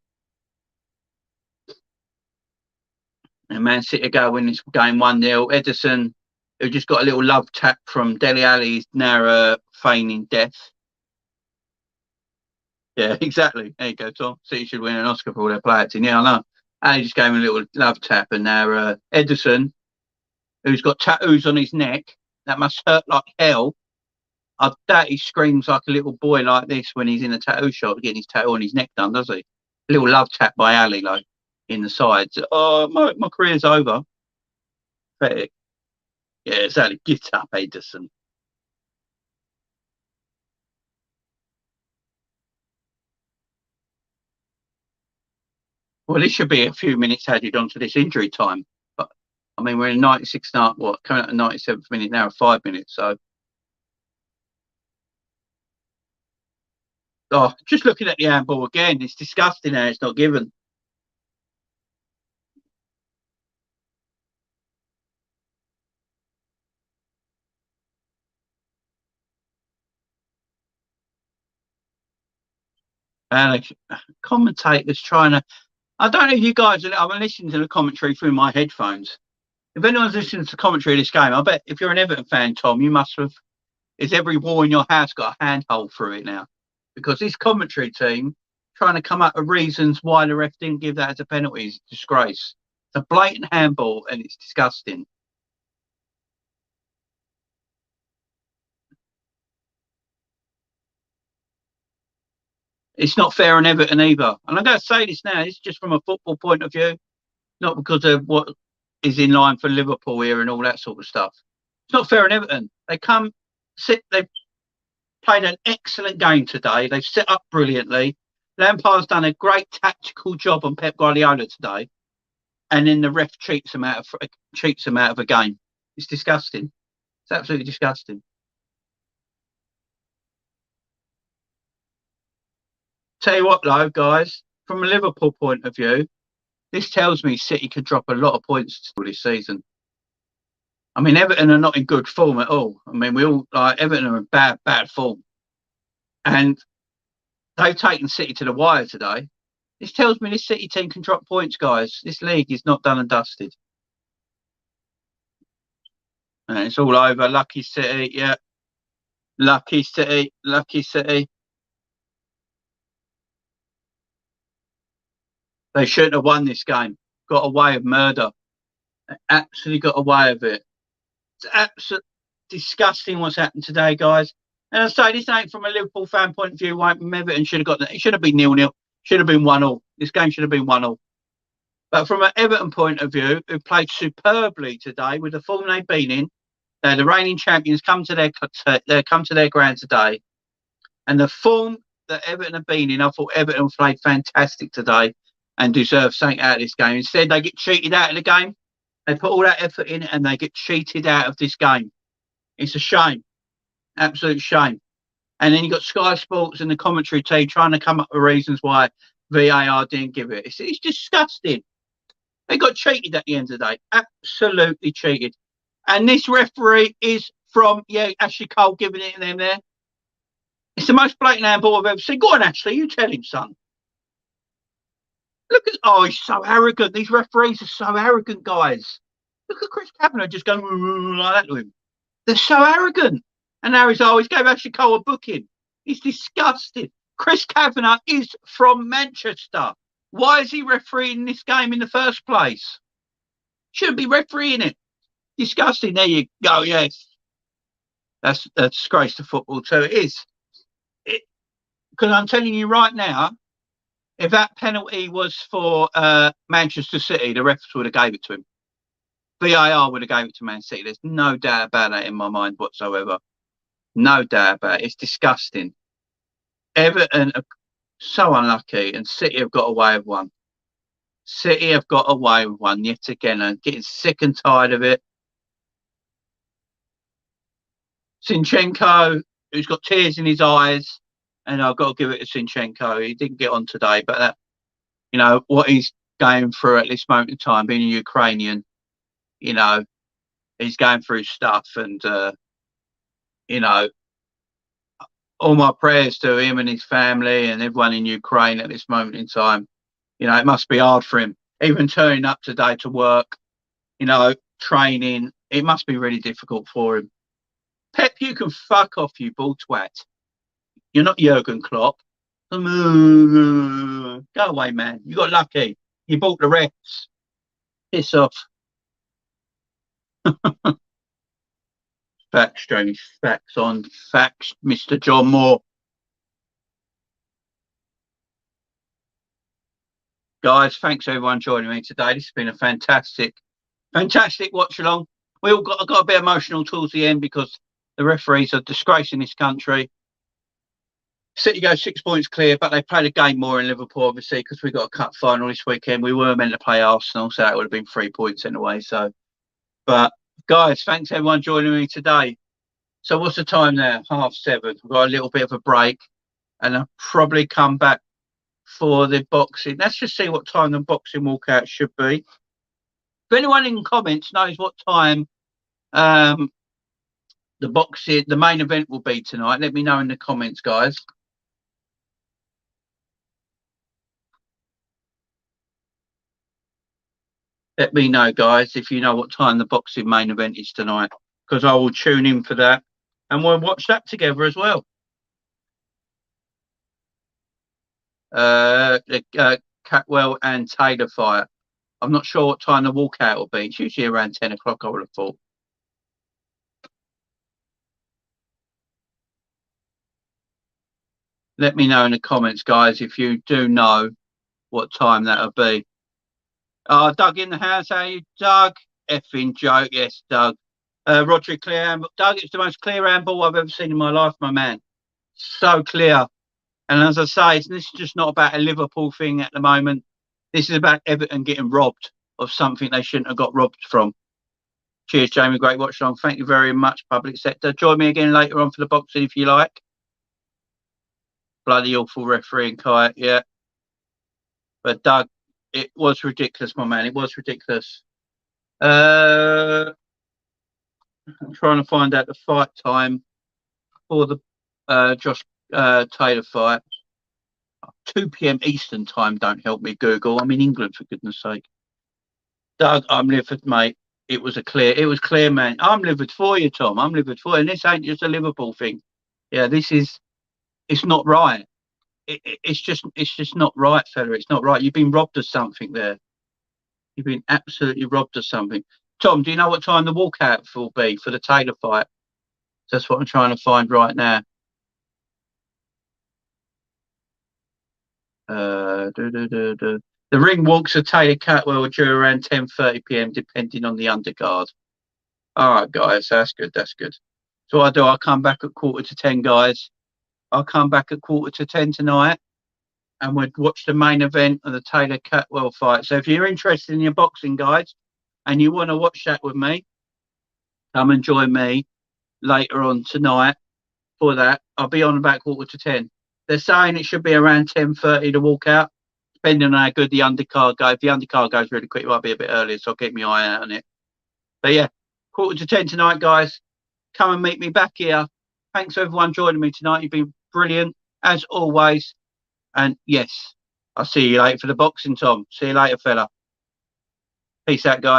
And Man City go win this game 1-0. Ederson who just got a little love tap from Dele Alli's now feigning death. Yeah, exactly. There you go, Tom. City should win an Oscar for all their play acting. Yeah, I know. Ali just gave him a little love tap, and now Ederson, who's got tattoos on his neck, that must hurt like hell. I doubt he screams like a little boy like this when he's in a tattoo shop getting his tattoo on his neck done, does he? A little love tap by Ali, like in the sides. Oh, my career's over. Pathetic. Yeah, exactly. Get up, Ederson. Well, this should be a few minutes added onto this injury time. But I mean, we're in 96 now. What coming out the 97th minute now? 5 minutes. So, just looking at the handball again, it's disgusting how it's not given. And commentators trying to. I don't know if you guys. I'm listening to the commentary through my headphones. If anyone's listening to the commentary of this game, I bet if you're an Everton fan, Tom, you must have. Is every wall in your house got a handhold through it now? Because this commentary team trying to come up with reasons why the ref didn't give that as a penalty is a disgrace. It's a blatant handball and it's disgusting. It's not fair on Everton either. And I'm going to say this now, it's just from a football point of view, not because of what is in line for Liverpool here and all that sort of stuff. It's not fair on Everton. They've played an excellent game today. They've set up brilliantly. Lampard's done a great tactical job on Pep Guardiola today. And then the ref cheats them out of a game. It's disgusting. It's absolutely disgusting. Tell you what, though, guys, from a Liverpool point of view, this tells me City could drop a lot of points this season. I mean, Everton are not in good form at all. I mean, Everton are in bad form, and they've taken City to the wire today. This tells me this City team can drop points, guys. This league is not done and dusted. And it's all over. Lucky City, yeah. Lucky City, lucky City. They shouldn't have won this game. Got away with murder. They absolutely got away with it. It's absolutely disgusting what's happened today, guys. And I say this ain't from a Liverpool fan point of view. Everton should have got that. It should have been 0-0. Should have been 1-1. This game should have been 1-1. But from an Everton point of view, who played superbly today with the form they've been in, they're the reigning champions. Come to their ground today, and the form that Everton have been in, I thought Everton played fantastic today and deserve something out of this game. Instead, they get cheated out of the game. They put all that effort in and they get cheated out of this game. It's a shame. Absolute shame. And then you've got Sky Sports and the commentary team trying to come up with reasons why VAR didn't give it. It's disgusting. They got cheated at the end of the day. Absolutely cheated. And this referee is from, Ashley Cole giving it to them there. It's the most blatant handball I've ever seen. Go on, Ashley, you tell him, son. Look at, he's so arrogant. These referees are so arrogant, guys. Look at Chris Kavanagh just going like that to him. They're so arrogant. And now he's gave Ashley Cole a booking. He's disgusted. Chris Kavanagh is from Manchester. Why is he refereeing this game in the first place? Shouldn't be refereeing it. Disgusting. There you go. Yes. That's a disgrace to football too. It is. Because I'm telling you right now, if that penalty was for Manchester City, the refs would have gave it to him. VAR would have gave it to Man City. There's no doubt about that in my mind whatsoever. No doubt about it. It's disgusting. Everton are so unlucky, and City have got away with one. City have got away with one yet again. I'm getting sick and tired of it. Zinchenko, who's got tears in his eyes, and I've got to give it to Zinchenko. He didn't get on today, but what he's going through at this moment in time, being a Ukrainian, he's going through stuff, and all my prayers to him and his family and everyone in Ukraine at this moment in time. It must be hard for him, even turning up today to work, training, It must be really difficult for him. Pep, you can fuck off, you ball twat. You're not Jurgen Klopp. Go away, man. You got lucky. You bought the refs. Piss off. Facts, Jamie. Facts on facts, Mr. John Moore. Guys, thanks everyone joining me today. This has been a fantastic watch along. We all got a bit emotional towards the end because the referees are disgracing this country. City go 6 points clear, but they played a game more in Liverpool, obviously, because we got a cup final this weekend. We were meant to play Arsenal, so that would have been 3 points anyway. So, but guys, thanks everyone joining me today. So what's the time now? 7:30. We've got a little bit of a break, and I'll probably come back for the boxing. Let's just see what time the boxing walkout should be. If anyone in the comments knows what time the main event will be tonight, let me know in the comments, guys. Let me know, guys, if you know what time the boxing main event is tonight, because I will tune in for that, and we'll watch that together as well. The Catwell and Taylor fight. I'm not sure what time the walkout will be. It's usually around 10 o'clock, I would have thought. Let me know in the comments, guys, if you do know what time that'll be. Doug in the house. How are you, Doug? Effing joke. Yes, Doug. Roger, clear handball. Doug, it's the most clear handball I've ever seen in my life, my man. So clear. And as I say, this is just not about a Liverpool thing at the moment. This is about Everton getting robbed of something they shouldn't have got robbed from. Cheers, Jamie. Great watch along. Thank you very much, public sector. Join me again later on for the boxing if you like. Bloody awful refereeing, Kai. Yeah. But Doug, it was ridiculous, my man. It was ridiculous. I'm trying to find out the fight time for the Josh Taylor fight. 2 p.m. Eastern time. Don't help me, Google. I'm in England, for goodness sake. Doug, I'm livid, mate. It was clear, man. I'm livid for you, Tom. I'm livid for you. And this ain't just a Liverpool thing. Yeah, it's not right. It's just not right, fella. It's not right. You've been robbed of something there. You've been absolutely robbed of something. Tom, do you know what time the walkout will be for the Taylor fight? That's what I'm trying to find right now. The ring walks of Taylor Catwell will due around 10:30 p.m. depending on the undercard. All right, guys, that's good. That's good. So what I do, I'll come back at 9:45, guys. I'll come back at 9:45 tonight, and we'll watch the main event of the Taylor Catwell fight. So if you're interested in your boxing, guys, and you want to watch that with me, come and join me later on tonight for that. I'll be on about 9:45. They're saying it should be around 10:30 to walk out, depending on how good the undercard goes. If the undercard goes really quick, it might be a bit earlier, so I'll keep my eye out on it. But yeah, 9:45 tonight, guys. Come and meet me back here. Thanks everyone joining me tonight. You've been brilliant, as always. And yes, I'll see you later for the boxing, Tom. See you later, fella. Peace out, guys.